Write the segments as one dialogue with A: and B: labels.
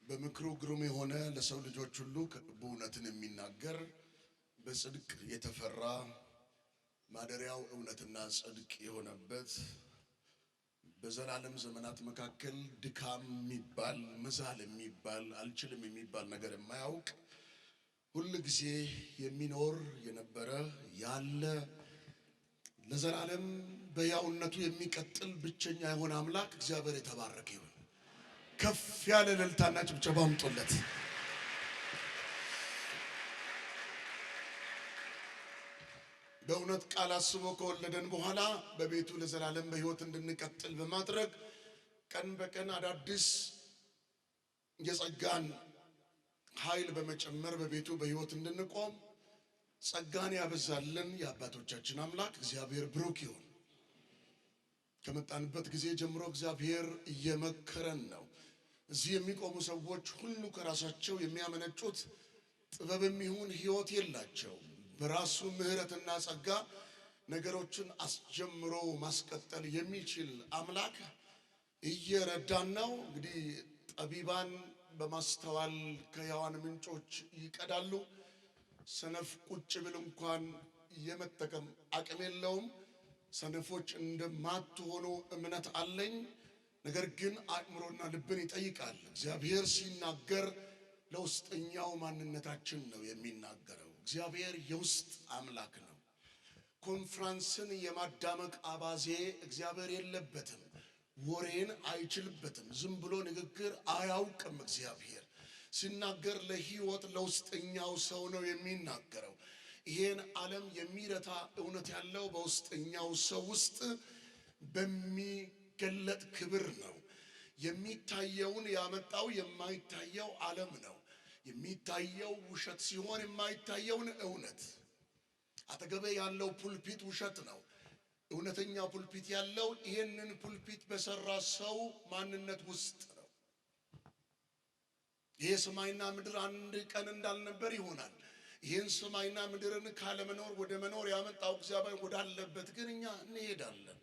A: በምክሩ ግሩም የሆነ ለሰው ልጆች ሁሉ በእውነትን የሚናገር በጽድቅ የተፈራ ማደሪያው እውነትና ጽድቅ የሆነበት በዘላለም ዘመናት መካከል ድካም የሚባል መዛል የሚባል አልችልም የሚባል ነገር የማያውቅ ሁሉ ጊዜ የሚኖር የነበረ ያለ ለዘላለም በያውነቱ የሚቀጥል ብቸኛ የሆነ አምላክ እግዚአብሔር የተባረከ ይሁን። ከፍ ያለ እልልታና ጭብጨባ አምጡለት። በእውነት ቃል አስቦ ከወለደን በኋላ በቤቱ ለዘላለም በሕይወት እንድንቀጥል በማድረግ ቀን በቀን አዳዲስ የጸጋን ኃይል በመጨመር በቤቱ በሕይወት እንድንቆም ጸጋን ያበዛልን የአባቶቻችን አምላክ እግዚአብሔር ብሩክ ይሁን። ከመጣንበት ጊዜ ጀምሮ እግዚአብሔር እየመከረን ነው። እዚህ የሚቆሙ ሰዎች ሁሉ ከራሳቸው የሚያመነጩት ጥበብም ይሁን ሕይወት የላቸው። በራሱ ምሕረትና ጸጋ ነገሮችን አስጀምሮ ማስቀጠል የሚችል አምላክ እየረዳን ነው። እንግዲህ ጠቢባን በማስተዋል ከሕያዋን ምንጮች ይቀዳሉ። ሰነፍ ቁጭ ብል እንኳን የመጠቀም አቅም የለውም። ሰነፎች እንደማትሆኑ እምነት አለኝ። ነገር ግን አእምሮና ልብን ይጠይቃል። እግዚአብሔር ሲናገር ለውስጠኛው ማንነታችን ነው የሚናገረው። እግዚአብሔር የውስጥ አምላክ ነው። ኮንፍራንስን የማዳመቅ አባዜ እግዚአብሔር የለበትም። ወሬን አይችልበትም። ዝም ብሎ ንግግር አያውቅም። እግዚአብሔር ሲናገር ለሕይወት ለውስጠኛው ሰው ነው የሚናገረው። ይሄን ዓለም የሚረታ እውነት ያለው በውስጠኛው ሰው ውስጥ በሚገለጥ ክብር ነው። የሚታየውን ያመጣው የማይታየው ዓለም ነው። የሚታየው ውሸት ሲሆን የማይታየውን እውነት። አጠገቤ ያለው ፑልፒት ውሸት ነው። እውነተኛ ፑልፒት ያለው ይሄንን ፑልፒት በሰራ ሰው ማንነት ውስጥ ነው። ይሄ ሰማይና ምድር አንድ ቀን እንዳልነበር ይሆናል። ይህን ሰማይና ምድርን ካለመኖር ወደ መኖር ያመጣው እግዚአብሔር ወዳለበት ግን እኛ እንሄዳለን።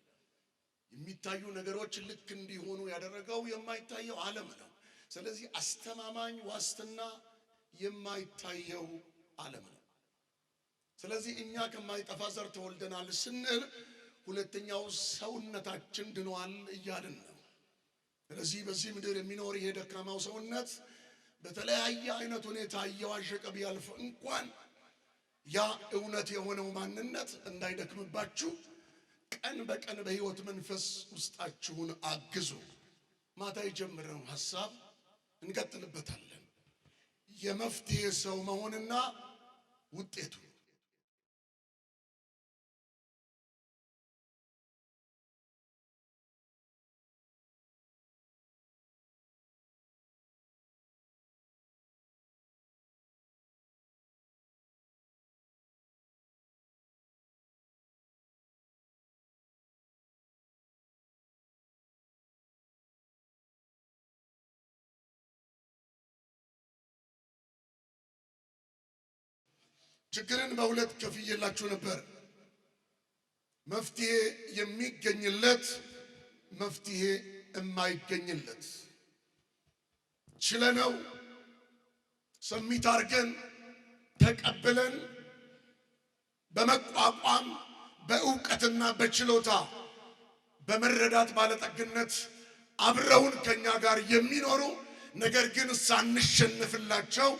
A: የሚታዩ ነገሮች ልክ እንዲሆኑ ያደረገው የማይታየው ዓለም ነው። ስለዚህ አስተማማኝ ዋስትና የማይታየው ዓለም ነው። ስለዚህ እኛ ከማይጠፋ ዘር ተወልደናል ስንል ሁለተኛው ሰውነታችን ድኗል እያልን ነው። ስለዚህ በዚህ ምድር የሚኖር ይሄ ደካማው ሰውነት በተለያየ አይነት ሁኔታ እየዋዠቀ ቢያልፍ እንኳን ያ እውነት የሆነው ማንነት እንዳይደክምባችሁ ቀን በቀን በሕይወት መንፈስ ውስጣችሁን አግዙ። ማታ የጀመረው ሐሳብ እንቀጥልበታለን። የመፍትሄ ሰው መሆንና ውጤቱ ችግርን በሁለት ከፍዬላችሁ ነበር። መፍትሄ የሚገኝለት፣ መፍትሄ የማይገኝለት። ችለነው ሰሚት አድርገን ተቀብለን በመቋቋም በእውቀትና በችሎታ በመረዳት ባለጠግነት አብረውን ከኛ ጋር የሚኖሩ ነገር ግን ሳንሸነፍላቸው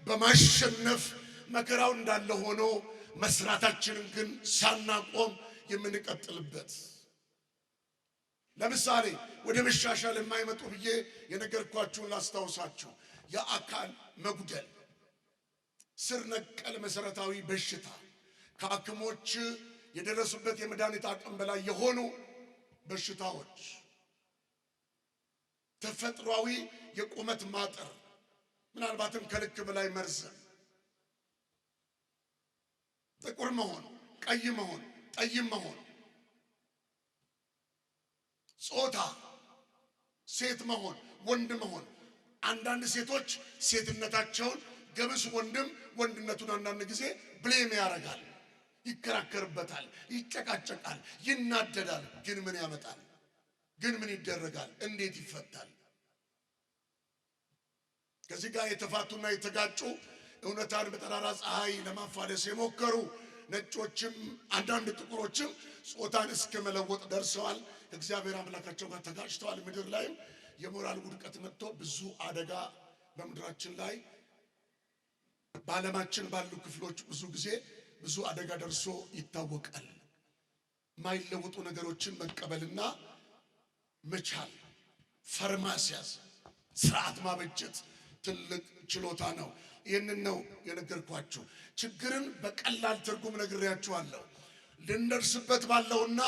A: በማሸነፍ መከራው እንዳለ ሆኖ መስራታችንን ግን ሳናቆም የምንቀጥልበት። ለምሳሌ ወደ መሻሻል የማይመጡ ብዬ የነገርኳችሁን ላስታውሳችሁ። የአካል መጉደል፣ ስር ነቀል መሰረታዊ በሽታ፣ ከሐኪሞች የደረሱበት የመድኃኒት አቅም በላይ የሆኑ በሽታዎች፣ ተፈጥሯዊ የቁመት ማጠር፣ ምናልባትም ከልክ በላይ መርዘም፣ ጥቁር መሆን፣ ቀይ መሆን፣ ጠይም መሆን፣ ጾታ፣ ሴት መሆን፣ ወንድ መሆን። አንዳንድ ሴቶች ሴትነታቸውን ገብስ ወንድም ወንድነቱን አንዳንድ ጊዜ ብሌም ያደርጋል፣ ይከራከርበታል፣ ይጨቃጨቃል፣ ይናደዳል። ግን ምን ያመጣል? ግን ምን ይደረጋል? እንዴት ይፈታል? ከዚህ ጋር የተፋቱና የተጋጩ እውነታን በጠራራ ፀሐይ ለማፋለስ የሞከሩ ነጮችም አንዳንድ ጥቁሮችም ጾታን እስከ መለወጥ ደርሰዋል። እግዚአብሔር አምላካቸው ጋር ተጋጭተዋል። ምድር ላይም የሞራል ውድቀት መጥቶ ብዙ አደጋ በምድራችን ላይ በዓለማችን ባሉ ክፍሎች ብዙ ጊዜ ብዙ አደጋ ደርሶ ይታወቃል። ማይለወጡ ነገሮችን መቀበልና መቻል፣ ፈርማሲያስ ስርዓት ማበጀት ትልቅ ችሎታ ነው። ይህንን ነው የነገርኳችሁ። ችግርን በቀላል ትርጉም ነግሬያችኋለሁ። ልንደርስበት ባለውና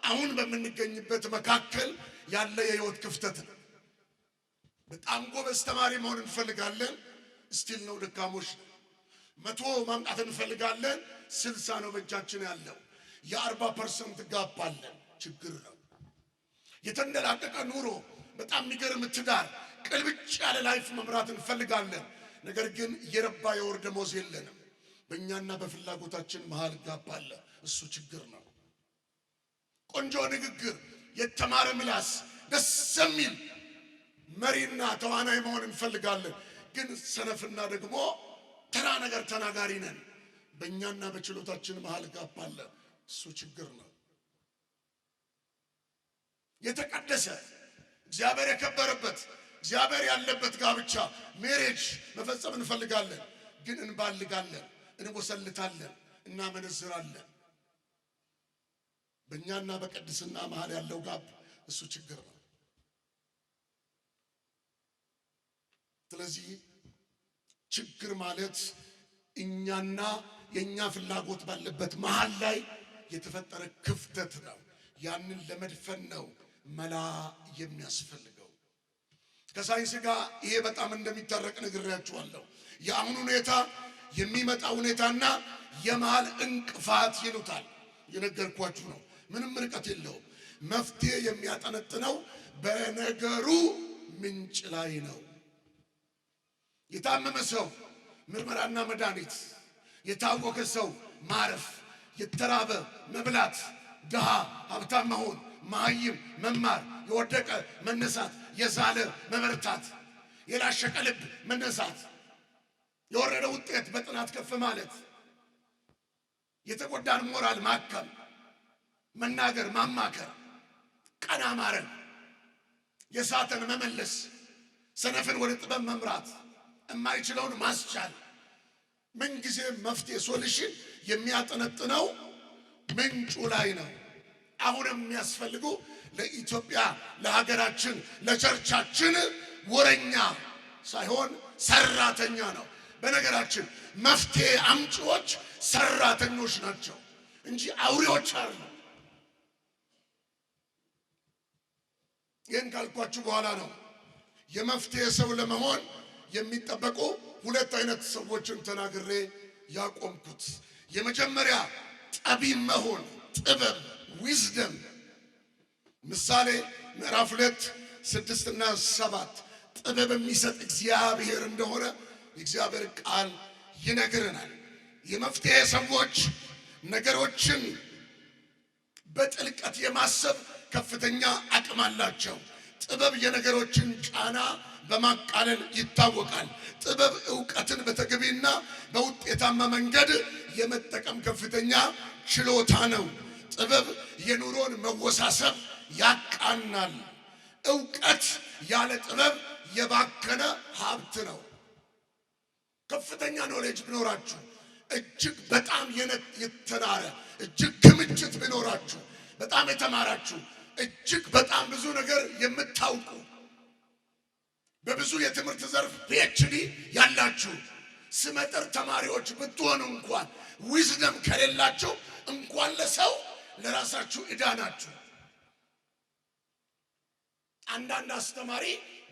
A: አሁን በምንገኝበት መካከል ያለ የህይወት ክፍተት ነው። በጣም ጎበዝ ተማሪ መሆን እንፈልጋለን፣ ስቲል ነው ደካሞች። 100 ማምጣት እንፈልጋለን፣ 60 ነው በእጃችን ያለው። የ40% ጋፕ አለን፣ ችግር ነው። የተንደላቀቀ ኑሮ፣ በጣም የሚገርም ትዳር፣ ቅልብጭ ያለ ላይፍ መምራት እንፈልጋለን። ነገር ግን የረባ የወር ደመወዝ የለንም። በእኛና በፍላጎታችን መሃል ጋፕ አለ፣ እሱ ችግር ነው። ቆንጆ ንግግር፣ የተማረ ምላስ፣ ደስ የሚል መሪና ተዋናይ መሆን እንፈልጋለን። ግን ሰነፍና ደግሞ ተራ ነገር ተናጋሪ ነን። በእኛና በችሎታችን መሃል ጋፕ አለ፣ እሱ ችግር ነው። የተቀደሰ እግዚአብሔር የከበረበት እግዚአብሔር ያለበት ጋብቻ ሜሬጅ መፈጸም እንፈልጋለን። ግን እንባልጋለን፣ እንቦሰልታለን፣ እናመነዝራለን። በእኛና በቅድስና መሃል ያለው ጋብ እሱ ችግር ነው። ስለዚህ ችግር ማለት እኛና የኛ ፍላጎት ባለበት መሃል ላይ የተፈጠረ ክፍተት ነው። ያንን ለመድፈን ነው መላ የሚያስፈልገው። ከሳይንስ ጋር ይሄ በጣም እንደሚታረቅ ነግሬያችኋለሁ። የአሁኑ ሁኔታ የሚመጣ ሁኔታና የመሃል እንቅፋት ይሉታል። የነገርኳችሁ ነው። ምንም ርቀት የለውም። መፍትሄ የሚያጠነጥነው በነገሩ ምንጭ ላይ ነው። የታመመ ሰው ምርመራና መድኃኒት፣ የታወከ ሰው ማረፍ፣ የተራበ መብላት፣ ድሃ ሀብታም መሆን፣ መሃይም መማር፣ የወደቀ መነሳት፣ የዛለ መበርታት፣ የላሸቀ ልብ መነሳት፣ የወረደ ውጤት በጥናት ከፍ ማለት፣ የተጎዳን ሞራል ማከም፣ መናገር፣ ማማከር፣ ቀና ማረግ፣ የሳተን መመለስ፣ ሰነፍን ወደ ጥበብ መምራት፣ የማይችለውን ማስቻል። ምንጊዜ መፍትሄ ሶሉሽን የሚያጠነጥነው ምንጩ ላይ ነው። አሁን የሚያስፈልጉ ለኢትዮጵያ፣ ለሀገራችን፣ ለቸርቻችን ወረኛ ሳይሆን ሰራተኛ ነው። በነገራችን መፍትሄ አምጪዎች ሰራተኞች ናቸው እንጂ አውሬዎች አይደሉም። ይህን ካልኳችሁ በኋላ ነው የመፍትሄ ሰው ለመሆን የሚጠበቁ ሁለት አይነት ሰዎችን ተናግሬ ያቆምኩት። የመጀመሪያ ጠቢብ መሆን፣ ጥበብ ዊዝደም። ምሳሌ ምዕራፍ 2 6 እና 7 ጥበብ የሚሰጥ እግዚአብሔር እንደሆነ የእግዚአብሔር ቃል ይነግረናል። የመፍትሄ ሰዎች ነገሮችን በጥልቀት የማሰብ ከፍተኛ አቅም አላቸው። ጥበብ የነገሮችን ጫና በማቃለል ይታወቃል። ጥበብ ዕውቀትን በተገቢና በውጤታማ መንገድ የመጠቀም ከፍተኛ ችሎታ ነው። ጥበብ የኑሮን መወሳሰብ ያቃናል። ዕውቀት ያለ ጥበብ የባከነ ሀብት ነው። ከፍተኛ ኖሌጅ ቢኖራችሁ፣ እጅግ በጣም የተናረ እጅግ ክምችት ቢኖራችሁ፣ በጣም የተማራችሁ፣ እጅግ በጣም ብዙ ነገር የምታውቁ፣ በብዙ የትምህርት ዘርፍ ፒኤችዲ ያላችሁ ስመጥር ተማሪዎች ብትሆኑ እንኳን ዊዝደም ከሌላችሁ እንኳን ለሰው ለራሳችሁ ዕዳ ናችሁ። አንዳንድ አስተማሪ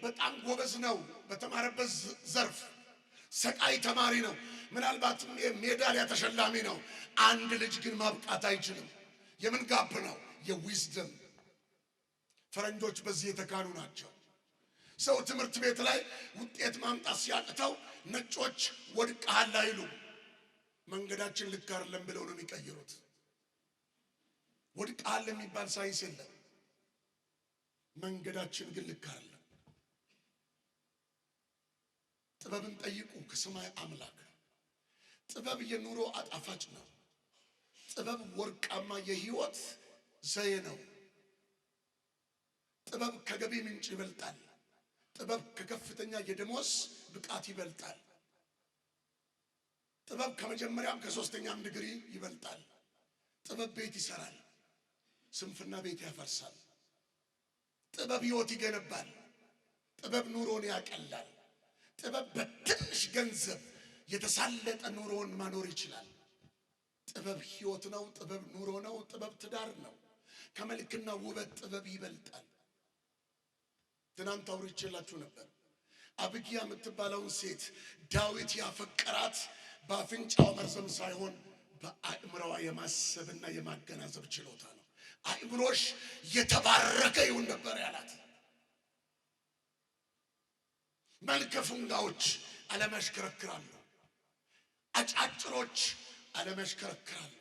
A: በጣም ጎበዝ ነው በተማረበት ዘርፍ፣ ሰቃይ ተማሪ ነው፣ ምናልባትም ሜዳሊያ ተሸላሚ ነው። አንድ ልጅ ግን ማብቃት አይችልም። የምን ጋፕ ነው? የዊዝደም። ፈረንጆች በዚህ የተካኑ ናቸው። ሰው ትምህርት ቤት ላይ ውጤት ማምጣት ሲያቅተው ነጮች ወድቀሃል አይሉ፣ መንገዳችን ልክ አይደለም ብለው ነው የሚቀይሩት። ወድቀሃል የሚባል ሳይንስ የለም። መንገዳችን ግን ልክ አይደለም። ጥበብን ጠይቁ ከሰማይ አምላክ። ጥበብ የኑሮ አጣፋጭ ነው። ጥበብ ወርቃማ የህይወት ዘዬ ነው። ጥበብ ከገቢ ምንጭ ይበልጣል። ጥበብ ከከፍተኛ የደሞዝ ብቃት ይበልጣል። ጥበብ ከመጀመሪያም ከሶስተኛም ዲግሪ ይበልጣል። ጥበብ ቤት ይሰራል፣ ስንፍና ቤት ያፈርሳል። ጥበብ ህይወት ይገነባል። ጥበብ ኑሮን ያቀላል። ጥበብ በትንሽ ገንዘብ የተሳለጠ ኑሮን ማኖር ይችላል። ጥበብ ህይወት ነው። ጥበብ ኑሮ ነው። ጥበብ ትዳር ነው። ከመልክና ውበት ጥበብ ይበልጣል። ትናንት አውርቼላችሁ ነበር። አብጊያ የምትባለውን ሴት ዳዊት ያፈቀራት በአፍንጫው መርዘም ሳይሆን በአእምሮዋ የማሰብና የማገናዘብ ችሎታ ነው። አእምሮሽ የተባረከ ይሁን ነበር ያላት። መልከ ፉንጋዎች ዓለም ያሽከረክራሉ። አጫጭሮች ዓለም ያሽከረክራሉ።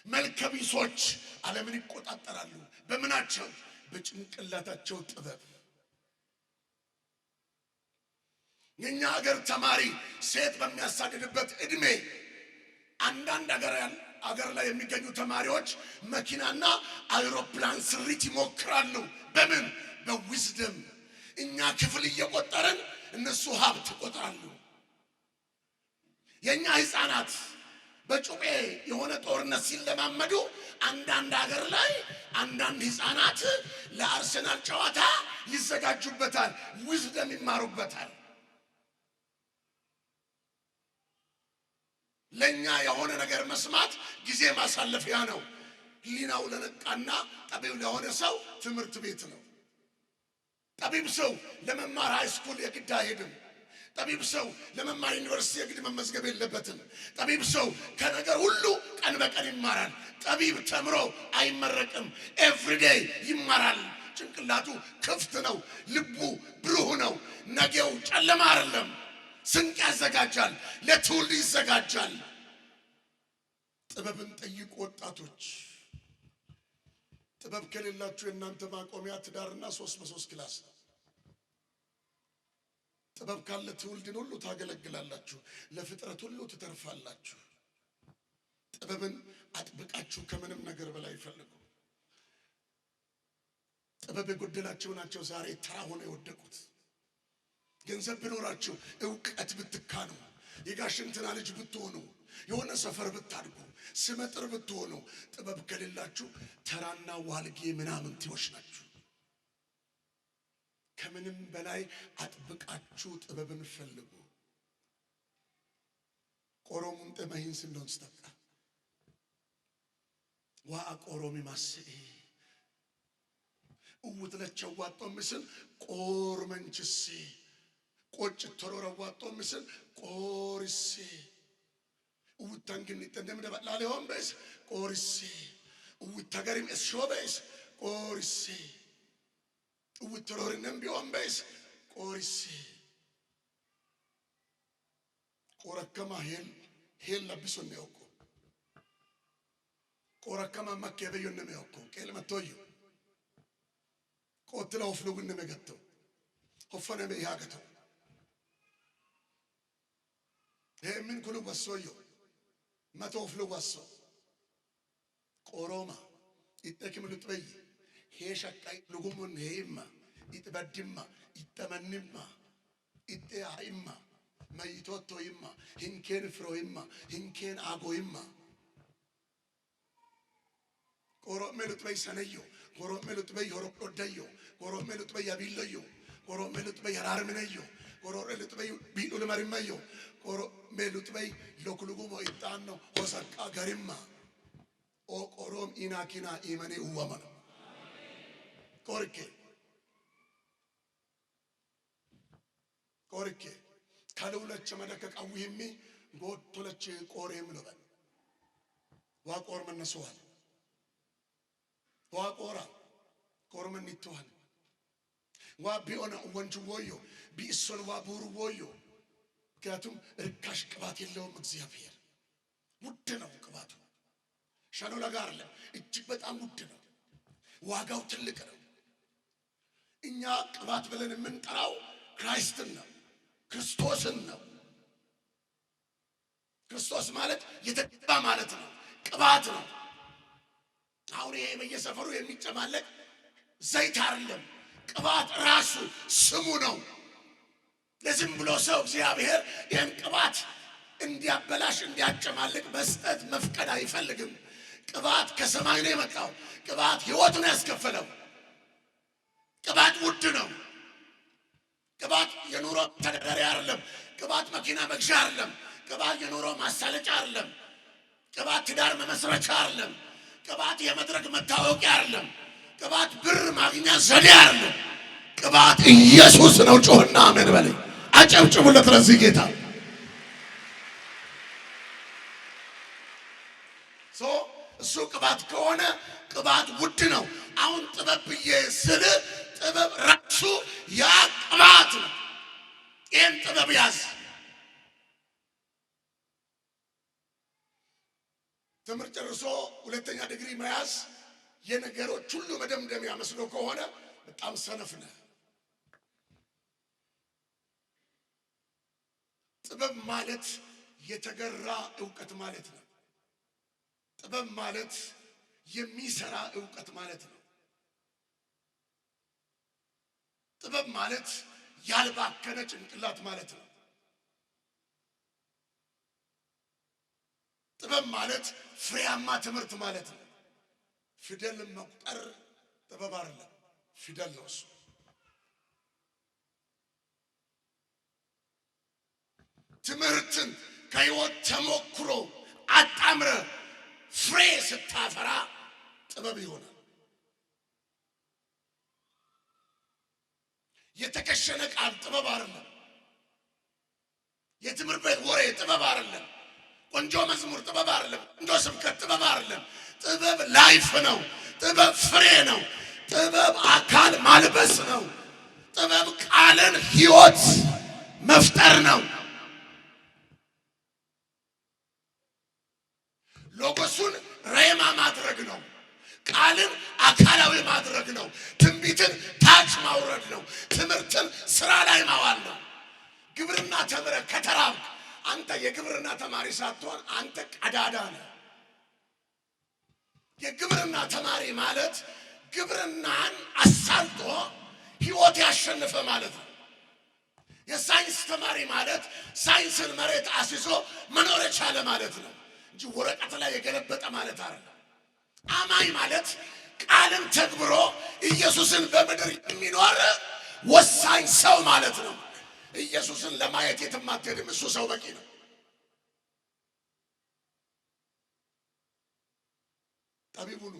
A: መልከ ቢሶች ዓለምን ይቆጣጠራሉ። በምናቸው? በጭንቅላታቸው ጥበብ። የኛ ሀገር ተማሪ ሴት በሚያሳድድበት እድሜ አንዳንድ አገር ላይ የሚገኙ ተማሪዎች መኪናና አውሮፕላን ስሪት ይሞክራሉ። በምን? በዊዝደም። እኛ ክፍል እየቆጠረን እነሱ ሀብት ይቆጥራሉ። የኛ ህፃናት በጩቤ የሆነ ጦርነት ሲለማመዱ አንዳንድ ሀገር ላይ አንዳንድ ህፃናት ለአርሰናል ጨዋታ ይዘጋጁበታል፣ ዊዝደም ይማሩበታል። ለኛ የሆነ ነገር መስማት ጊዜ ማሳለፊያ ነው። ህሊናው ለነቃና ጠቢብ ለሆነ ሰው ትምህርት ቤት ነው። ጠቢብ ሰው ለመማር ሃይስኩል የግድ አይሄድም። ጠቢብ ሰው ለመማር ዩኒቨርሲቲ የግድ መመዝገብ የለበትም። ጠቢብ ሰው ከነገር ሁሉ ቀን በቀን ይማራል። ጠቢብ ተምሮ አይመረቅም፣ ኤቭሪዴይ ይማራል። ጭንቅላቱ ክፍት ነው፣ ልቡ ብሩህ ነው። ነገው ጨለማ አይደለም። ስንቅ ያዘጋጃል፣ ለትውልድ ይዘጋጃል። ጥበብን ጠይቁ ወጣቶች። ጥበብ ከሌላችሁ የእናንተ ማቆሚያ ትዳርና 3 ክላስ ነው። ጥበብ ካለ ትውልድን ሁሉ ታገለግላላችሁ፣ ለፍጥረት ሁሉ ትተርፋላችሁ። ጥበብን አጥብቃችሁ ከምንም ነገር በላይ ፈልጉ። ጥበብ የጎደላቸው ናቸው ዛሬ ተራ ሆነው የወደቁት። ገንዘብ ቢኖራችሁ፣ ዕውቀት ብትካኑ፣ የጋሽ እንትና ልጅ ብትሆኑ፣ የሆነ ሰፈር ብታድጉ፣ ስመጥር ብትሆኑ፣ ጥበብ ከሌላችሁ ተራና ዋልጌ ምናምንቴዎች ናችሁ። ከምንም በላይ አጥብቃችሁ ጥበብን ፈልጉ። ቆሮሙን ጠመሂን ስንዶን ስተካ ዋ ቆሮሚ ማስኤ እውት ለቸዋጦ ምስል ቆር መንችሲ ቆጭ ተሮረ ዋጦ ምስል ቆርሲ እውታን ግን ይተንደም ደባላለ ሆን በስ ቆርሲ እውታ ገሪም እሾበስ ቆርሲ እውት ተሮርንም ቢሆን በስ ቆርሲ ቆረከማ ሄል ለብሶ ነው እኮ ቆረከማ ማከበዩ ነው እኮ ከልመቶዩ ቆትለው ፍሉግን መገተው ሆፈነ በያገተው ምን ኩሉ ወሶዮ መቶ ፍሉግ ወሶ ቆሮማ ይጠቅም ልጥበይ ሄሸቃይ ልጉሙን ሄይማ ይጥበድማ ይተመንማ ይጥያይማ መይቶቶይማ ሂንኬን ፍሮይማ ሂንኬን አጎይማ ቆሮሜ ልጥበይ ሰነዮ ቆሮሜ ልጥበይ ሆሮቆደዮ ቆሮሜ ልጥበይ አቢለዮ ቆሮሜ ልጥበይ አራርምነዮ ቆሮሜ ልጥበይ ቢሉ ለማሪማዮ ቆሮሜ ልጥበይ ለኩሉጉሞ ይጣኖ ሆሰቃ ገሪማ ኦ ቆሮም ኢናኪና ኢመኔ uwamana ቆርኬ ካለውለች መደከ ቃዊሚ ጎቶለች ቆሬም ለበል ዋቆር መነሱዋል ዋቆራ ቆርመን ይተዋል ዋቢኦና ወንጁ ወዮ ቢሶን ዋቡሩ ወዮ ምክንያቱም ርካሽ ቅባት የለውም። እግዚአብሔር ውድ ነው ቅባቱ። ሻኖላ ጋር አለ እጅግ በጣም ውድ ነው። ዋጋው ትልቅ ነው። እኛ ቅባት ብለን የምንጠራው ክራይስትን ነው። ክርስቶስን ነው። ክርስቶስ ማለት የተቀባ ማለት ነው። ቅባት ነው። አሁን ይሄ በየሰፈሩ የሚጨማለቅ ዘይት አይደለም። ቅባት ራሱ ስሙ ነው። ለዝም ብሎ ሰው እግዚአብሔር ይህን ቅባት እንዲያበላሽ እንዲያጨማልቅ መስጠት መፍቀድ አይፈልግም። ቅባት ከሰማይ ነው የመጣው። ቅባት ሕይወቱን ያስከፈለው። ቅባት ውድ ነው። ቅባት የኑሮ ተደራዳሪ አይደለም። ቅባት መኪና መግዣ አይደለም። ቅባት የኑሮ ማሳለጫ አይደለም። ቅባት ትዳር መመስረቻ አይደለም። ቅባት የመድረክ መታወቂያ አይደለም። ቅባት ብር ማግኛ ዘዴ አይደለም። ቅባት ኢየሱስ ነው። ጮህና አሜን በለኝ። አጨብጭቡለት ለዚህ ጌታ። እሱ ቅባት ከሆነ ቅባት ውድ ነው። አሁን ጥበብ ብዬ ስል ጥበብ ራሱ ያ ቅባት ነው። ይህን ጥበብ ያዝ። ትምህርት ጨርሶ ሁለተኛ ዲግሪ መያዝ የነገሮች ሁሉ መደምደሚያ መስሎ ከሆነ በጣም ሰነፍ ነህ። ጥበብ ማለት የተገራ ዕውቀት ማለት ነው። ጥበብ ማለት የሚሰራ ዕውቀት ማለት ነው። ጥበብ ማለት ያልባከነ ጭንቅላት ማለት ነው። ጥበብ ማለት ፍሬያማ ትምህርት ማለት ነው። ፊደል መቁጠር ጥበብ አይደለም፣ ፊደል ነው እሱ። ትምህርትን ከሕይወት ተሞክሮ አጣምረ ፍሬ ስታፈራ ጥበብ ይሆናል። የተከሸነ ቃል ጥበብ አይደለም። የትምህርት ቤት ወሬ ጥበብ አይደለም። ቆንጆ መዝሙር ጥበብ አይደለም። ቆንጆ ስብከት ጥበብ አይደለም። ጥበብ ላይፍ ነው። ጥበብ ፍሬ ነው። ጥበብ አካል ማልበስ ነው። ጥበብ ቃልን ሕይወት መፍጠር ነው። ሎጎሱን ሬማ ማድረግ ነው። ቃልን አካላዊ ማድረግ ነው። ትንቢትን ታች ማውረድ ነው። ትምህርትን ስራ ላይ ማዋል ነው። ግብርና ተምረ ከተራብ አንተ የግብርና ተማሪ ሳትሆን አንተ ቀዳዳ ነህ። የግብርና ተማሪ ማለት ግብርናን አሳልጦ ሕይወት ያሸነፈ ማለት ነው። የሳይንስ ተማሪ ማለት ሳይንስን መሬት አስይዞ መኖር የቻለ ማለት ነው እንጂ ወረቀት ላይ የገለበጠ ማለት አይደለም። አማኝ ማለት ቃልን ተግብሮ ኢየሱስን በምድር የሚኖር ወሳኝ ሰው ማለት ነው። ኢየሱስን ለማየት የትም አትሄድም። እሱ ሰው በቂ ነው። ጠቢብ ሁኑ፣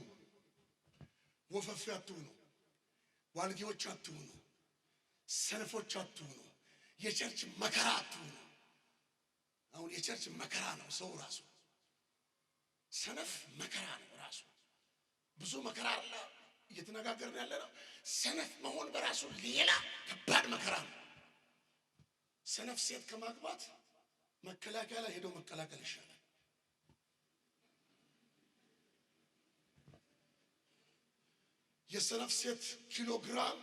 A: ወፈፊ አትሁኑ፣ ዋልጌዎች አትሁኑ፣ ሰነፎች አትሁኑ፣ የቸርች መከራ አትሁኑ። አሁን የቸርች መከራ ነው ሰው ራሱ። ሰነፍ መከራ ነው ራሱ። ብዙ መከራ አለ እየተነጋገርን ያለ ነው። ሰነፍ መሆን በራሱ ሌላ ከባድ መከራ ነው። ሰነፍ ሴት ከማግባት መከላከያ ላይ ሄዶ መቀላቀል ይሻላል። የሰነፍ ሴት ኪሎግራም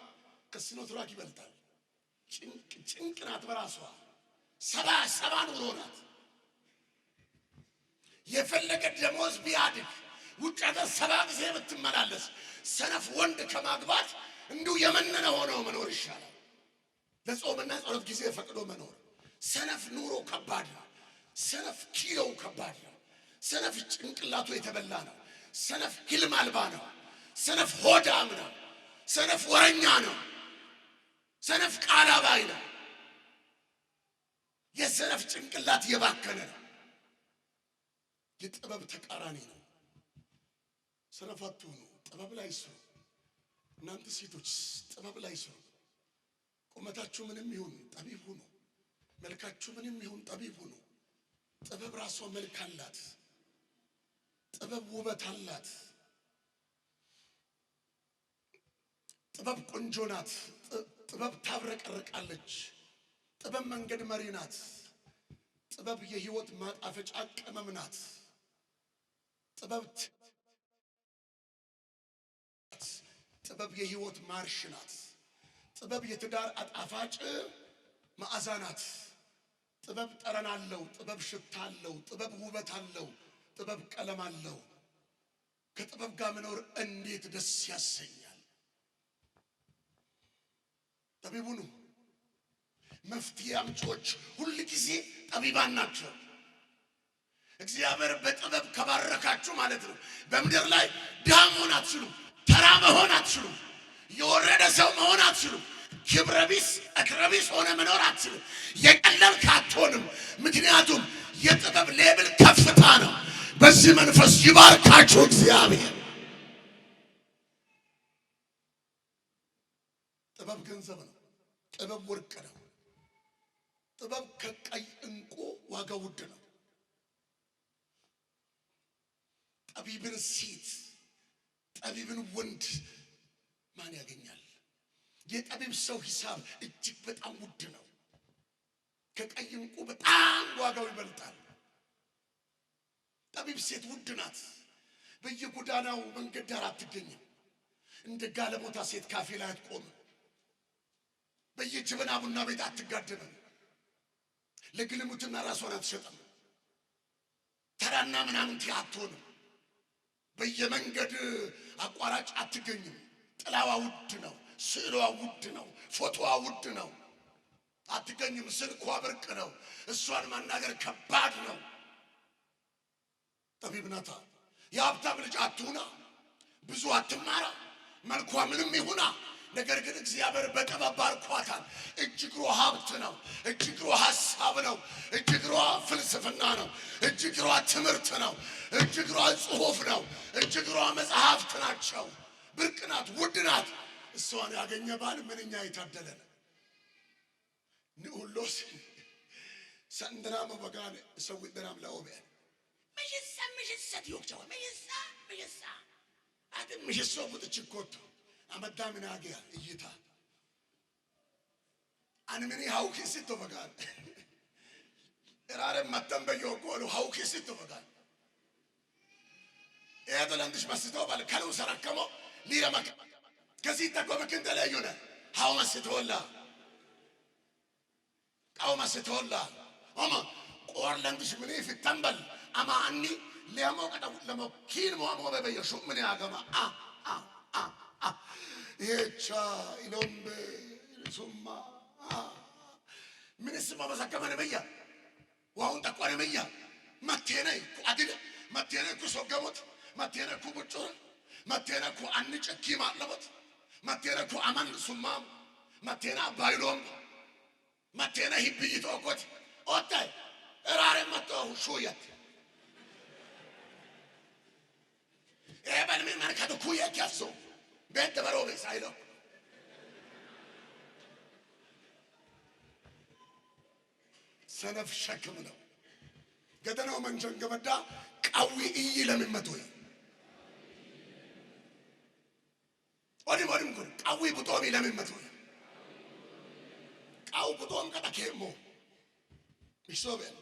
A: ከሲኖትራክ ይበልጣል። ጭንቅ ናት በራሷ። ሰባ ኑሮ ናት። የፈለገ ደሞዝ ቢያድግ ውጭ ሀገር 70 ጊዜ ብትመላለስ ሰነፍ ወንድ ከማግባት እንዲሁ የመነነ ሆነው መኖር ይሻላል። ለጾምና ጸሎት ጊዜ ፈቅዶ መኖር። ሰነፍ ኑሮ ከባድ ነው። ሰነፍ ኪሎው ከባድ ነው። ሰነፍ ጭንቅላቱ የተበላ ነው። ሰነፍ ህልም አልባ ነው። ሰነፍ ሆዳም ነው። ሰነፍ ወረኛ ነው። ሰነፍ ቃል አባይ ነው። የሰነፍ ጭንቅላት የባከነ ነው። የጥበብ ተቃራኒ ነው። ሰነፍ አትሁኑ፣ ጥበብ ላይ ስሩ። እናንተ ሴቶች ጥበብ ላይ ስሩ። ቁመታችሁ ምንም ይሁን ጠቢብ ሁኑ። መልካችሁ ምንም ይሁን ጠቢብ ሁኑ። ጥበብ ራሷ መልክ አላት። ጥበብ ውበት አላት። ጥበብ ቆንጆ ናት። ጥበብ ታብረቀርቃለች። ጥበብ መንገድ መሪ ናት። ጥበብ የህይወት ማጣፈጫ ቅመም ናት። ጥበብ የህይወት ማርሽ ናት። ጥበብ የትዳር አጣፋጭ መዓዛ ናት። ጥበብ ጠረን አለው፣ ጥበብ ሽታ አለው፣ ጥበብ ውበት አለው፣ ጥበብ ቀለም አለው። ከጥበብ ጋር መኖር እንዴት ደስ ያሰኛል። ጠቢቡ ነው። መፍትሄ አምጪዎች ሁሉ ጊዜ ጠቢባን ናቸው። እግዚአብሔር በጥበብ ከባረካችሁ ማለት ነው በምድር ላይ ድሃ መሆን አትችሉም፣ ተራ መሆን አትችሉም፣ የወረደ ሰው መሆን አትችሉም፣ ክብረቢስ አክረቢስ ሆነ መኖር አትችሉም፣ የቀለልክ አትሆንም። ምክንያቱም የጥበብ ሌብል ከፍታ ነው። በዚህ መንፈስ ይባርካችሁ እግዚአብሔር። ጥበብ ገንዘብ ነው። ጥበብ ወርቅ ነው። ጥበብ ከቀይ ዕንቁ ዋጋ ውድ ነው። ጠቢብን ሴት ጠቢብን ወንድ ማን ያገኛል? የጠቢብ ሰው ሂሳብ እጅግ በጣም ውድ ነው። ከቀይ ዕንቁ በጣም ዋጋው ይበልጣል። ጠቢብ ሴት ውድ ናት። በየጎዳናው መንገድ ዳር አትገኝም። እንደ ጋለሞታ ሴት ካፌ ላይ አትቆምም። በየጀበና ቡና ቤት አትጋደምም። ለግልሙትና ራሷን አትሸጥም። ተራና ምናምን አትሆንም። በየመንገድ አቋራጭ አትገኝም። ጥላዋ ውድ ነው። ስዕሏ ውድ ነው። ፎቶዋ ውድ ነው። አትገኝም። ስልኳ ብርቅ ነው። እሷን ማናገር ከባድ ነው። ጠቢብ ናታ። የሀብታም ልጅ አትሁና፣ ብዙ አትማራ፣ መልኳ ምንም ይሁና፣ ነገር ግን እግዚአብሔር በጥበብ ባርኳታል። እጅ እግሯ ሀብት ነው። እጅ እግሯ ሐሳብ ነው። እጅ እግሯ ፍልስፍና ነው። እጅ እግሯ ትምህርት ነው። እጅ እግሯ ጽሑፍ ነው። እጅ እግሯ መጽሐፍት ናቸው። ብርቅ ናት፣ ውድ ናት። እሷን ያገኘ ባል ምንኛ የታደለ ነው። ንኡሎስ ሰንድራም በጋነ ሰው ድራም ለኦቤን ምሽሰት ይወክቻው ምሽሳ አደም ምሽሶ ወጥችኮት አመዳ ምን አገያ እይታ አንመኒ ሃውኪስቶ በጋን እራረ መተንበዮ ቆሉ ሃውኪስቶ በጋን ያደላንድሽ መስቶ ባለ ካለው ሰራከሞ ሊረመክ ከዚህ ተቆመከን ተለዩነ ሃው መስቶላ ቃው መስቶላ አማ ቆርላንድሽ ምን ይፍተንበል አማ አኒ ለሞቀታ ለሞኪን ሞሞ በበየሹ ምን ያገማ የቻ ኢሎምቤ ሱማ ምን እስማ በሰከመነ በያ ዋውን ተቆረ በያ ማቴነ አዲለ ማቴነ ኩሶገሞት ማቴነ ኩቡጩር ማቴነ ኩ አንጨኪ ማለበት ማቴነ ኩ አማን ሱማ ማቴና ባይሎም ማቴና ሂብይቶ ቆት ኦታ እራረ መጣው ሹየት ኤባል ምን ማርካቶ ኩየት ያሶ ቤት በሮቤ ሳይሎ ሰነፍ ሸክም ነው። ገደናው መንጀን ገበዳ ቃዊ እይ ለምመቶይ ወዲም ጉድ ቃዊ ቡጦሚ ለምመቶይ ቃው ቡጦም ከተከሞ ይሶበል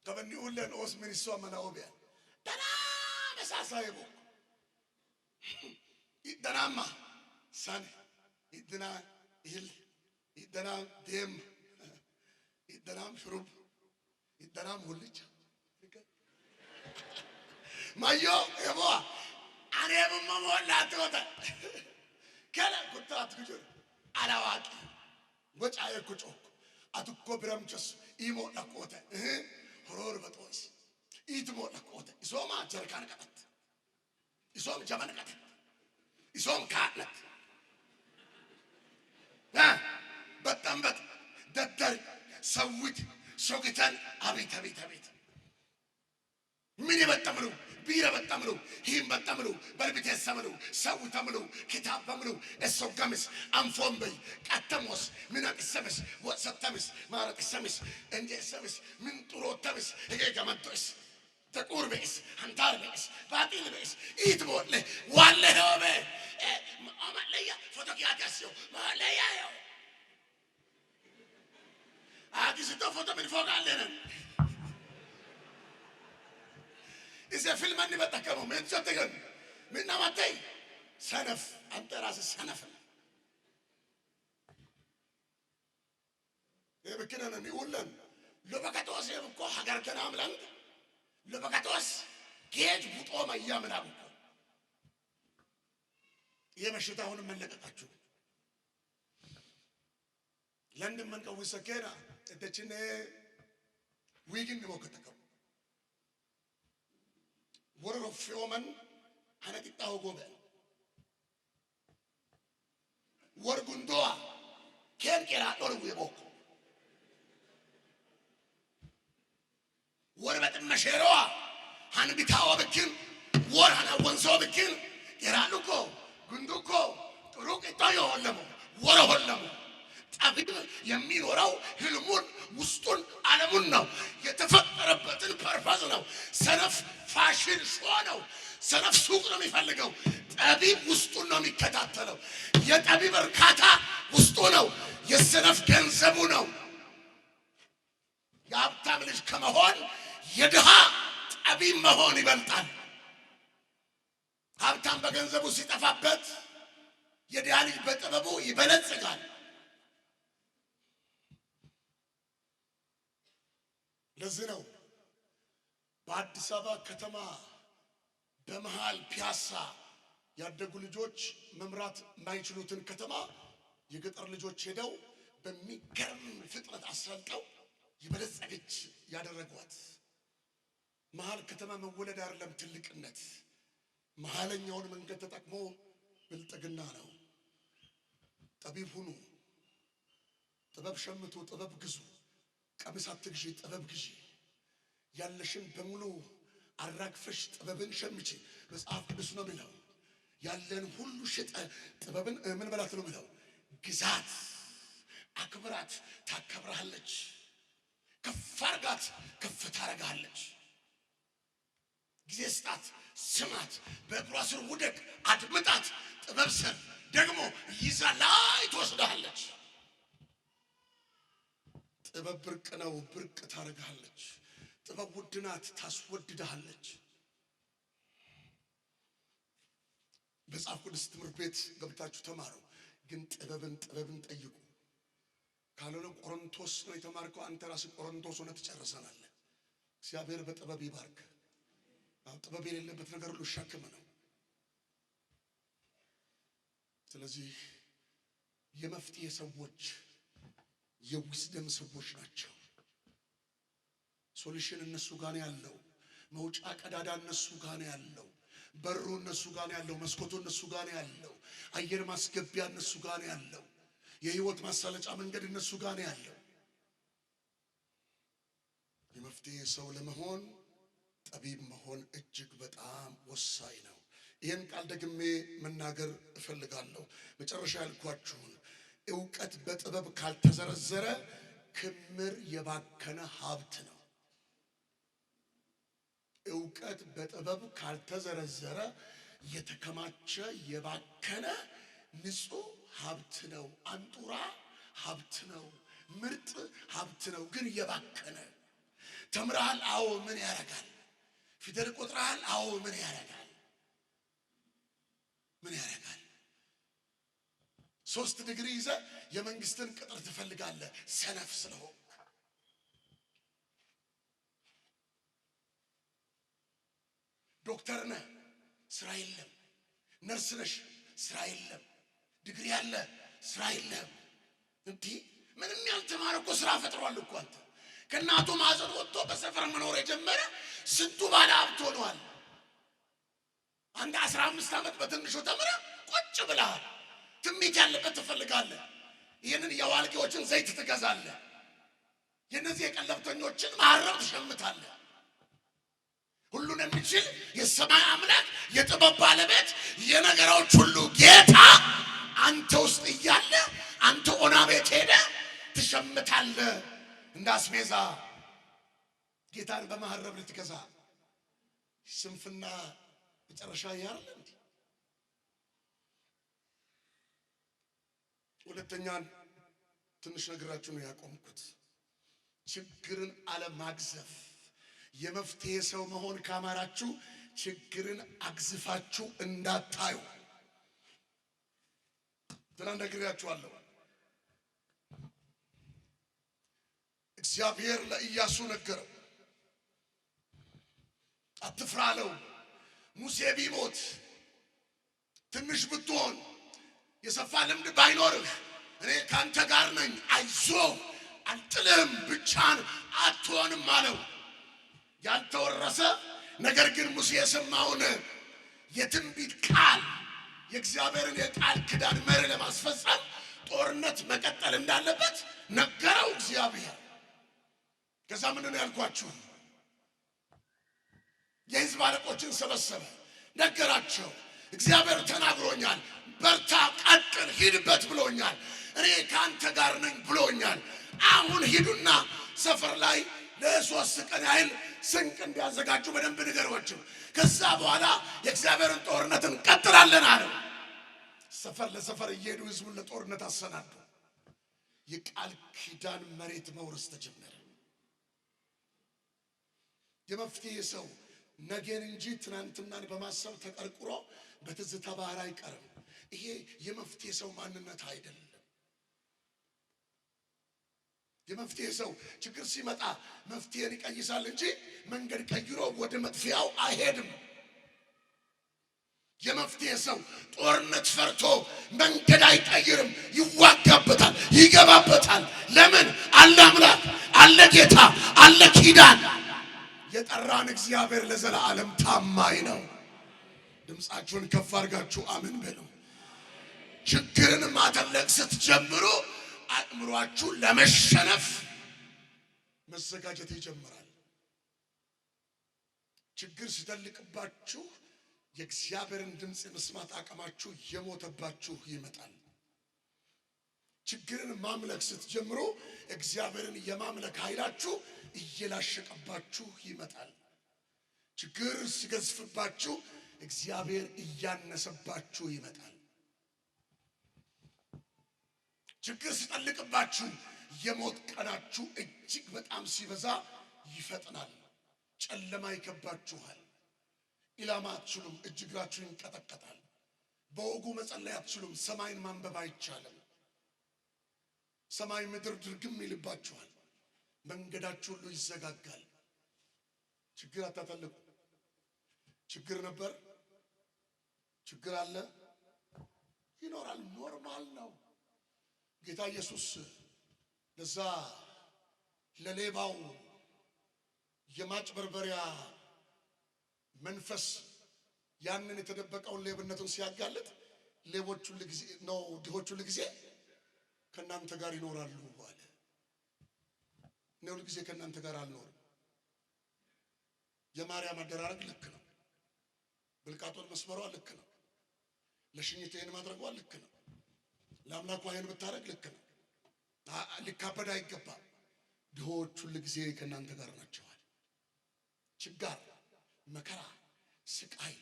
A: ከበኒ ሁለን ኦስ ምን ይሶ መናኦቢያ ደና መሳሳይቦ ይደናማ ሳን ይደና ይል ይደናም ደም ይደናም ሽሩብ ይደናም ሁልቻ ማዮ የቦ አኔም መሞላት ወጣ ከላ ኩታት ኩጆ አላዋቂ ወጫ የኩጮ አትኮ ብረምጨስ ኢሞ ለቆተ ሆሮር በጦስ ኢትሞ ለቆተ ኢሶማ ጀርካን ቀጠት ኢሶም ጀመን ቀጠት ኢሶም ካለት በጣም ደደር ሰውት ሾግተን አቤት አቤት አቤት ምን ይበጣምሉ ቢራ በጣምሉ ሂም በጣምሉ በርቢት ያሰምሉ ሰው ተምሉ ክታብ በምሉ እሶ ገምስ አንፎም በይ ቀተሞስ ምን አቅሰምስ ወሰተምስ ማረቅሰምስ እንደ ሰምስ ምን ጥሮተምስ እገ ገመቶስ ተቁር በስ አንታር በስ ባጢል በስ ኢትሞለ ዋለ ሆበ አማለያ ፎቶኪያት ያስዮ ማለያ ያው አዲስ ፎቶ ምን ፎቃለነ እዚህ ፊልም አንድ በተከመው ምን ተተገን ምን ናማታይ ሰነፍ አንተ ራስ ሰነፍ የብክነን ይውለን ለበከቶስ የብኮ ሀገር ከናምለን ለበከቶስ ጌጅ ቡጦ ማያምናው የበሽታውን መለቀቃችሁ ለንደን ምን ቀው ሰከና እደችኔ ዊግን ሞከተከው ወረሮ ፊዮመን አነቂጣው ጎበ ወርጉንዶዋ ኬንቄራ ዶርው የቦክ ወርበጥ መሸሮዋ አንቢታው በክን ወራና ወንሶ በክን የራሉኮ ጉንዱኮ ጥሩቅ ይታዮ ወለሙ ወረ ወለሙ ጠቢብ የሚኖረው ህልሙን ውስጡን ዓለሙን ነው የተፈጠረበትን ፐርፐዝ ነው። ሰነፍ ፋሽን ሾ ነው። ሰነፍ ሱቅ ነው የሚፈልገው። ጠቢብ ውስጡን ነው የሚከታተለው። የጠቢብ እርካታ ውስጡ ነው። የሰነፍ ገንዘቡ ነው። የሀብታም ልጅ ከመሆን የድሃ ጠቢብ መሆን ይበልጣል። ሀብታም በገንዘቡ ሲጠፋበት የድሃ ልጅ በጥበቡ ይበለጽጋል። ለዚህ ነው በአዲስ አበባ ከተማ በመሃል ፒያሳ ያደጉ ልጆች መምራት የማይችሉትን ከተማ የገጠር ልጆች ሄደው በሚገርም ፍጥነት አሳልጠው ይበለጸገች ያደረጓት። መሃል ከተማ መወለድ አይደለም ትልቅነት፣ መሃለኛውን መንገድ ተጠቅሞ ብልጥግና ነው። ጠቢብ ሁኑ፣ ጥበብ ሸምቱ፣ ጥበብ ግዙ። ቀሚስ አትግዢ፣ ጥበብ ግዢ። ያለሽን በሙሉ አራግፈሽ ጥበብን ሸምቺ። መጽሐፍ ቅዱስ ነው የሚለው ያለን ሁሉ ሽጠ ጥበብን ምን በላት ነው የሚለው ግዛት። አክብራት፣ ታከብራለች። ከፍ አርጋት፣ ከፍ ታረጋለች። ጊዜ ስጣት፣ ስማት፣ በእግሯ ስር ውደቅ፣ አድምጣት። ጥበብ ስር ደግሞ ይዛ ላይ ትወስዳለች። ጥበብ ብርቅ ነው፣ ብርቅ ታረጋለች። ጥበብ ውድ ናት፣ ታስወድዳለች። መጽሐፍ ቅዱስ ትምህርት ቤት ገብታችሁ ተማሩ፣ ግን ጥበብን ጠይቁ። ካልሆነ ቆሮንቶስ ነው የተማርከው፣ አንተ ራስህ ቆሮንቶስ ሆነ ትጨርሰናለህ። እግዚአብሔር በጥበብ ይባርክ። ጥበብ የሌለበት ነገር ሁሉ ሸክም ነው። ስለዚህ የመፍትሄ ሰዎች የዊዝደም ሰዎች ናቸው። ሶሉሽን እነሱ ጋር ያለው፣ መውጫ ቀዳዳ እነሱ ጋር ያለው፣ በሩ እነሱ ጋር ያለው፣ መስኮቱ እነሱ ጋር ያለው፣ አየር ማስገቢያ እነሱ ጋር ያለው፣ የህይወት ማሳለጫ መንገድ እነሱ ጋር ያለው። የመፍትሄ ሰው ለመሆን ጠቢብ መሆን እጅግ በጣም ወሳኝ ነው። ይህን ቃል ደግሜ መናገር እፈልጋለሁ። መጨረሻ ያልኳችሁን ዕውቀት በጥበብ ካልተዘረዘረ ክምር የባከነ ሀብት ነው። ዕውቀት በጥበብ ካልተዘረዘረ የተከማቸ የባከነ ንጹህ ሀብት ነው። አንጡራ ሀብት ነው። ምርጥ ሀብት ነው፣ ግን የባከነ። ተምረሃል? አዎ፣ ምን ያረጋል? ፊደል ቆጥረሃል? አዎ፣ ምን ያረጋል? ምን ያረጋል? 3 ዲግሪ ይዘ የመንግስትን ቅጥር ትፈልጋለህ ሰነፍ ስለሆንክ። ዶክተር ነህ፣ ስራ የለም። ነርስ ነሽ፣ ስራ የለም። ዲግሪ ያለ፣ ስራ የለም። እንዲህ ምንም ያልተማረ እኮ ስራ ፈጥሯል እኮ። አንተ ከእናቱ ማህፀን ወጥቶ በሰፈር መኖር የጀመረ ስንቱ ባለ ሀብት ሆኗል። አንተ 15 ዓመት በትንሹ ተምረህ ቁጭ ብለሃል። ትንቢት ያለበት ትፈልጋለህ። ይህንን የዋልጌዎችን ዘይት ትገዛለህ። የነዚህ የቀለብተኞችን ማረብ ትሸምታለህ። ሁሉን የሚችል የሰማይ አምላክ የጥበብ ባለቤት የነገሮች ሁሉ ጌታ አንተ ውስጥ እያለ አንተ ኦና ቤት ሄደህ ትሸምታለህ። እንደ አስቤዛ ጌታን በማረብ ልትገዛ። ስንፍና መጨረሻ ያርለ እንዴ? ሁለተኛን ትንሽ ነግራችሁ ነው ያቆምኩት። ችግርን አለማግዘፍ። የመፍትሄ ሰው መሆን ካማራችሁ ችግርን አግዝፋችሁ እንዳታዩ። ትናንት ነግሬያችኋለሁ። እግዚአብሔር ለኢያሱ ነገረው። አትፍራ አለው። ሙሴ ቢሞት ትንሽ ብትሆን የሰፋ ልምድ ባይኖርህ እኔ ካንተ ጋር ነኝ፣ አይዞህ አልጥልህም፣ ብቻን አትሆንም አለው። ያልተወረሰ ነገር ግን ሙሴ የሰማውን የትንቢት ቃል የእግዚአብሔርን የቃል ኪዳን መርህ ለማስፈጸም ጦርነት መቀጠል እንዳለበት ነገረው እግዚአብሔር። ከዛ ምን ነው ያልኳችሁ? የሕዝብ አለቆችን ሰበሰበ፣ ነገራቸው። እግዚአብሔር ተናግሮኛል፣ በርታ፣ ቀጥል፣ ሂድበት ብሎኛል። እኔ ካንተ ጋር ነኝ ብሎኛል። አሁን ሂዱና ሰፈር ላይ ለ3 ቀን ያህል ስንቅ እንዲያዘጋጁ በደንብ ንገሯቸው። ከዛ በኋላ የእግዚአብሔርን ጦርነት እንቀጥላለን አለ። ሰፈር ለሰፈር እየሄዱ ሕዝቡን ለጦርነት አሰናዱ። የቃል ኪዳን መሬት መውረስ ተጀመረ። የመፍትሄ ሰው ነገን እንጂ ትናንትናን በማሰብ ተቀርቅሮ በትዝታ ባህር አይቀርም። ይሄ የመፍትሄ ሰው ማንነት አይደለም። የመፍትሄ ሰው ችግር ሲመጣ መፍትሄን ይቀይሳል እንጂ መንገድ ቀይሮ ወደ መጥፊያው አይሄድም። የመፍትሄ ሰው ጦርነት ፈርቶ መንገድ አይቀይርም፣ ይዋጋበታል፣ ይገባበታል። ለምን? አለ አምላክ፣ አለ ጌታ፣ አለ ኪዳን። የጠራን እግዚአብሔር ለዘላለም ታማኝ ነው። ድምፃችሁን ከፍ አድርጋችሁ አሜን በሉ። ችግርን ማተለቅ ስትጀምሩ አእምሯችሁ ለመሸነፍ መዘጋጀት ይጀምራል። ችግር ሲተልቅባችሁ የእግዚአብሔርን ድምፅ የመስማት አቅማችሁ የሞተባችሁ ይመጣል። ችግርን ማምለክ ስትጀምሩ እግዚአብሔርን የማምለክ ኃይላችሁ እየላሸቀባችሁ ይመጣል። ችግር ሲገዝፍባችሁ እግዚአብሔር እያነሰባችሁ ይመጣል። ችግር ሲጠልቅባችሁ የሞት ቀናችሁ እጅግ በጣም ሲበዛ ይፈጥናል። ጨለማ ይከባችኋል። ኢላማ አትችሉም። እጅ እግራችሁ ይንቀጠቀጣል። በወጉ መጸለይ አትችሉም። ሰማይን ማንበብ አይቻልም። ሰማይ ምድር ድርግም ይልባችኋል። መንገዳችሁ ሁሉ ይዘጋጋል። ችግር አታተልቁ። ችግር ነበር፣ ችግር አለ፣ ይኖራል። ኖርማል ነው። ጌታ ኢየሱስ ለዛ ለሌባው የማጭበርበሪያ መንፈስ ያንን የተደበቀውን ሌብነቱን ሲያጋልጥ ሌቦች ሁሉ ጊዜ ነው ድሆች ሁሉ ጊዜ ከናንተ ጋር ይኖራሉ አለ። እኔ ሁሉ ጊዜ ከናንተ ጋር አልኖርም። የማርያም አደራረግ ልክ ነው። ብልቃጦን መስመሯ ልክ ነው። ለሽኝት ይሄን ማድረጓ ልክ ነው። ለአምላኳ ይሄን ብታረግ ልክ ነው። ሊካበድ አይገባም። ድሆች ሁሉ ጊዜ ከናንተ ጋር ናቸው። ችጋር፣ መከራ፣ ስቃይ፣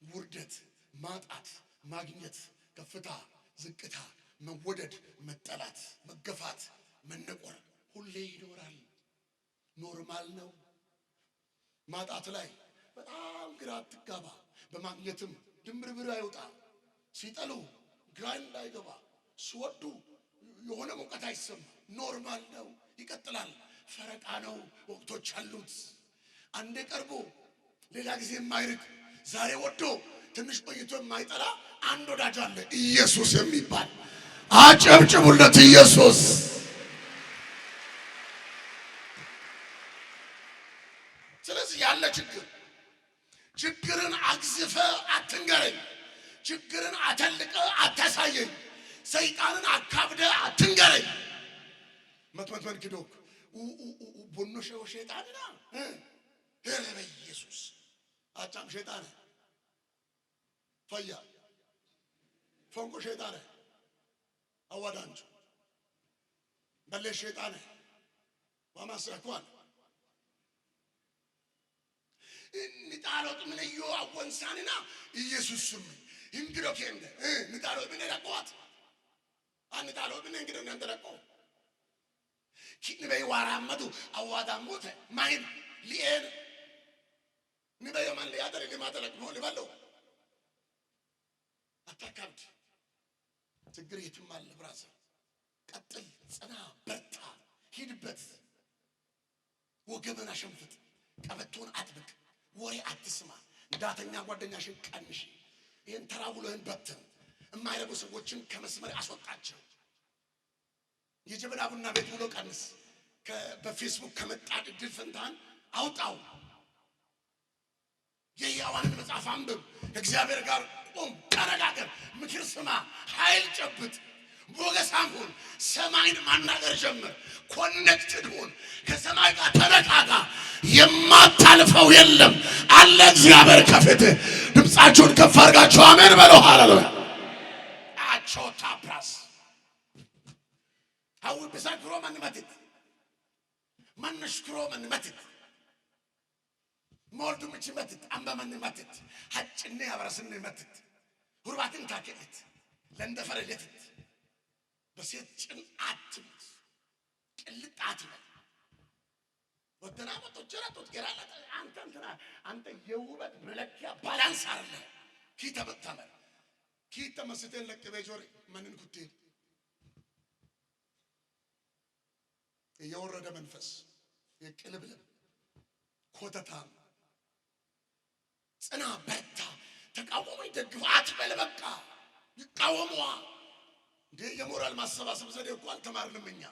A: ውርደት፣ ማጣት፣ ማግኘት፣ ከፍታ፣ ዝቅታ፣ መወደድ፣ መጠላት፣ መገፋት፣ መነቆር ሁሌ ይኖራል። ኖርማል ነው። ማጣት ላይ በጣም ግራ አትጋባ። በማግኘትም ድምብርብር አይወጣ። ሲጠሉ ግራ እንዳይገባ፣ ሲወዱ የሆነ ሙቀት አይሰማ። ኖርማል ነው። ይቀጥላል። ፈረቃ ነው። ወቅቶች አሉት። አንዴ ቀርቦ ሌላ ጊዜ የማይርቅ ዛሬ ወዶ ትንሽ ቆይቶ የማይጠላ አንድ ወዳጅ አለ፣ ኢየሱስ የሚባል። አጨብጭቡለት ኢየሱስ። ስለዚህ ያለ ችግርን አግዝፈ አትንገረኝ። ችግርን አተልቀ አታሳየኝ። ሰይጣንን አካብደ አትንገረኝ። መትመትመን ክዶክ ቦኖሸው ሸይጣንና ሄረ ኢየሱስ አጫም ሸይጣን ፈያ ፎንቆ ሸይጣን አዋዳንቹ በለ ሸይጣን ወማሰኳን ንጣሎት ምን እዩ አወንሳንና ኢየሱስ ስም እንግዶ ከንደ ንጣሎት ምን ያቋት አንጣሎት ምን እንግዶ እንደረቆ ኪንበይ ዋራመዱ አዋዳሞተ ማይን ሊኤን ንበይ ማን ሊያደር ለማተለቅ ነው ልበለው አታካብድ። ችግር የትም አለ ብራዘር። ቀጥል፣ ጽና፣ በርታ፣ ሂድበት። ወገበን አሸንፍት፣ ቀበቶን አጥብቅ፣ ወሬ አትስማ፣ እንዳተኛ ጓደኛሽን ቀንሽ። ይሄን ተራውሎህን በትን፣ የማይረቡ ሰዎችን ከመስመር አስወጣቸው። የጀበና ቡና ቤት ብሎ ቀንስ፣ በፌስቡክ ከመጣ ድል ፈንታን አውጣው። የሕያዋንን መጽሐፍ አንብብ፣ ከእግዚአብሔር ጋር ቆም፣ ተነጋገር፣ ምክር ስማ፣ ኃይል ጨብጥ፣ ሞገሳም ሁን፣ ሰማይን ማናገር ጀምር፣ ኮኔክትድ ሁን፣ ከሰማይ ጋር ተነካካ። የማታልፈው የለም አለ እግዚአብሔር ከፊትህ። ድምፃችሁን ከፍ አድርጋችሁ አሜን በሉ። ሃሌሉያ አቾታ ፕራስ አው በሳክሮ መንመትት መንሽክሮ መንመትት ሞልዱ ምች መትት አምባ መንመትት ሐጭኔ አብራስን መትት ሁርባትን ታከለት ለንደፈረለት በሴት ጭን አትምት ቅልጣት ነው ወደና ወጥጀራቶት ገራላ አንተ የውበት መለኪያ ባላንስ አለ ኪተበተመ ኪተመስተን ለከበጆሪ ማንን ኩቴ የወረደ መንፈስ የቅልብልብ ኮተታ ጽና በርታ ተቃወሙ ይደግፉ አትበል በቃ ይቃወሙዋ እንዴ የሞራል ማሰባሰብ ዘዴ እኮ አልተማርንም እኛ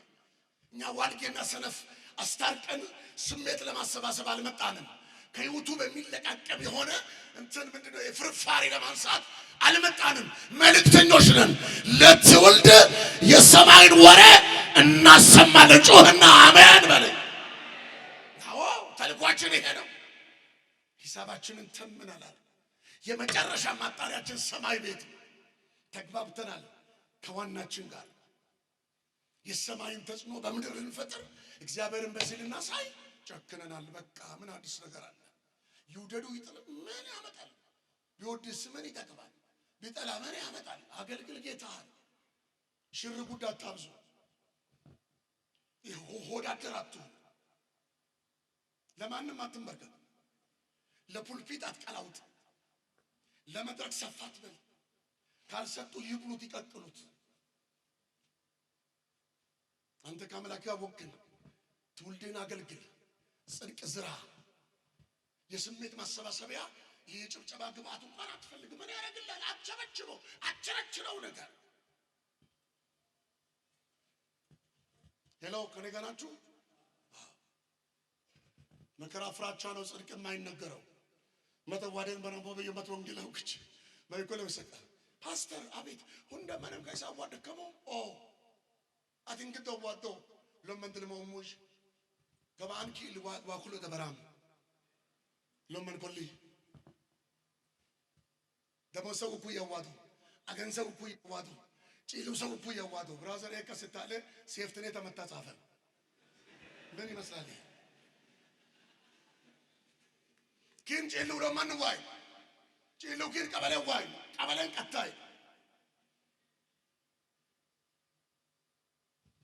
A: ዋልጌና ሰነፍ አስታርቀን ስሜት ለማሰባሰብ አልመጣንም ከዩቱብ የሚለቃቀም የሆነ እንትን ምንድነው የፍርፋሪ ለማንሳት አልመጣንም መልእክተኞች ነን ለትውልድ የሰማይን ወሬ እናሰማለን ጮህና አሜን በል አዎ ተልኳችን ይሄ ነው ሂሳባችንን ተምነናል የመጨረሻ ማጣሪያችን ሰማይ ቤት ተግባብተናል ከዋናችን ጋር የሰማይን ተጽኖ በምድር ልንፈጥር እግዚአብሔርን በሲልና ሳይ ጨክነናል በቃ ምን አዲስ ነገር አለ ይውደዱ ይጥል ምን ያመጣል ቢወድስ ምን ይጠቅማል ቢጠላ ምን ያመጣል አገልግል ጌታህን ሽር ጉድ አታብዙ ይሆድ አደራቱ ለማንም አትንበርከክ ለፑልፒት አትቀላውጥ ለመድረክ ሰፋት በል ካልሰጡ ይብሉት ይቀቅሉት አንተ ከአምላክ ጋር ወግን ትውልድን አገልግል ጽድቅ ዝራ የስሜት ማሰባሰቢያ የጭብጨባ ግብአት እንኳን አትፈልግም ምን ያረግልሃል አቸረችረው ነገር ሄሎ ከኔ ጋር ናችሁ መከራ ፍራቻ ነው ጽድቅ የማይነገረው መተዋደን በነቦ በየመት ወንጌላው ክች በይኮለው ሰቀ ፓስተር አቤት ሁንደመንም ከይሳው ወደከሞ አትንግዶ ወዶ ለመንድል መሙሽ ገባንኪ ዋኩሎ ደበራም ለመን ኮሊ ደሞሰው እኮ ያዋዱ አገንዘው እኮ ያዋዱ ጪሉ ሰው እኮ ያዋዱ ብራዘር የከስታለ ሴፍትኔ ተመታጻፈ ምን ይመስላል ግን ጪሉ ለማን ዋይ ጪሉ ግን ቀበሌ ዋይ ቀበሌን ቀጣይ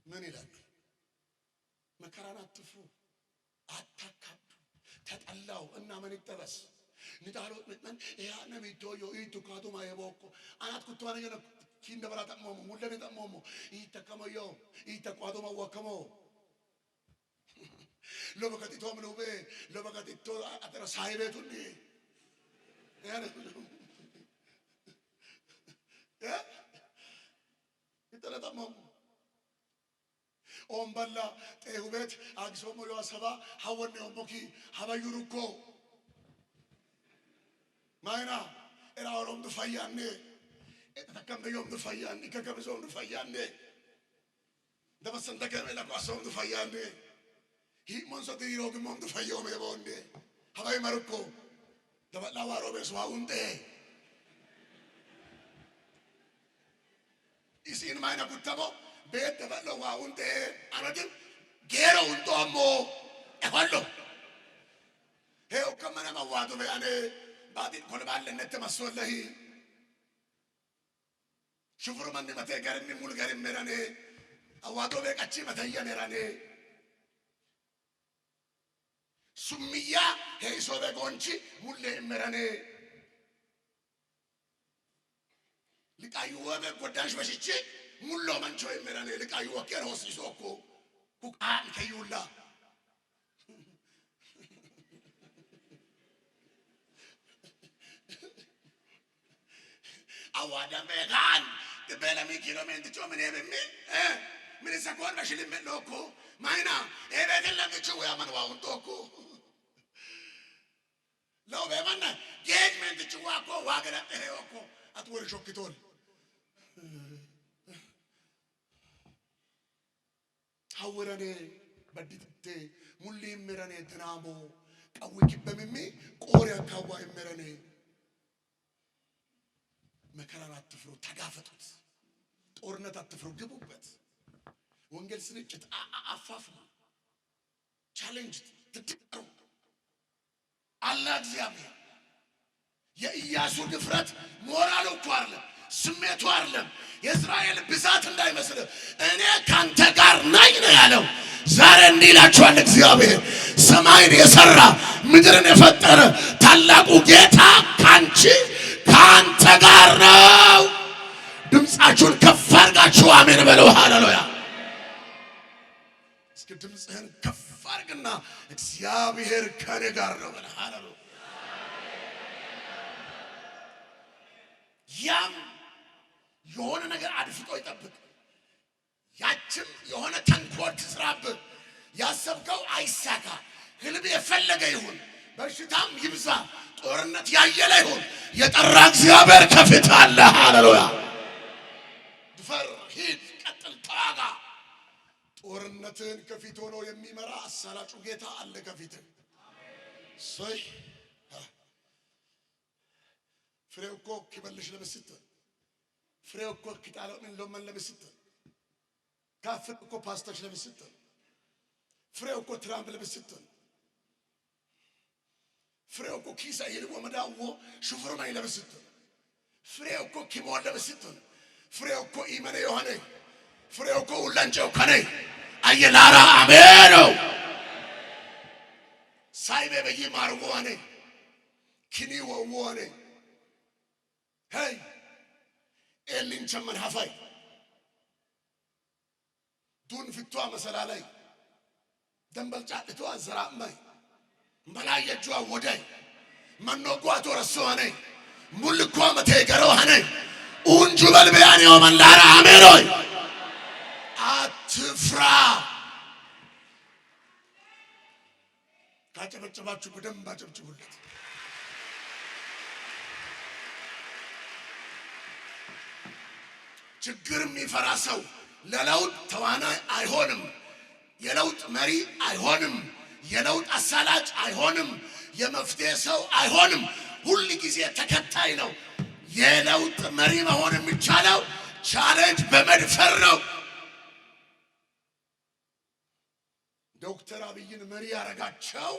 A: ምን ይላል መከራን አትፍሩ አታካዱ ተጠላው እና ምን ይተበስ ንዳሎት ምን ያነ ቢቶዮ ይቱካቱ ማየቦኮ አናት ኩቷነ የነ ኪንደበራ ተሞሞ ሙለኔ ተሞሞ ይተከመዮ ይተቋቱ ማወከሞ ለበከቲቶ ምሉቤ ለበከቲቶ አተራ ሳይቤቱኒ ያነ ይተለተሞሞ ኦምበላ ጤሁቤት አግሶሞ ያሰባ ሐወነ ኦሞኪ ሐባዩሩኮ ማይና ኤራውሮም ድፋያኔ ተከምበዮም ድፋያኔ ከከብዞም ድፋያኔ ደበሰንተ ከመላ ቋሶም ድፋያኔ ሂሞንሶ ዲሮግሞም ድፋዮም የቦንዴ ሐባይ ማሩኮ ደበላ ዋሮቤስ ዋውንዴ ኢሲን ማይና ጉተሞ ቤት ደበለው ዋውንዴ አረድም ጌሮ እንጦሞ እኮሎ ሄው ከመነ ማዋዱ በያኔ ባዲ ኮል ባለነት ተመስወለህ ሽፍሩ ማን መተ ጋርም ሙሉ ጋርም መራኔ አዋዶ በቀቺ መተየ መራኔ ሱሚያ ሄይሶ በጎንቺ ሙሌ መራኔ ሊቃዩ ወበ ጎዳሽ በሽቺ ሙሉ ማንቾ መራኔ ሊቃዩ ወከር ሆስይሶኮ ኩቃን ከዩላ አዋዳም በጋን በለሚ ኪሎሜትር ጮምኔ በሚ ምን ሰኮን በሽልም ሎኮ ማይና ኤቤትን ለምቹ ያመንዋውን ቶኩ ለው በመና ጌጅመንት ጭዋኮ ዋገራተ ሄኮ አትወር ሾክቶል ሐወረኔ በዲትቴ ሙሊ ምረኔ ተናሞ ቀውቂ በሚሚ ቆሪያ ካዋ ምረኔ መከራን አትፍሩ ተጋፈጡት ጦርነት አትፍሩ ግቡበት ወንጌል ስርጭት አፋፍሙ ቻሌንጅ ትጥሩ አላህ እግዚአብሔር የኢያሱ ድፍረት ሞራሉ እኮ አይደለም ስሜቱ አይደለም የእስራኤል ብዛት እንዳይመስል እኔ ካንተ ጋር ነኝ ነው ያለው ዛሬ እንዲህ ይላችኋል እግዚአብሔር ሰማይን የሰራ ምድርን የፈጠረ ታላቁ ጌታ ካንተ ጋር ነው ድምጻችሁን ከፍ አድርጋችሁ አሜን በሉ ሃሌሉያ እስኪ ድምጽህን ከፍ አድርግና እግዚአብሔር ከኔ ጋር ነው በሉ ሃሌሉያ ያም የሆነ ነገር አድፍጦ ይጠብቅ ያችም የሆነ ተንኮል ትስራብ ያሰብከው አይሳካ ህልብ የፈለገ ይሁን በሽታም ይብዛ ጦርነት ያየለ ይሁን የጠራ እግዚአብሔር ከፊት አለ ሃሌሉያ ድፈር ሂድ ቀጥል ታጋ ጦርነትን ከፊት ሆኖ የሚመራ አሳላጩ ጌታ አለ ከፊት ሰይ ፍሬው እኮ kibalሽ ለምስት ፍሬው እኮ kiጣለው ምን ለምን ለምስት ካፍ እኮ ፓስታሽ ለምስት ፍሬው እኮ ትራምፕ ለምስት ፍሬው እኮ ኪሳ ይልቆ መዳው ሹፍሩ ማይ ለምስት ፍሬው እኮ ኪሞል ለምስት ፍሬው እኮ ኢማን የሆነ ፍሬው እኮ ሁላንጨው ከኔ አየላራ አሜን ሳይቤ በይ ማርጎ አኔ ኪኒ ወወኔ hey ኤሊን ቸመን ሀፋይ ዱን ፍቷ መሰላለይ ደንበል ጫጥቷ ዘራማይ መላየጇ ወዳይ መኖጓቶ ረሷኔ ሙልኳ መቴገሮ ሀኔ ኡንጁ በልበያኔ ወመንዳራ አሜሮይ አትፍራ ካጨበጨባችሁ በደንብ አጨብጭቡለት ችግር የሚፈራ ሰው ለለውጥ ተዋናይ አይሆንም የለውጥ መሪ አይሆንም የለውጥ አሳላጭ አይሆንም የመፍትሄ ሰው አይሆንም ሁሉ ጊዜ ተከታይ ነው የለውጥ መሪ መሆን የሚቻለው ቻሌንጅ በመድፈር ነው ዶክተር አብይን መሪ ያረጋቸው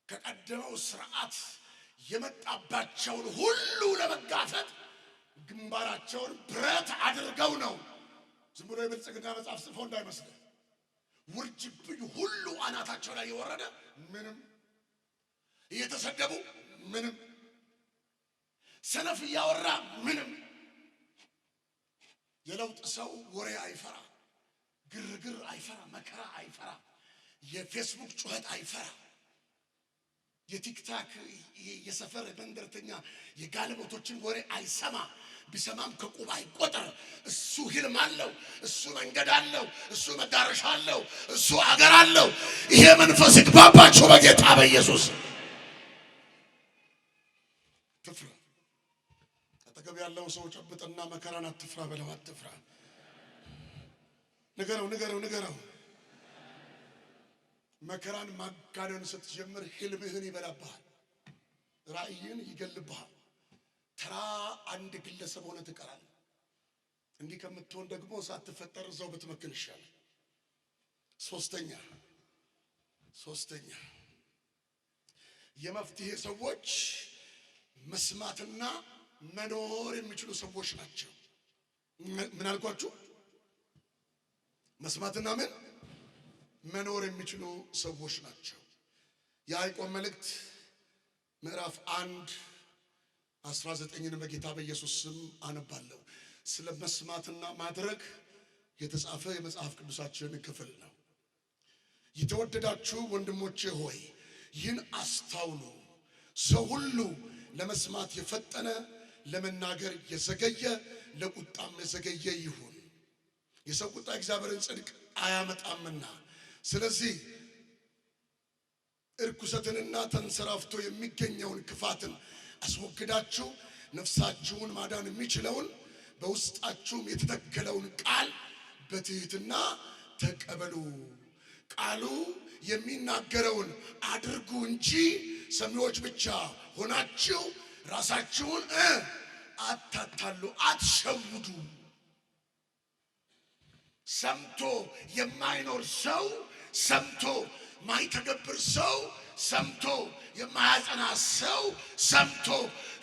A: ከቀደመው ስርዓት የመጣባቸውን ሁሉ ለመጋፈጥ ግንባራቸውን ብረት አድርገው ነው ዝም ብሎ የብልጽግና መጽሐፍ ጽፎ እንዳይመስል ውርጅብኝ ሁሉ አናታቸው ላይ የወረደ ምንም እየተሰደቡ ምንም ሰነፍ ያወራ ምንም የለውጥ ሰው ወሬ አይፈራ ግርግር አይፈራ መከራ አይፈራ የፌስቡክ ጩኸት አይፈራ የቲክታክ የሰፈር መንደርተኛ የጋለሞቶችን ወሬ አይሰማ ቢሰማም ከቁባ አይቆጠር እሱ ህልም አለው እሱ መንገድ አለው እሱ መዳረሻ አለው እሱ አገር አለው ይሄ መንፈስ ይግባባችሁ በጌታ በኢየሱስ ትፍራ አጠገብ ያለው ሰው ጨብጥና መከራን አትፍራ በለው አትፍራ ንገረው መከራን ማጋነን ስትጀምር ህልምህን ይበላብሃል ራእይን ይገልብሃል ተራ አንድ ግለሰብ ሆነ ትቀራለህ እንዲህ ከምትሆን ደግሞ ሳትፈጠር እዛው ብትመክን ይሻላል ሶስተኛ የመፍትሄ ሰዎች መስማትና መኖር የሚችሉ ሰዎች ናቸው ምን አልኳችሁ መስማትና መኖር የሚችሉ ሰዎች ናቸው ያዕቆብ መልእክት ምዕራፍ 1:19 በጌታ በኢየሱስ ስም አነባለሁ ስለ መስማትና ማድረግ የተጻፈ የመጽሐፍ ቅዱሳችን ክፍል ነው የተወደዳችሁ ወንድሞቼ ሆይ ይህን አስተውሉ ሰው ሁሉ ለመስማት የፈጠነ ለመናገር የዘገየ ለቁጣም የዘገየ ይሁን። የሰው ቁጣ እግዚአብሔርን ጽድቅ አያመጣምና። ስለዚህ እርኩሰትንና ተንሰራፍቶ የሚገኘውን ክፋትን አስወግዳችሁ ነፍሳችሁን ማዳን የሚችለውን በውስጣችሁም የተተከለውን ቃል በትህትና ተቀበሉ። ቃሉ የሚናገረውን አድርጉ እንጂ ሰሚዎች ብቻ ሆናችሁ ራሳችሁን አታታሉ፣ አትሸውዱ። ሰምቶ የማይኖር ሰው፣ ሰምቶ ማይተገብር ሰው፣ ሰምቶ የማያጸና ሰው፣ ሰምቶ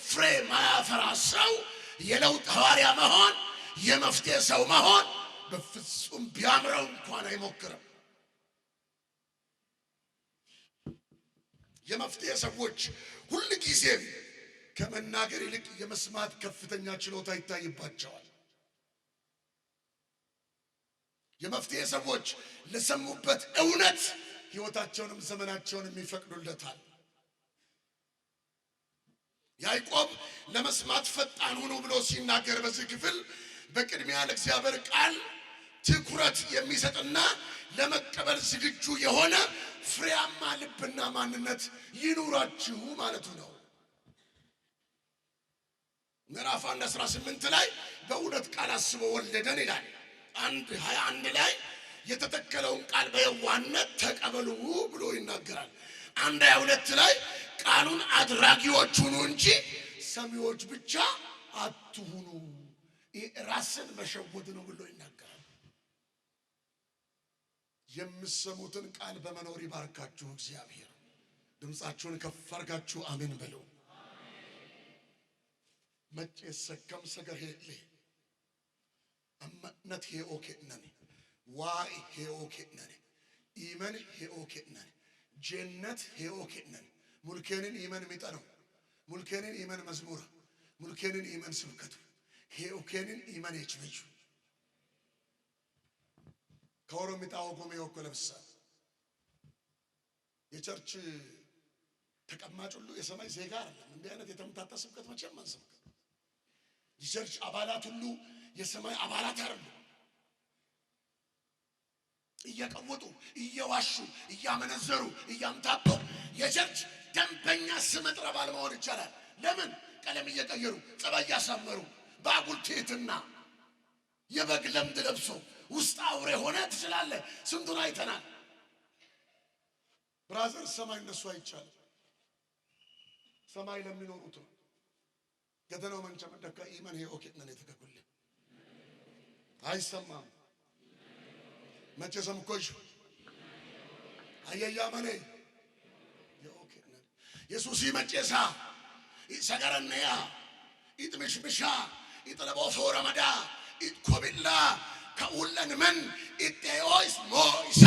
A: ፍሬ ማያፈራ ሰው የለውጥ ሐዋርያ መሆን የመፍትሄ ሰው መሆን በፍጹም ቢያምረው እንኳን አይሞክርም። የመፍትሄ ሰዎች ሁሉ ጊዜም ከመናገር ይልቅ የመስማት ከፍተኛ ችሎታ ይታይባቸዋል። የመፍትሄ ሰዎች ለሰሙበት እውነት ሕይወታቸውንም ዘመናቸውንም ይፈቅዱለታል። ያዕቆብ ለመስማት ፈጣን ሁኑ ብሎ ሲናገር በዚህ ክፍል በቅድሚያ ለእግዚአብሔር ቃል ትኩረት የሚሰጥና ለመቀበል ዝግጁ የሆነ ፍሬያማ ልብና ማንነት ይኑራችሁ ማለቱ ነው። ምዕራፍ 1:18 ላይ በእውነት ቃል አስቦ ወለደን ይላል። 1:21 ላይ የተተከለውን ቃል በየዋህነት ተቀበሉ ብሎ ይናገራል። 1:22 ላይ ቃሉን አድራጊዎች ሁኑ እንጂ ሰሚዎች ብቻ አትሁኑ፣ ራስን መሸወድ ነው ብሎ ይናገራል። የምትሰሙትን ቃል በመኖር ይባርካችሁ እግዚአብሔር። ድምፃችሁን ከፍ አድርጋችሁ አሜን በሉ። መቼ ሰከም ሰገሄሌ አማነት ሄኦኬነኒ ዋይ ሄኦኬነኒ ኢመን ሄኦኬነኒ ጀነት ሄኦኬነኒ ሙልኬንን ኢመን ሚጠነው ሙልኬንን ኢመን መዝሙር ሙልኬንን ኢመን ስብከቱ ሄኦኬንን ኢመን ይችበጁ ከኦሮሚጣው ቆሜ ወኮለብሳ የቸርች ተቀማጭ ሁሉ የሰማይ ዜጋ አይደለም። እንዲህ አይነት የተምታታ ስብከት መቼም አንሰብክ። የቸርች አባላት ሁሉ የሰማይ አባላት አይደሉም። እየቀወጡ እየዋሹ እያመነዘሩ እያምታቱ የቸርች ደንበኛ ስመጥር አባል መሆን ይቻላል። ለምን? ቀለም እየቀየሩ ጸባይ እያሳመሩ በአጉል ትሕትና የበግ ለምድ ለብሶ ውስጥ አውሬ ሆነ ትችላለህ። ስንቱን አይተናል። ብራዘር ሰማይ እንደሱ አይቻልም። ሰማይ ለሚኖሩት ነው። ገደለው መንቸ መደካ ኢማን ሄኦኬነን የተከኩል አይሰማም። መቼ ሰምኮሽ አየያ ማኔ ሄኦኬነን ኢየሱስ ይመጨሳ ይሰገረነያ ይጥምሽምሻ ይጥለቦፎ ረመዳ ይጥኮብላ ከኡለን ምን ኢቴዮስ ሞይሳ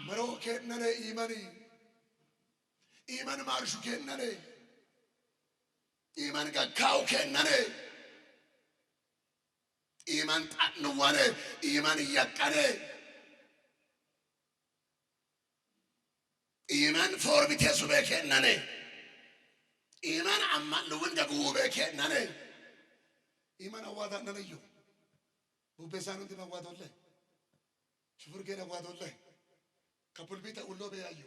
A: መሮኬነን ኢማኒ ኢማን ማርሹ ከነነ ኢማን ጋካው ከነነ ኢማን ጣንዋነ ኢማን ያቀነ ኢማን ፎርቢቴሱ በከነነ ኢማን አማን ወንደጉ በከነነ ኢማን አዋዳ ነነዩ ቡበሳን እንት ማዋዶለ ሽፍር ገና ዋዶለ ከፑልቢታ ሁሉ በያዩ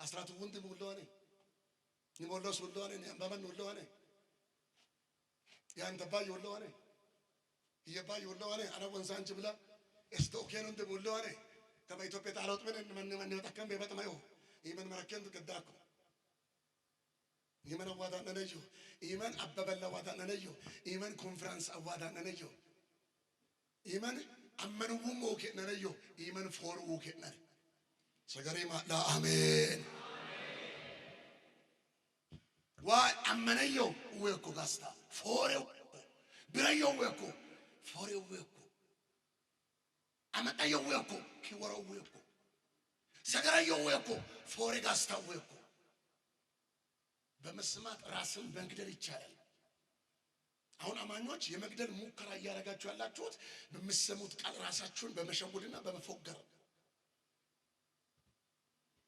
A: አስራቱ ወንድ ሙሉዋኔ ይሞላስ ሙሉዋኔ አንባባን ሙሉዋኔ ያን ተባይ ሙሉዋኔ ይባይ ሙሉዋኔ አና ወንሳንች ብላ እስቶኬን እንት ሙሉዋኔ ከመ ኢትዮጵያ ታላውጥ ምን ተከም በበጥማዩ ይመን መረከን ተቀዳኩ ይመን አዋዳ ነነዩ ይመን አበበላ አዋዳ ነነዩ ይመን ኮንፈረንስ አዋዳ ነነዩ ይመን አመኑሙ ሞኬ ነነዩ ይመን ፎሩ ሞኬ ነነ ሰገሬ ማላ አሜን ዋይ አመነየው ወኮ ጋስታ ፎሬው ብረየው ወኮ ፎሬው ወኮ አመጣየው ወኮ ኪወራው ወኮ ሰገራየው ወኮ ፎሬ ጋስታ ወኮ በመስማት ራስን በመግደል ይቻላል። አሁን አማኞች የመግደል ሙከራ እያደረጋችሁ ያላችሁት በምትሰሙት ቃል ራሳችሁን በመሸወድና በመፎገር።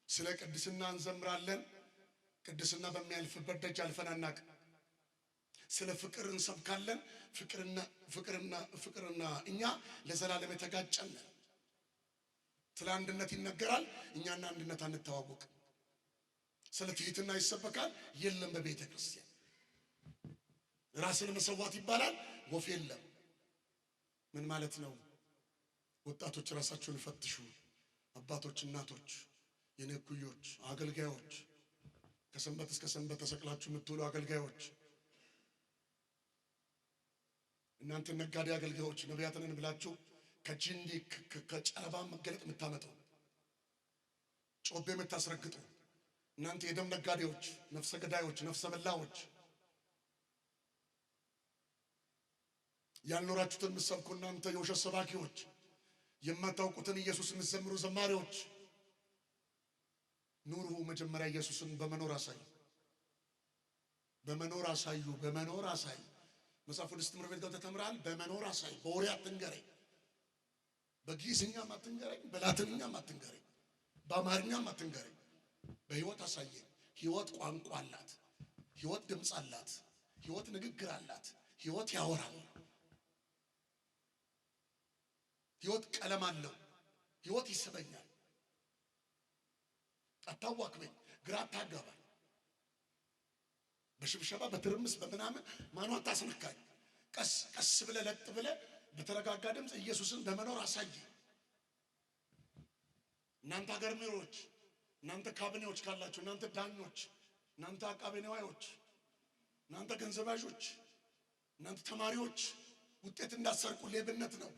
A: ስለ ቅድስና እንዘምራለን። ቅድስና በሚያልፍበት ደጅ አልፈን አናውቅም። ስለ ፍቅር እንሰብካለን። ፍቅርና እኛ ለዘላለም የተጋጨን። ስለ አንድነት ይነገራል፣ እኛና አንድነት አንተዋወቅ። ስለ ትህትና ይሰበካል፣ የለም በቤተ ክርስቲያን። ራስን መሰዋት ይባላል፣ ወፍ የለም። ምን ማለት ነው? ወጣቶች ራሳቸውን ፈትሹ። አባቶች፣ እናቶች፣ የነኩዮች አገልጋዮች፣ ከሰንበት እስከ ሰንበት ተሰቅላችሁ የምትውሉ አገልጋዮች፣ እናንተ ነጋዴ አገልጋዮች፣ ነቢያትን ብላችሁ ከጂንዲ ከጨረባ መገለጥ የምታመጡ ጮቤ የምታስረግጡ እናንተ የደም ነጋዴዎች፣ ነፍሰ ገዳዮች፣ ነፍሰ በላዎች፣ ያልኖራችሁትን የምትሰብኩ እናንተ የውሸት ሰባኪዎች፣ የማታውቁትን ኢየሱስ የምትዘምሩ ዘማሪዎች፣ ኑሩ። መጀመሪያ ኢየሱስን በመኖር አሳዩ። በመኖር አሳዩ። በመኖር አሳዩ። መጽሐፍ ቅዱስ ትምህርት ቤት ገብተህ ተምረሃል። በመኖር አሳዩ። በወሬ አትንገረኝ። በግዕዝኛም አትንገረኝ፣ በላቲንኛም አትንገረኝ፣ በአማርኛም አትንገረኝ። በህይወት አሳየኝ። ህይወት ቋንቋ አላት። ህይወት ድምፅ አላት። ህይወት ንግግር አላት። ህይወት ያወራል። ህይወት ቀለም አለው። ህይወት ይስበኛል። አታዋክበኝ፣ ግራ አታጋባኝ። በሽብሸባ በትርምስ በምናምን ማኗን ታስነካኝ። ቀስ ቀስ ብለህ ለጥ ብለህ በተረጋጋ ድምፅ ኢየሱስን በመኖር አሳይ። እናንተ ሀገር መሪዎች፣ እናንተ ካቢኔዎች ካላችሁ፣ እናንተ ዳኞች፣ እናንተ አቃቤ ነዋዮች፣ እናንተ ገንዘብ ያዦች፣ እናንተ ተማሪዎች ውጤት እንዳሰርቁ ሌብነት ነው።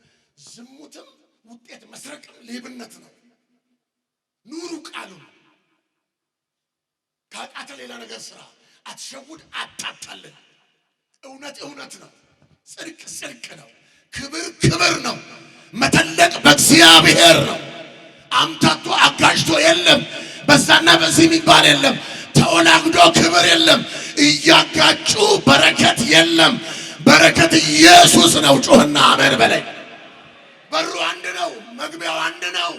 A: ዝሙትም ውጤት መስረቅም ሌብነት ነው። ኑሩ ቃሉን። ካቃተ ሌላ ነገር ስራ። አትሸውድ፣ አታታልል። እውነት እውነት ነው። ጽድቅ ጽድቅ ነው። ክብር ክብር ነው። መተለቅ በእግዚአብሔር ነው። አምታቶ አጋጅቶ የለም። በዛና በዚህ የሚባል የለም። ተወላግዶ ክብር የለም። እያጋጩ በረከት የለም። በረከት ኢየሱስ ነው። ጮህና አሜን በለኝ። በሩ አንድ ነው። መግቢያው አንድ ነው።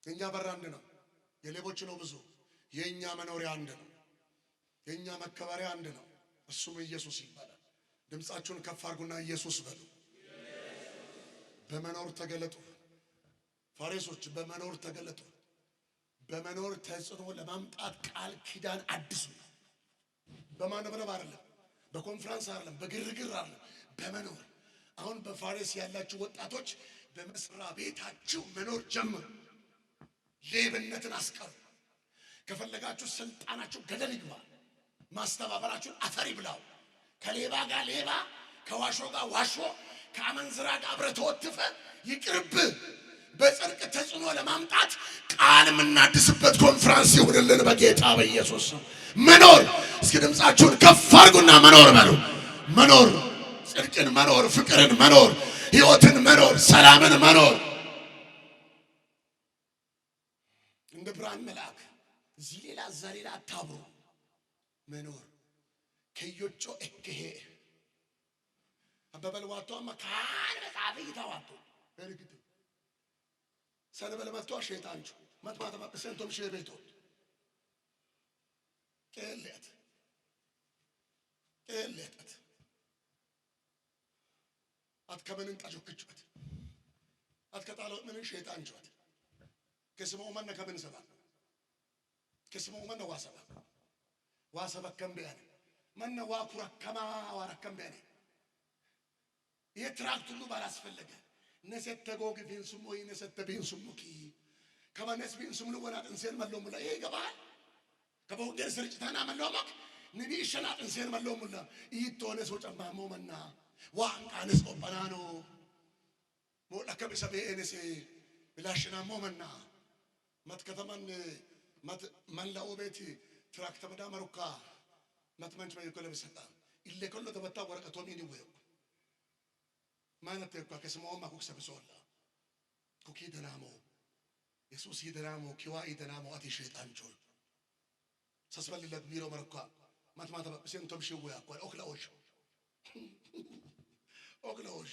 A: የኛ በር አንድ ነው። የሌቦች ነው ብዙ። የኛ መኖሪያ አንድ ነው። የኛ መከበሪያ አንድ ነው። እሱም ኢየሱስ ይባላል። ድምጻችሁን ከፍ አድርጉና ኢየሱስ በሉ። በመኖር ተገለጡ። ፋሬሶች በመኖር ተገለጡ። በመኖር ተጽዕኖ ለማምጣት ቃል ኪዳን አዲሱ። በማንበረብ አይደለም፣ በኮንፈረንስ አይደለም፣ በግርግር አይደለም፣ በመኖር። አሁን በፋሬስ ያላችሁ ወጣቶች በመስሪያ ቤታችሁ መኖር ጀምሩ። ሌብነትን አስቀሩ። ከፈለጋችሁ ስልጣናችሁ ገደል ይግባ። ማስተባበራችሁን አፈር ይብላው። ከሌባ ጋር ሌባ፣ ከዋሾ ጋር ዋሾ፣ ከአመንዝራ ጋር አብረህ ተወትፈ ይቅርብ። በጽድቅ ተጽዕኖ ለማምጣት ቃል የምናድስበት ኮንፈረንስ ይሁንልን በጌታ በኢየሱስ መኖር። እስኪ ድምጻችሁን ከፍ አድርጉና መኖር በሉ። መኖር፣ ጽድቅን መኖር፣ ፍቅርን መኖር፣ ሕይወትን መኖር፣ ሰላምን መኖር። እንደ ብርሃን መልአክ እዚህ ሌላ እዛ ሌላ አታብሩ። መኖር ከዮጮ እከሄ አበበልዋቶ መካን መጻፍ ይታዋጡ በርግጥ ሰለበለ መጥቶ ሸይጣንቹ መጥማት ማቀሰንቶም ሸቤቶ ከለት አትከበንን ጣጆክቹት አትከታለው ምን ሸይጣንቹት ከስመው ማን ከበን ሰባ ከስመው ማን ዋሰባ ከምቢያኔ ማን ዋኩራ ከማ ዋራከም ቢያኔ የትራክት ሁሉ ባላስፈለገ ነሰተ ጎግ ቢንሱም ወይ ነሰተ ቢንሱምኪ ከማነስ ቢንሱም ለወና እንሰን መለው ሙላ ይገባል። ከበወንጌል ስርጭታና መለው ማክ ንቢ ሸናት እንሰን መለው ሙላ ይቶነ ሰው ጨማሞ መና ዋንቃንስ ኦባናኖ ሞላከ በሰበኤንስ ብላሽና ሞመና ማትከተማን ማላው ቤት ትራክት በዳ መሩካ ማትመንጭ በይኮለ በሰጣ ኢለ ኮሎ ተበታ ወረቀቶ ምን ይወው ማነት ተኳ ከስማው ማኩክ ሰብሶላ ኩኪ ደናሞ ኢየሱስ ይደናሞ ኪዋ ይደናሞ አቲ ሸይጣን ጆል ሰስበልለት ቢሮ መርኳ ማትማታ በሰንቶም ሽው ያቋል ኦክላዎች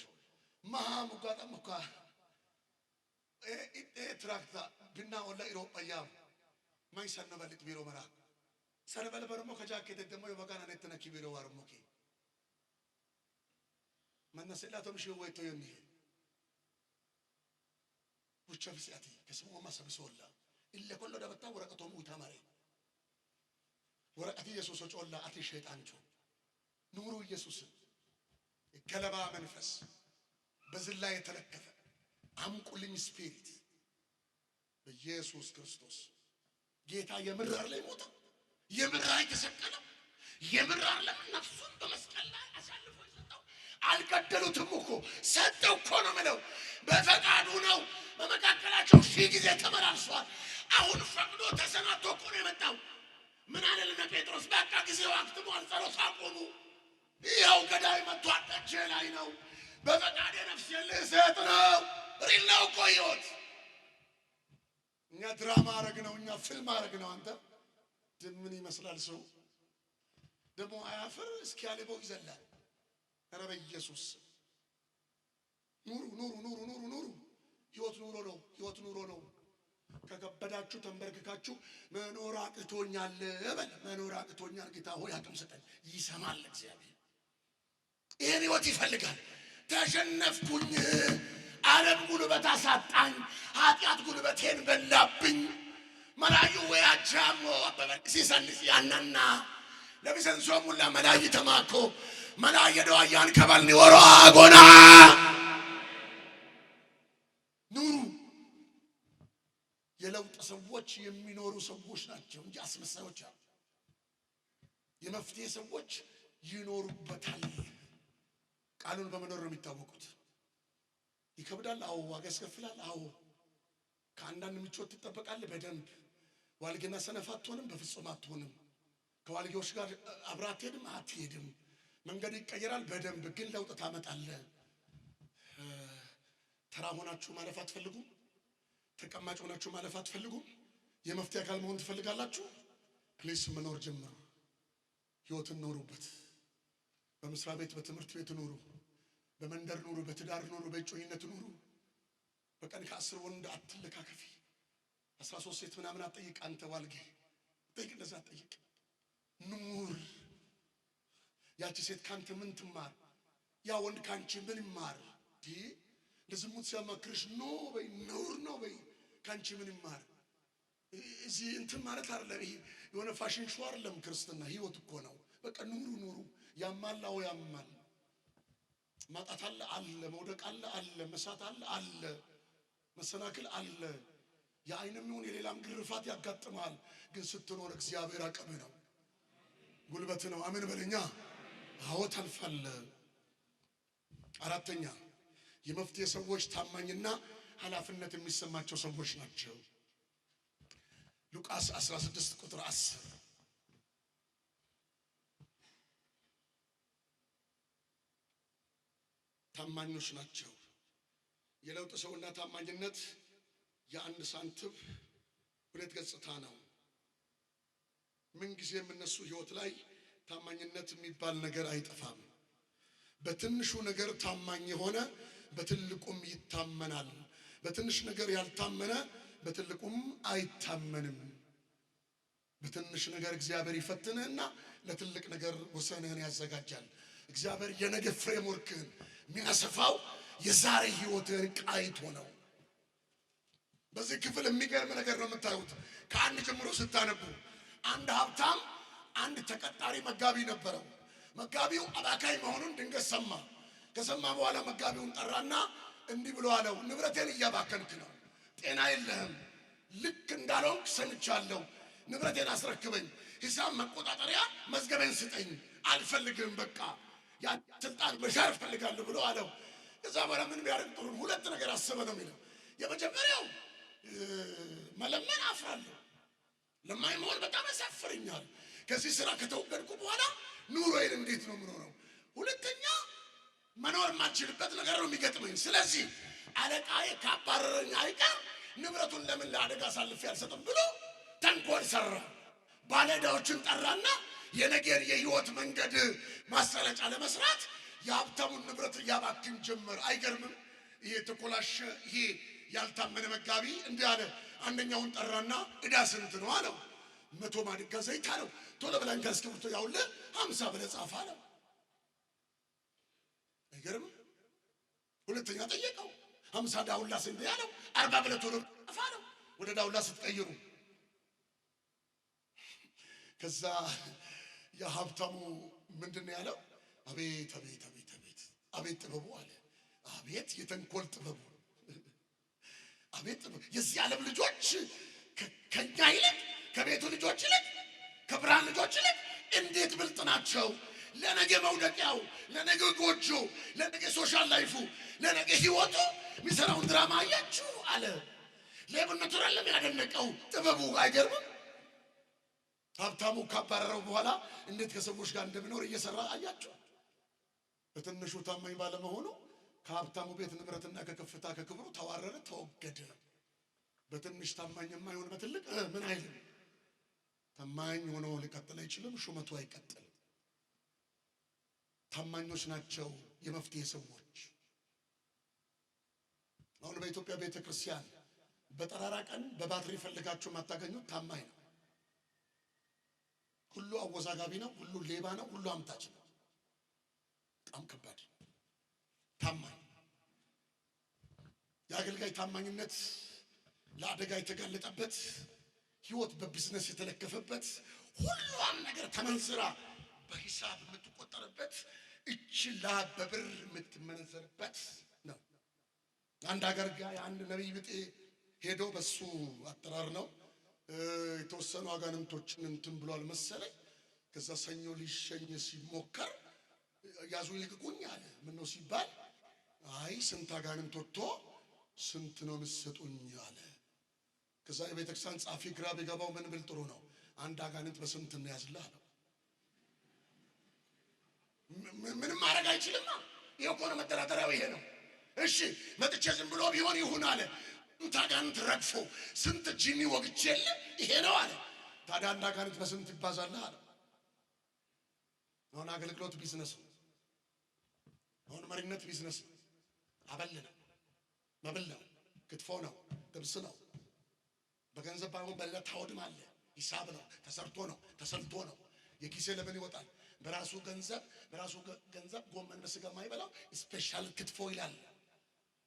A: ማም ጓጣምኳ ትራክታ ብና ወላ ኢሮጳያ ማይሰነ በልጥ ቢሮ መራ ሰረበለ በረሞ ከጃኬት ደግሞ የበጋና ነተነ ኪቢሮ ዋርሞኬ መነሰላቶም ሺው ወይቶ የሚሄ ውቸፍ ሲያቲ ከስሙ ማሰብሶላ ኢለ ኮሎ ደበታ ወረቀቶም ውታማሬ ወረቀት ኢየሱስ ጮላ አቲ ሸይጣንቾ ኑሩ ኢየሱስ ገለባ መንፈስ በዝላ የተለከፈ አምቁልኝ ስፒሪት በኢየሱስ ክርስቶስ ጌታ የምራር ላይ ሞተ የምራር ተሰቀለ የምራር ለነፍሱን በመስቀል ላይ አሳልፎ ሰጠው አልገደሉትም እኮ ሰጠው እኮ ነው ማለት በፈቃዱ ነው በመካከላቸው ሺህ ጊዜ ተመላልሷል አሁን ፈቅዶ ተሰናቶ እኮ ነው የመጣው ምን አለ ለጴጥሮስ በቃ ጊዜው አክትሟል ጸሎት አቆሙ ይኸው ገዳይ መጥቷል እጄ ላይ ነው በፈቃዴ ነፍስ ልሰጥ ነው ሪል ነው እኮ ሕይወት እኛ ድራማ አረግነው እኛ ፊልም አረግነው አንተ ምን ይመስላል ሰው ደግሞ አያፍር እስኪ ያለበው ይዘላል ኧረ በኢየሱስ ኑሩ ሕይወት ኑሮ ነው ከከበዳችሁ ተንበርክካችሁ መኖር አቅቶኛል በል መኖር አቅቶኛል ጌታ ሆይ አቅም ስጠኝ ይሰማል እግዚአብሔር ይሄን ሕይወት ይፈልጋል ተሸነፍኩኝ ዓለም ጉልበት አሳጣኝ ኃጢአት ጉልበቴን በላብኝ መላዩ ወያጃሞ ሲሰንስ ያናና ለቢሰንሶም ሁላ መላይ ተማኮ መላይ ደዋያን ከባልኒ ወሮ አጎና ኑሩ የለውጥ ሰዎች የሚኖሩ ሰዎች ናቸው እንጂ አስመሳዮች አሉ የመፍትሄ ሰዎች ይኖሩበታል ቃሉን በመኖር ነው የሚታወቁት ይከብዳል አዎ ዋጋ ያስከፍላል አዎ ከአንዳንድ ምቾት ትጠበቃለህ በደንብ ዋልጌና ሰነፍ አትሆንም በፍጹም አትሆንም ከዋልጌዎች ጋር አብራት አትሄድም መንገድ ይቀየራል በደንብ ግን ለውጥ ታመጣለህ ተራ ሆናችሁ ማለፍ አትፈልጉም ተቀማጭ ሆናችሁ ማለፍ አትፈልጉም የመፍትሄ አካል መሆን ትፈልጋላችሁ ፕሊስ መኖር ጀምሩ ሕይወትን ኖሩበት በመስሪያ ቤት በትምህርት ቤት ኑሩ በመንደር ኑሩ በትዳር ኑሩ በእጮኝነት ኑሩ በቀን ከ10 ወንድ አትለካከፊ 13 ሴት ምናምን አትጠይቅ አንተ ዋልጌ ጠይቅ እንደዛ አትጠይቅ ኑር ያቺ ሴት ካንተ ምን ትማር ያ ወንድ ካንቺ ምን ይማር ለዝሙት ሲያማክርሽ ነው በይ ኑር ነው በይ ካንቺ ምን ይማር እዚህ እንትን ማለት አይደለም ይሄ የሆነ ፋሽን ሾው አይደለም ክርስትና ሕይወት እኮ ነው በቃ ኑሩ ያማላው ያማል ማጣት አለ መውደቅ አለ መሳት አለ መሰናክል አለ የአይንም ይሁን የሌላም ግርፋት ያጋጥማል ግን ስትኖር እግዚአብሔር አቅም ነው ጉልበት ነው አሜን በለኛ አዎ ታልፋለህ አራተኛ የመፍትሄ ሰዎች ታማኝና ኃላፊነት የሚሰማቸው ሰዎች ናቸው ሉቃስ 16 ቁጥር 10 ታማኞች ናቸው የለውጥ ሰውና ታማኝነት የአንድ ሳንቲም ሁለት ገጽታ ነው ምን ጊዜም እነሱ ሕይወት ላይ ታማኝነት የሚባል ነገር አይጠፋም በትንሹ ነገር ታማኝ የሆነ በትልቁም ይታመናል በትንሽ ነገር ያልታመነ በትልቁም አይታመንም በትንሽ ነገር እግዚአብሔር ይፈትንህና ለትልቅ ነገር ወሰንህን ያዘጋጃል እግዚአብሔር የነገ ፍሬምወርክህን የሚያሰፋው የዛሬ ሕይወትህን ቃይቶ ነው በዚህ ክፍል የሚገርም ነገር ነው የምታዩት ከአንድ ጀምሮ ስታነቡ አንድ ሀብታም አንድ ተቀጣሪ መጋቢ ነበረው መጋቢው አባካይ መሆኑን ድንገት ሰማ ከሰማ በኋላ መጋቢውን ጠራና እንዲህ ብሎ አለው ንብረቴን እያባከንክ ነው ጤና የለህም ልክ እንዳልሆንክ ሰምቻለሁ ንብረቴን አስረክበኝ ሂሳብ መቆጣጠሪያ መዝገቤን ስጠኝ አልፈልግም በቃ ያ ስልጣን መሻር ፈልጋለሁ ብሎ አለው ከዛ በኋላ ምን ቢያደርግ ጥሩ ሁለት ነገር አሰበ ነው የሚለው የመጀመሪያው መለመን አፍራለሁ ለማይሞል በጣም ያሳፍረኛል ከዚህ ስራ ከተወገድኩ በኋላ ኑሮዬን እንዴት ነው የምኖረው ሁለተኛ መኖር ማልችልበት ነገር ነው የሚገጥመኝ ስለዚህ አለቃዬ ካባረረኝ አይቀር ንብረቱን ለምን ለአደጋ አሳልፌ አልሰጥም ብሎ ተንኮል ሰራ ባለዕዳዎችን ጠራና የነገር የህይወት መንገድ ማሰለጫ ለመስራት የሀብታሙን ንብረት ያባክን ጀመር አይገርምም ይሄ ተኮላሽ ይሄ ያልታመነ መጋቢ እንዲህ አለ አንደኛውን ጠራና ዕዳ ስንት ነው አለው 100 ማድጋ ዘይት አለው። ቶሎ ብለን ከስክብቶ ያውልህ 50 ብለህ ጻፍ አለው። አይገርም? ሁለተኛ ጠየቀው 50 ዳውላ ስንዴ ያለው 40 ብለህ ቶሎ ጻፍ አለው። ወደ ዳውላ ስትቀይሩ ከዛ የሀብታሙ ምንድነው ያለው? አቤት አቤት አቤት አቤት አቤት ጥበቡ አለ። አቤት የተንኮል ጥበቡ፣ አቤት ጥበቡ። የዚህ ዓለም ልጆች ከኛ ይልቅ ከቤቱ ልጆች ይልቅ ከብርሃን ልጆች ይልቅ እንዴት ብልጥ ናቸው! ለነገ መውደቂያው፣ ለነገ ጎጆ፣ ለነገ ሶሻል ላይፉ፣ ለነገ ህይወቱ የሚሰራውን ድራማ አያችሁ አለ። ሌብነቱን አይደለም ያደነቀው ጥበቡ። አይገርምም? ሀብታሙ ካባረረው በኋላ እንዴት ከሰዎች ጋር እንደሚኖር እየሰራ አያችሁ። በትንሹ ታማኝ ባለመሆኑ ከሀብታሙ ቤት ንብረትና ከከፍታ ከክብሩ ተዋረደ፣ ተወገደ። በትንሽ ታማኝ የማይሆን በትልቅ ምን አይልም። ታማኝ ሆኖ ሊቀጥል አይችልም። ሹመቱ አይቀጥልም። ታማኞች ናቸው የመፍትሄ ሰዎች። አሁን በኢትዮጵያ ቤተክርስቲያን በጠራራ ቀን በባትሪ ፈልጋችሁ ማታገኙት ታማኝ ነው። ሁሉ አወዛጋቢ ነው፣ ሁሉ ሌባ ነው፣ ሁሉ አምታች ነው። በጣም ከባድ ታማኝ። የአገልጋይ ታማኝነት ለአደጋ የተጋለጠበት ህይወት በቢዝነስ የተለከፈበት ሁሉም ነገር ተመንዝራ በሂሳብ የምትቆጠርበት እችላ በብር የምትመነዘርበት ነው። አንድ አገልጋይ አንድ ነቢይ ብጤ ሄዶ በሱ አጠራር ነው የተወሰኑ አጋንንቶችን እንትን ብሏል መሰለኝ። ከዛ ሰኞ ሊሸኝ ሲሞከር ያዙኝ ልቅቁኝ አለ። ምን ነው ሲባል አይ ስንት አጋንንት ወጥቶ ስንት ነው የምትሰጡኝ አለ። ከዛ የቤተክርስቲያን ጻፊ ግራ ቢገባው ምን ብል ጥሩ ነው? አንድ አጋንንት በስንት ነው ያዝልህ አለው። ምንም ማድረግ አይችልም። ይሄ እኮ ነው መደራደሪያው፣ ይሄ ነው። እሺ መጥቼ ዝም ብሎ ቢሆን ይሁን አለ። ስንት አጋንንት ረግፎ ስንት ጂኒ ወግቼል ይሄ ነው አለ። ታዲያ አንድ አጋንንት በስንት ይባዛል አለ። አሁን አገልግሎት ቢዝነስ ነው። አሁን መሪነት ቢዝነስ ነው። አበል ነው፣ መብል ነው፣ ክትፎ ነው፣ ጥብስ ነው። በገንዘብ ባይሆን በሌላ ታወድማለህ። ሂሳብ ነው፣ ተሰርቶ ነው፣ ተሰልቶ ነው። የኪሴ ለምን ይወጣል? በራሱ ገንዘብ ጎመን በስጋ የማይበላው ስፔሻል ክትፎ ይላል።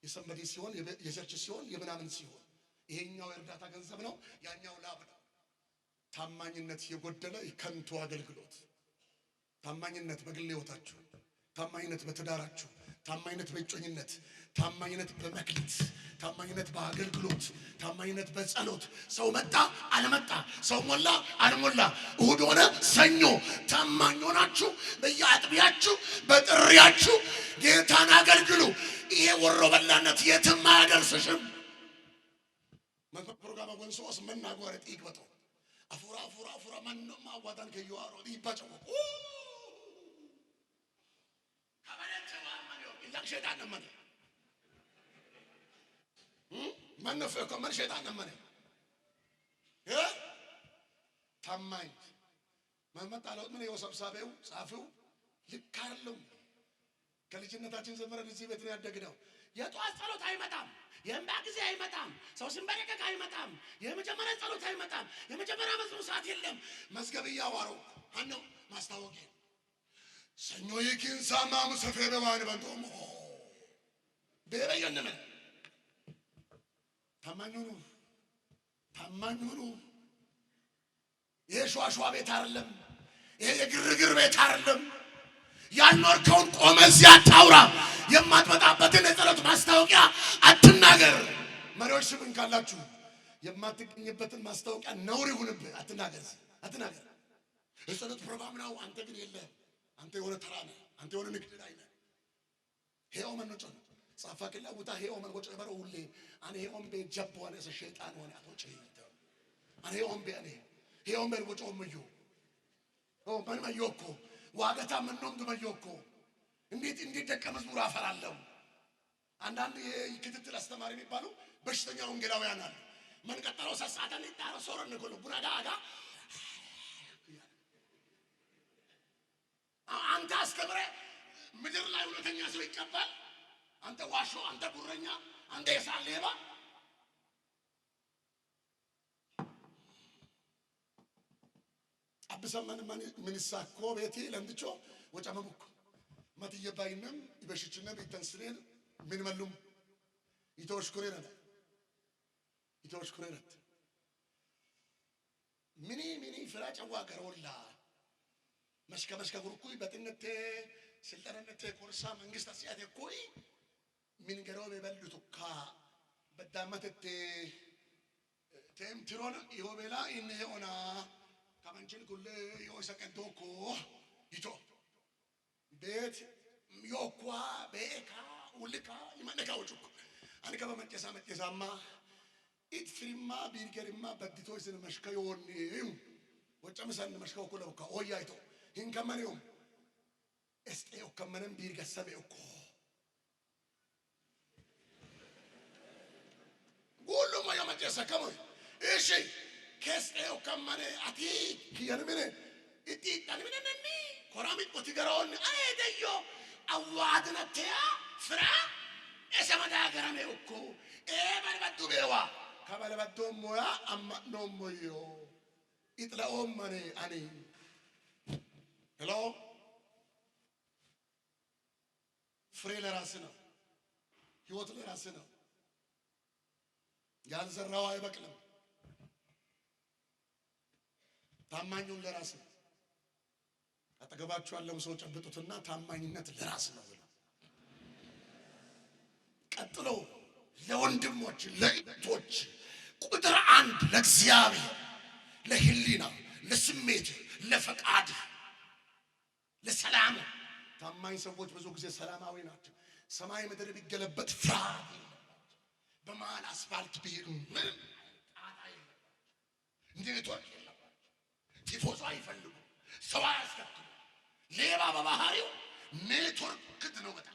A: የሰንበዴ ሲሆን የቸርች ሲሆን የምናምን ሲሆን ይሄኛው የእርዳታ ገንዘብ ነው፣ ያኛው ላብ ነው። ታማኝነት የጎደለ ከንቱ አገልግሎት። ታማኝነት በግል ህይወታችሁ፣ ታማኝነት በትዳራችሁ፣ ታማኝነት በእጮኝነት፣ ታማኝነት በመክሊት፣ ታማኝነት በአገልግሎት፣ ታማኝነት በጸሎት። ሰው መጣ አልመጣ፣ ሰው ሞላ አልሞላ፣ እሁድ ሆነ ሰኞ፣ ታማኝ ሆናችሁ በየአጥቢያችሁ በጥሪያችሁ ጌታን አገልግሉ። ይሄ ወሮ በላነት የትም አያደርስሽም። ፕሮግራም ወንሶስ መናገር ጥይቅበቶ አፉራ ማንንም አዋጣን ከየዋሮ ይባጨው ሸይጣን ነመነ ማነፈ ከመን ሸይጣን ነመነ ታማኝ ማመጣለው ምን የወሰብሳቤው ጻፈው ልክ አይደለም። ከልጅነታችን ዘመረን እዚህ ቤት ነው ያደግነው። የጧት ጸሎት አይመጣም፣ የእንባ ጊዜ አይመጣም፣ ሰው ሲንበረከክ አይመጣም፣ የመጀመሪያ ጸሎት አይመጣም፣ የመጀመሪያ መዝሙር ሰዓት የለም። መዝገብ እያዋሩ አነው ማስታወቂያ ሰኞ ይኪን ሳማሙ ሰፈረ ባን በንቶሞ በየነመ ታማኝ ሁኑ። ይሄ ሸዋሸዋ ቤት አይደለም፣ ይሄ የግርግር ቤት አይደለም። ያልኖርከውን ቆመ እዚያ አታውራ። የማትመጣበትን የጸሎት ማስታወቂያ አትናገር። መሪዎች ስምን ካላችሁ የማትገኝበትን ማስታወቂያ ነውር ይሁንብህ፣ አትናገር። የጸሎት ፕሮግራም ነው፣ አንተ ግን የለህም። አንተ የሆነ ተራ ነህ፣ አንተ የሆነ ንግድ ላይ ነህ። ሄኦ መንጮ ጻፋ ከላ ወጣ ሄኦ መንጎጭ በረው ሁሌ አኔ ሄኦም በጀብ ሆነ ሰይጣን ሆነ አቶጭ ይተው አኔ ሄኦም በአኔ ሄኦም በርቦጭ ኦምዩ ማን ማዮኮ ዋጋታ ምንም ደማዮኮ እንዴት ደቀ መዝሙር አፈራለሁ። አንዳንድ የክትትል አስተማሪ የሚባሉ በሽተኛ ወንጌላውያን አሉ። ምን ቀጠለው ሰሳታን ይጣራ ሶረን ነው ቡራዳጋ አንተ አስተምረ ምድር ላይ ሁለተኛ ሰው ይቀበል። አንተ ዋሾ፣ አንተ ጉረኛ፣ አንተ የሳሌባ አብሰማን ምን ይሳኮ ቤቴ ለምድቾ ወጫመሙክ ማትየ ባይነም ይበሽችነ ቢተንስሬን ምን መልም ይተወሽ ኩሬና ሚኒ ፍራጭ ዋገሮላ መስከ ጉርኩይ በጥነቴ ስልጠነነቴ ኮርሳ መንግስት አስያቴ ኮይ ምን ገሮ በበልዱካ በዳመተቴ ቴምትሮን ይሆቤላ ኢንሄኦና ካመንችን ኩለ ይወሰቀንቶኮ ይቶ ቤት ዮኳ ቤካ ውልካ ይመነካውጭኩ አንከ በመጨሳማ ኢትፍሪማ ቢርገሪማ በድቶይ ስን መሽከዮን ወጨምሰን መሽከው ኩለውካ ኦያይቶ hinkamanium este o kamanem birga sabe o ko golo ma yama jesa kamo eshi keste o kamane ati kiyanmene iti tanmene nani koramit potigaron ayedeyo awadna tea fra esamada garame o ko e balbatu bewa kabalbatu moya amma no moyo itla o mane ani Hello? ፍሬ ለራስህ ነው። ህይወት ለራስህ ነው። ያልዘራው አይበቅልም። ታማኙን ለራስህ አጠገባችሁ ያለው ሰው ጨብጡትና ታማኝነት ለራስህ ነው ብለው ቀጥሎ ለወንድሞች ለእህቶች ቁጥር 1 ለእግዚአብሔር ለህሊና ለስሜት ለፈቃድ ለሰላም ታማኝ ሰዎች ብዙ ጊዜ ሰላማዊ ናቸው። ሰማይ ምድር ቢገለበት ፍርሃት በመሃል አስፋልት ቢሄዱ ምንም ጣጣ የለባቸው። ኔትወርክ የለባቸው። ቲፎዞ አይፈልጉ ሰው አያስከትሉ። ሌባ በባህሪው ኔትወርክ ነው። በጣም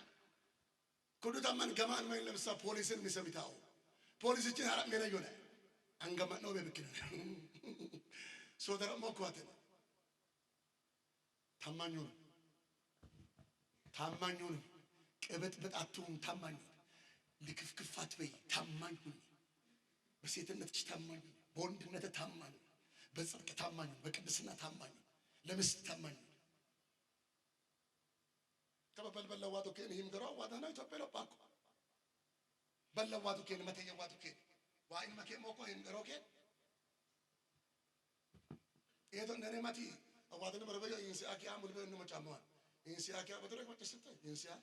A: ኩዱ ታማኝ ገማን ማይ ለምሳ ፖሊስን የሚሰብታው ፖሊስችን አራ ምን ይሆነ አንገማ ነው በብክነ ሶደረ ሞኳተ ታማኙን ቅብጥብጣቱን ታማኙ ልክፍክፋት በይ ታማኙ በሴትነትሽ ታማኙ በወንድነት ታማኙ በጽድቅ ታማኙ በቅድስና ታማኙ ለምስት ታማኙ ከበልበለዋቱ ከን ይምገራው ዋዳና ኢትዮጵያ ለባኩ በለዋቱ ከን መተየዋቱ ከን ዋይን መከ ሞኮ ይምገራው ከን ይሄ እንደኔ ማቲ አዋደነ በረበያ ኢንሲአኪ አሙል በእነ መጫማን ኢንሲአኪ በደረግ ወጥስተ ኢንሲአ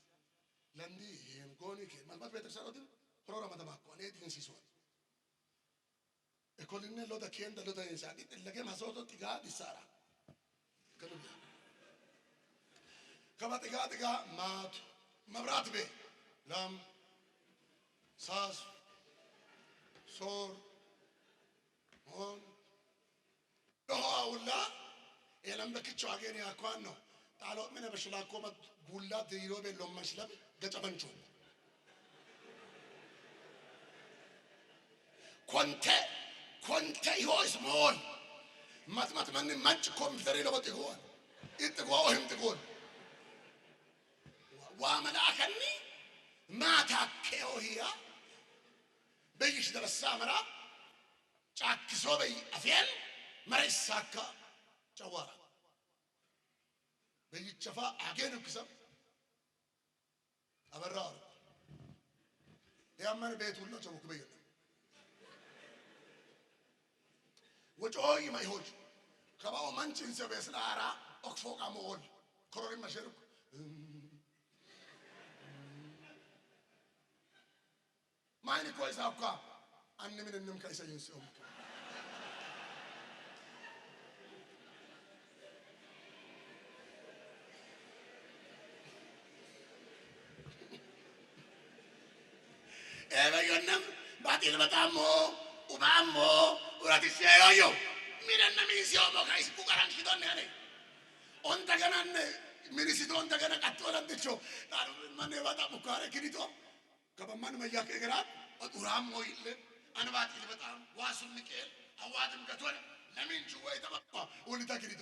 A: ለንዲ የንጎኒ ከ ማልባት ቤተሰሮት ፕሮግራም ተማኮ እኔ ኢንሲሶ እኮልነ ሎዳ ከንደ ሎዳ ኢንሲአ ለገ ማሶቶ ጥጋ ዲሳራ ከሉብ ከማጥጋ ማት መብራት ቤ ላም ሳስ ሶር ሆን ዶሃውላ የለም በክቹ አገኔ አኳን ነው ጣሎ ምን በሽላኮ ጉላ ድይሮ በሎ መስለም ገጨመንቹ ኮንቴ ይሆስ ሞል ማትማት ማን ማጭ ኮምፒውተር ይለወጥ ይሆን ይጥጓው ህም ጥጎን ዋመላከኒ ማታከው ሂያ በይሽ ደረሳ መራ ጫክሶ በይ አፍየን መረሳካ ጨዋራ በይቸፋ አገኑ ክሰም አበራው ያማን ቤት ሁሉ ጨውክ በይ ወጮይ ማይሆጅ ከባው ማንቺን ሰበስላራ ኦክፎቃ ሞል ኮሮሪ ማሸርኩ ማይን ኮይስ አኳ አንድ ምንንም ካይሰይን ሰው ኤበየንም ባቲል በጣም ኡማሞ ወራቲሲያዮ ሚረና ሚሲዮ ሞካይስ ኩቃራን ኪዶን ያለ ኦንተ ገናን ሚሪሲቶ ኦንተ ገና ቀጥወለንደቾ ማን በጣም ኩቃረ ክዲቶ ከበማን መያከ ገራ ኡራም ሆይል አንባቲል በጣም ዋሱን ንቄል አዋድም ገቶለ ለምን ጁወይ ተበቃ ወልታ ክዲቶ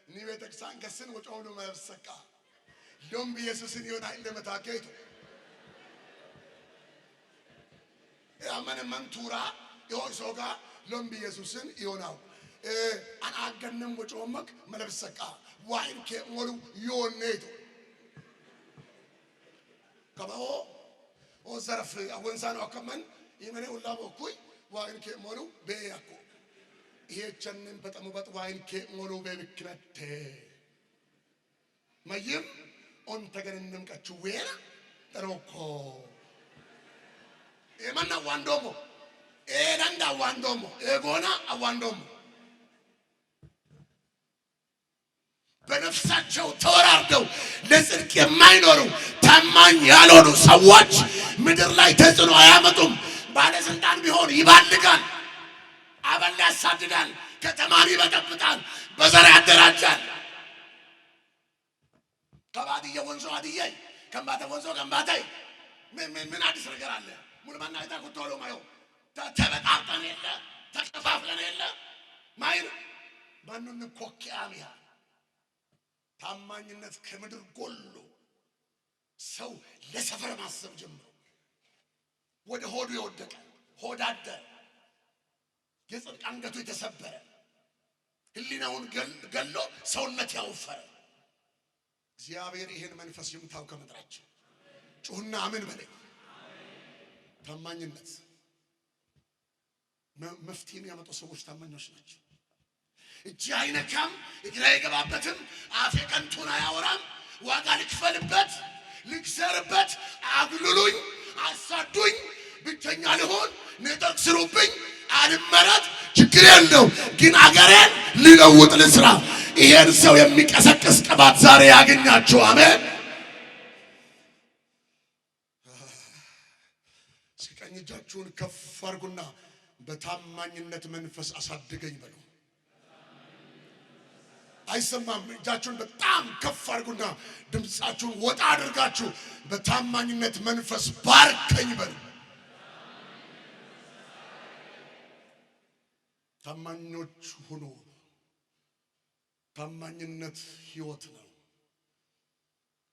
A: ኒቤተክሳን ከስን ወጫውኑ መብሰቃ ዶም ኢየሱስን ይወጣ እንደመታከይቶ ያመነ መንቱራ ይሆን ሶጋ ሎምቢ ኢየሱስን ይሆናው አን አገነም ወጮመክ መለብሰቃ ዋይን ከሞሉ ዮኔቶ ከበኦ ኦዘርፍ አወንሳን አከመን ይመኔ ወላቦ ኩይ ዋይን ከሞሉ በያኮ ይሄቸንን በጣም ዋይን ከሞሉ በብክነቴ ማየም ኦን ተገነንም ቀቹ ወራ ተሮኮ ኤማና ዋንዶሞ ኤዳንዳ ዋንዶሞ ኤጎና አዋንዶሞ በነፍሳቸው ተወራርደው ለጽድቅ የማይኖሩ ታማኝ ያልሆኑ ሰዎች ምድር ላይ ተጽዕኖ አያመጡም። ባለስልጣን ቢሆን ይባልጋል፣ አበል ያሳድዳል፣ ከተማን ይበጠብጣል፣ በዘር ያደራጃል። ከባዲየ ወንዞ አዲየ ከምባተ ወንዞ ከምባታይ ምን አዲስ ነገር አለ? ሙሉማና አይታ ኩቶሎ ማዮ ተበጣጣን የለ ተከፋፍለን የለ ማይር ማንኑ ኮኪያሚያ ታማኝነት ከምድር ጎሎ ሰው ለሰፈር ማሰብ ጀምሮ ወደ ሆዱ የወደቀ ሆዳደ የጽድቅ አንገቱ የተሰበረ ህሊናውን ገሎ ሰውነት ያወፈረ እግዚአብሔር ይሄን መንፈስ ይምታው ከምድራችን። ጩህና አሜን በለኝ። ታማኝነት መፍትሄ የሚያመጡ ሰዎች ታማኞች ናቸው። እጅ አይነካም፣ እግሬ አይገባበትም፣ አፌ ከንቱን አያወራም። ዋጋ ልክፈልበት፣ ልክሰርበት፣ አግሉሉኝ፣ አሳዱኝ፣ ብቸኛ ልሆን፣ ነጠቅ ስሩብኝ፣ አልመረጥ፣ ችግር የለው ግን አገሬን ሊለውጥ ልስራ። ይሄን ሰው የሚቀሰቅስ ቅባት ዛሬ ያገኛችሁ። አሜን። ሲቀኝ እጃችሁን ከፍ አድርጉና በታማኝነት መንፈስ አሳድገኝ በሉ። አይሰማም? እጃችሁን በጣም ከፍ አድርጉና ድምጻችሁን ወጣ አድርጋችሁ በታማኝነት መንፈስ ባርከኝ በሉ። ታማኞች ሁኑ። ታማኝነት ሕይወት ነው።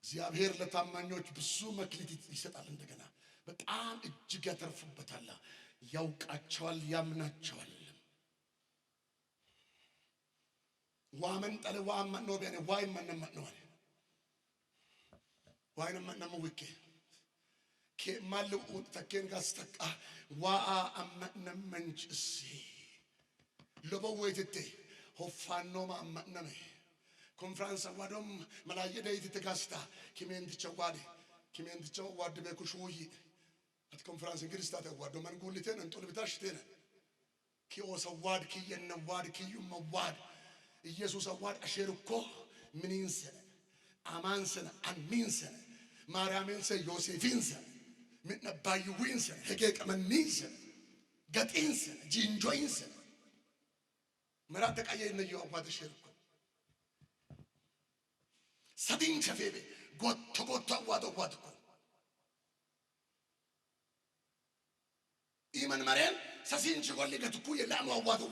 A: እግዚአብሔር ለታማኞች ብዙ መክሊት ይሰጣል። እንደገና በጣም እጅግ ያተርፉበታል። ያውቃቸዋል፣ ያምናቸዋል። ዋመን ጠለ ዋመን ነው ቢያኔ ዋይ ማንነም ነው አለ ዋይን ማንነም ወኬ ከማለው ተከን ጋስተቃ ዋአ አመነም መንጭሲ ለበወይቴ ሆፋኖ ማመነም ኮንፈረንስ ዋዶም መላየደ ይተጋስታ ኪሜንት ቸዋደ ኪሜንት ቸዋደ በኩሹይ አት ኮንፈረንስ እንግዲህ ስታተ ዋዶ መንጉልቴን እንጦል ቢታሽቴን ኪኦ ሰዋድ ኪየነ ዋድ ኪዩም ዋድ ኢየሱስ አዋድ አሸርኮ ምንንሰ አማንሰን አንሚንሰ ማርያምንሰ ዮሴፍንሰ ምንባዩ ዊንሰ ሄጌቀ መንንሰ ገጢንሰ ጂንጆይንሰ መራተ ቀየነ ነው አዋድ አሸርኮ ሰዲን ቸፌቤ ጎቶ አዋድ ኢመን ማርያም ሰሲን ቸጎል ገትኩ የላም አዋድ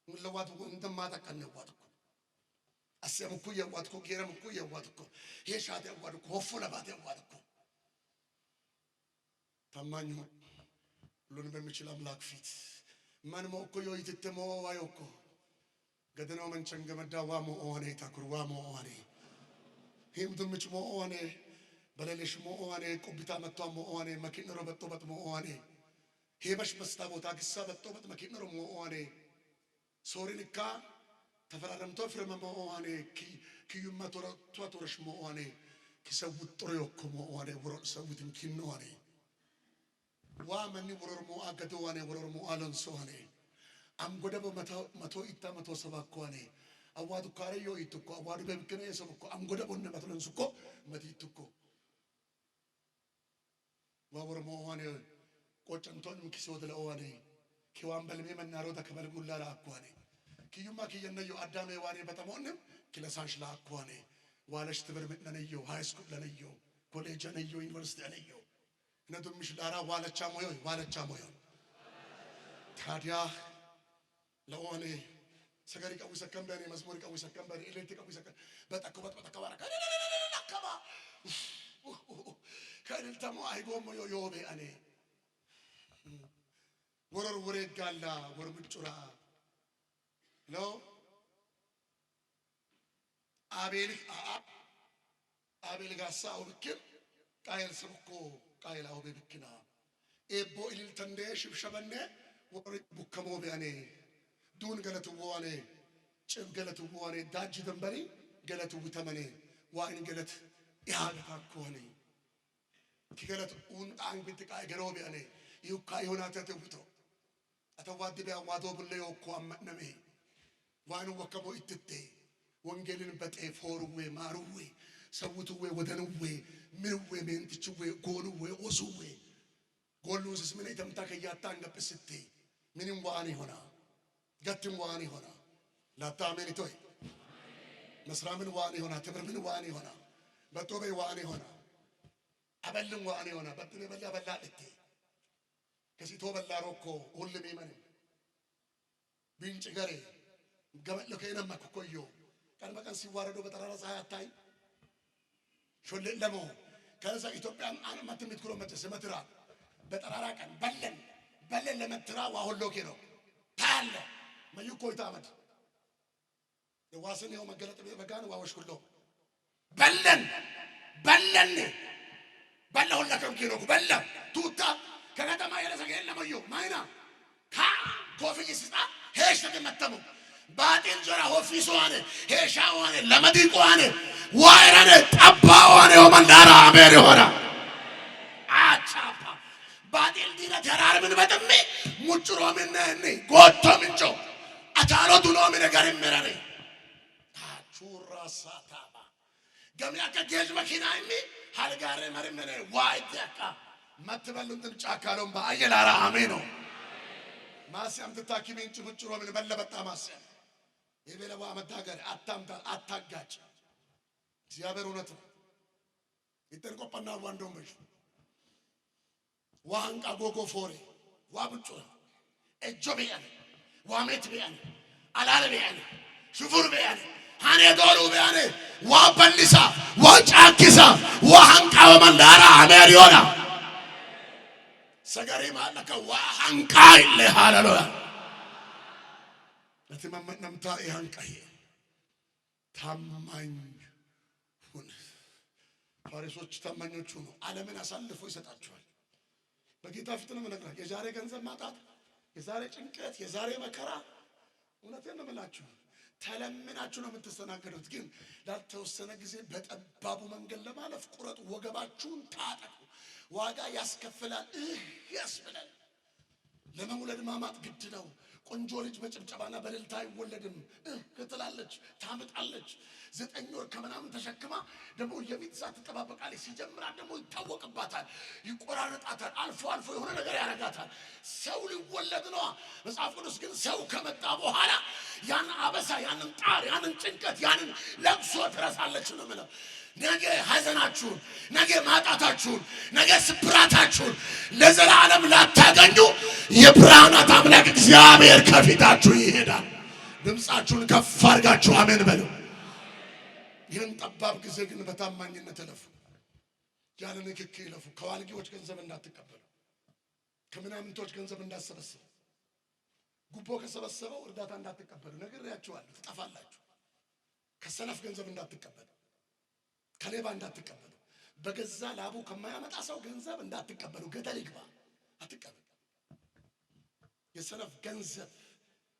A: ለዋትኩ እንደማታቀን ዋትኩ አሰምኩ የዋትኩ ጌረምኩ የዋትኩ ሄሻት የዋትኩ ሆፎለባት የዋትኩ ታማኝ ሁሉን በሚችል አምላክ ፊት ማን ሞኮ ይትተሞ ዋዮኮ ገደኖ መንቸን ገመዳዋ ሞኦኔ ታኩርዋ ሞኦኔ ሄምቱምች ሞኦኔ በለለሽ ሞኦኔ ቁብታ መቷ ሞኦኔ መኪነሮ በጦበት ሞኦኔ ሄበሽ መስታ ቦታ ግሳ በጦበት መኪነሮ ሞኦኔ ሶሪንካ ተፈራረምቶ ፍረመሞ ኦኔ ኪዩማ ቶረሽ ሞኦኔ ኪሰውት ጥሮዮኮ ሞኦኔ ወሮ ሰውትን ኪኖኔ ዋመኒ ወሮር ሞ አገዶዋኔ ወሮር ሞ አሎንሶኔ አምጎደቦ መቶ ኢታ መቶ ሰባኮኔ አዋዱ ካሬዮ ይትኮ አዋዱ በብከነ የሰብኮ አምጎደቦ ነመትለንሱኮ መቲትኮ ዋወር ሞኦኔ ቆጨንቶን ኪሶት ለኦኔ ኪዋን በልሜ መናሮ ተከበልጉላ ላኳኔ ኪዩማ ኪየነዮ አዳሜ ዋኔ በተሞንም ኪለሳንሽ ላኳኔ ዋለሽ ትብር ምነነዮ ሃይ ስኩል ለነዮ ኮሌጅ ነዮ ዩኒቨርሲቲ ነዮ ነዱምሽ ላራ ዋለቻ ሞዮ ታዲያ ለኦኔ ሰገሪ ቀው ሰከምበኔ መስሙር ቀው ሰከምበኔ ኤሌክትሪክ ቀው ሰከም በተከበት በተከባረከ ለከባ ከልተሞ አይጎሞ ዮቤ አኔ ወረር ወሬ ጋላ ወርምጭራ ነው አቤል ጋሳ ወብክር ቃየል ስብኮ ቃየል አው በብክና ኤቦ ኢል ተንደ ሽብሸበነ ወሪ ቡከሞ ቢያኔ ዱን ገለቱ ወዋኔ ጭብ ገለቱ ወዋኔ ዳጅ ተንበሪ ገለቱ ተመኔ ዋይን ገለት ያለታ ኮኔ ከገለት ኡን አንግት ቃይ ገሮ ቢያኔ ይውካ ይሆናተ ተውቶ አተዋድ ቢያ ዋዶ ብለዮ እኮ አመነሜ ዋኑ ወከሞ ይትቴ ወንጌልን በጤፎሩዌ ማሩዌ ሰውቱዌ ወደንዌ ምንዌ ሜንትችዌ ጎኑዌ ኦሱዌ ጎሉንስስ ምን የተምታ ከያታ እንደብስቴ ምንም ዋኒ ሆና ገትም ዋኒ ሆና ላታሜን ቶይ መስራምን ዋኒ ሆና ትምርምን ዋኒ ሆና በጦቤ ዋኒ ሆና አበልም ዋኒ ሆና በጥኔ በላ በላልቴ ከሲቶ በላሮኮ ሁሉም ይመን ቢንጭ ገሬ ገመለ ከነማ ኮኮዮ ቀን በቀን ሲዋረዱ በጠራራ ፀሐይ አታይ ሾለ ለሞ ከዛ ኢትዮጵያን አንማት ምትክሮ መተስ መትራ በጠራራ ቀን በለን ለመትራ ዋሁሎኬ ነው ታለ መዩኮ ይታመድ የዋሰን ነው መገለጥ በጋን ዋወሽ ኩሎ በለን በላሁላከም ኪሎ በላ ቱታ ከከተማ ያለሰገ ለማዩ ማይና ካ ኮፍይ ሲጣ ሄሽ ተመተሙ ባጤን ጆራ ሆፊሶዋን ሄሻዋን ለመዲቆዋን ዋይራነ ጠባዋን ወመንዳራ አሜር ሆራ አቻፓ ባጤን ዲና ተራር ምን በጥሜ ሙጭሮ ምን ነኝ ጎቶ ምንጮ አታሎቱ ነው ምን ነገር ምራኔ አቹራ ሳታባ ገምያ ከገዝ መኪናይሚ halgare marmene waidaka matbaluntum ጫካሎም ባየላራ አሜን ነው ማስያም ተታኪሚን ጭብጭሮ ምን በለበጣ ማስያም የበለዋ መታገር አታምታ አታጋጭ እግዚአብሔር እውነት ነው ይተርቆපና ዋንዶም በሽ ዋንቃ ጎጎ ፎሬ ዋብጩ እጆቢያን ዋሜት ቢያን አላለ ቢያን ሹፉር ቢያን ሃኔ ዶሩ ቢያን ዋበልሳ ዋጫኪሳ ዋንቃ ወመንዳራ አሜሪዮና ሰገሬ ማለከ ዋንቃ ኢለ ሃሌሉያ ለተመመነምታ ያንቃይ ታማኝ ሁን ፋሪሶች ታማኞች ሁኑ ዓለምን አሳልፎ ይሰጣቸዋል በጌታ ፊት ነው መነግራ የዛሬ ገንዘብ ማጣት የዛሬ ጭንቀት የዛሬ መከራ እውነቴን ነው የምላችሁ ተለምናችሁ ነው የምትስተናገዱት ግን ላልተወሰነ ጊዜ በጠባቡ መንገድ ለማለፍ ቁረጡ ወገባችሁን ታጠቁ ዋጋ ያስከፍላል ያስብላል ለመውለድ ማማጥ ግድ ነው ቆንጆ ልጅ በጭብጨባና በእልልታ አይወለድም ከተላለች ታምጣለች 9 ወር ከምናምን ተሸክማ ደግሞ የሚትሳት ተጠባበቃለች ሲጀምራ ደግሞ ይታወቅባታል ይቆራረጣታል አልፎ የሆነ ነገር ያረጋታል ሰው ሊወለድ ነው መጽሐፍ ቅዱስ ግን ሰው ከመጣ በኋላ ያን አበሳ ያንን ጣር ያንን ጭንቀት ያንን ለቅሶ ትረሳለች ነው ማለት ነገ ሐዘናችሁን ነገ ማጣታችሁን ነገ ስብራታችሁን ለዘላለም ላታገኙ የብርሃናት አምላክ እግዚአብሔር ከፊታችሁ ይሄዳል ድምጻችሁን ከፍ አድርጋችሁ አሜን በሉ ይህን ጠባብ ጊዜ ግን በታማኝነት እለፉ ያለ ንክኪ እለፉ ከዋልጌዎች ገንዘብ እንዳትቀበሉ ከምናምንቶች ገንዘብ እንዳትሰበስቡ ጉቦ ከሰበሰበው እርዳታ እንዳትቀበሉ ነግሬያችኋለሁ ትጠፋላችሁ ከሰነፍ ገንዘብ እንዳትቀበሉ ከሌባ እንዳትቀበሉ በገዛ ላቡ ከማያመጣ ሰው ገንዘብ እንዳትቀበሉ ገደል ይግባ አትቀበሉ የሰነፍ ገንዘብ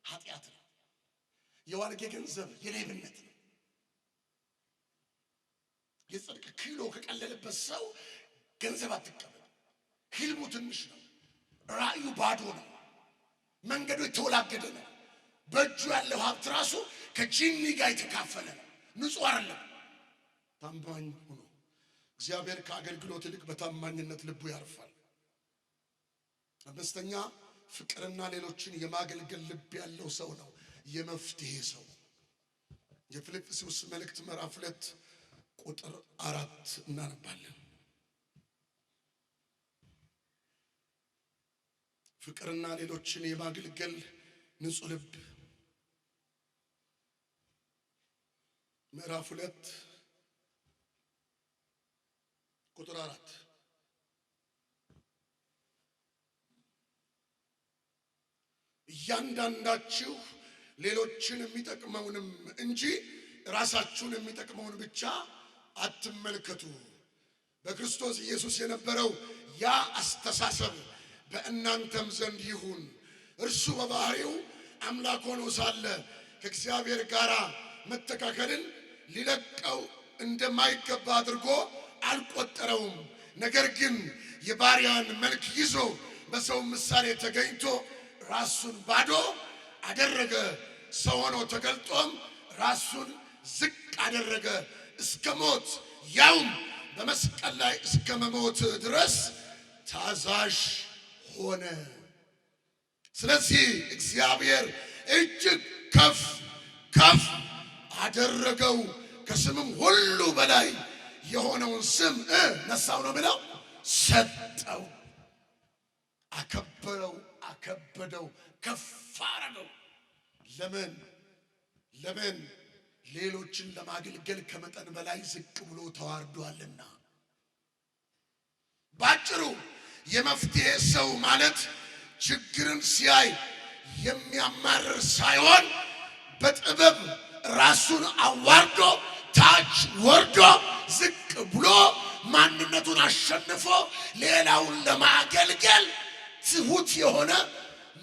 A: ኃጢአት ነው የዋልጌ ገንዘብ የሌብነት ነው የጽድቅ ኪሎ ከቀለለበት ሰው ገንዘብ አትቀበሉ ህልሙ ትንሽ ነው ራእዩ ባዶ ነው መንገዱ የተወላገደ ነው በእጁ ያለው ሀብት ራሱ ከጂኒ ጋር የተካፈለ ነው ንጹህ አይደለም ታማኝ ሁኑ እግዚአብሔር ከአገልግሎት ይልቅ በታማኝነት ልቡ ያርፋል አምስተኛ ፍቅርና ሌሎችን የማገልገል ልብ ያለው ሰው ነው የመፍትሄ ሰው የፊልጵስዩስ መልእክት ምዕራፍ 2 ቁጥር 4 እናነባለን ፍቅርና ሌሎችን የማገልገል ንጹህ ልብ ምዕራፍ 2 ቁጥር 4 እያንዳንዳችሁ ሌሎችን የሚጠቅመውንም እንጂ ራሳችሁን የሚጠቅመውን ብቻ አትመልከቱ። በክርስቶስ ኢየሱስ የነበረው ያ አስተሳሰብ በእናንተም ዘንድ ይሁን። እርሱ በባህሪው አምላክ ሆኖ ሳለ ከእግዚአብሔር ጋር መተካከልን ሊለቀው እንደማይገባ አድርጎ አልቆጠረውም። ነገር ግን የባሪያን መልክ ይዞ በሰው ምሳሌ ተገኝቶ ራሱን ባዶ አደረገ። ሰው ሆኖ ተገልጦም ራሱን ዝቅ አደረገ እስከ ሞት፣ ያውም በመስቀል ላይ እስከ መሞት ድረስ ታዛዥ ሆነ። ስለዚህ እግዚአብሔር እጅግ ከፍ ከፍ አደረገው፣ ከስምም ሁሉ በላይ የሆነውን ስም ነሳው ነው ብለው ሰጠው። አከበረው፣ አከበደው፣ ከፍ አረገው። ለምን? ሌሎችን ለማገልገል ከመጠን በላይ ዝቅ ብሎ ተዋርዷልና። ባጭሩ የመፍትሄ ሰው ማለት ችግርን ሲያይ የሚያማርር ሳይሆን በጥበብ ራሱን አዋርዶ ታች ወርዶ ዝቅ ብሎ ማንነቱን አሸንፎ ሌላውን ለማገልገል ትሁት የሆነ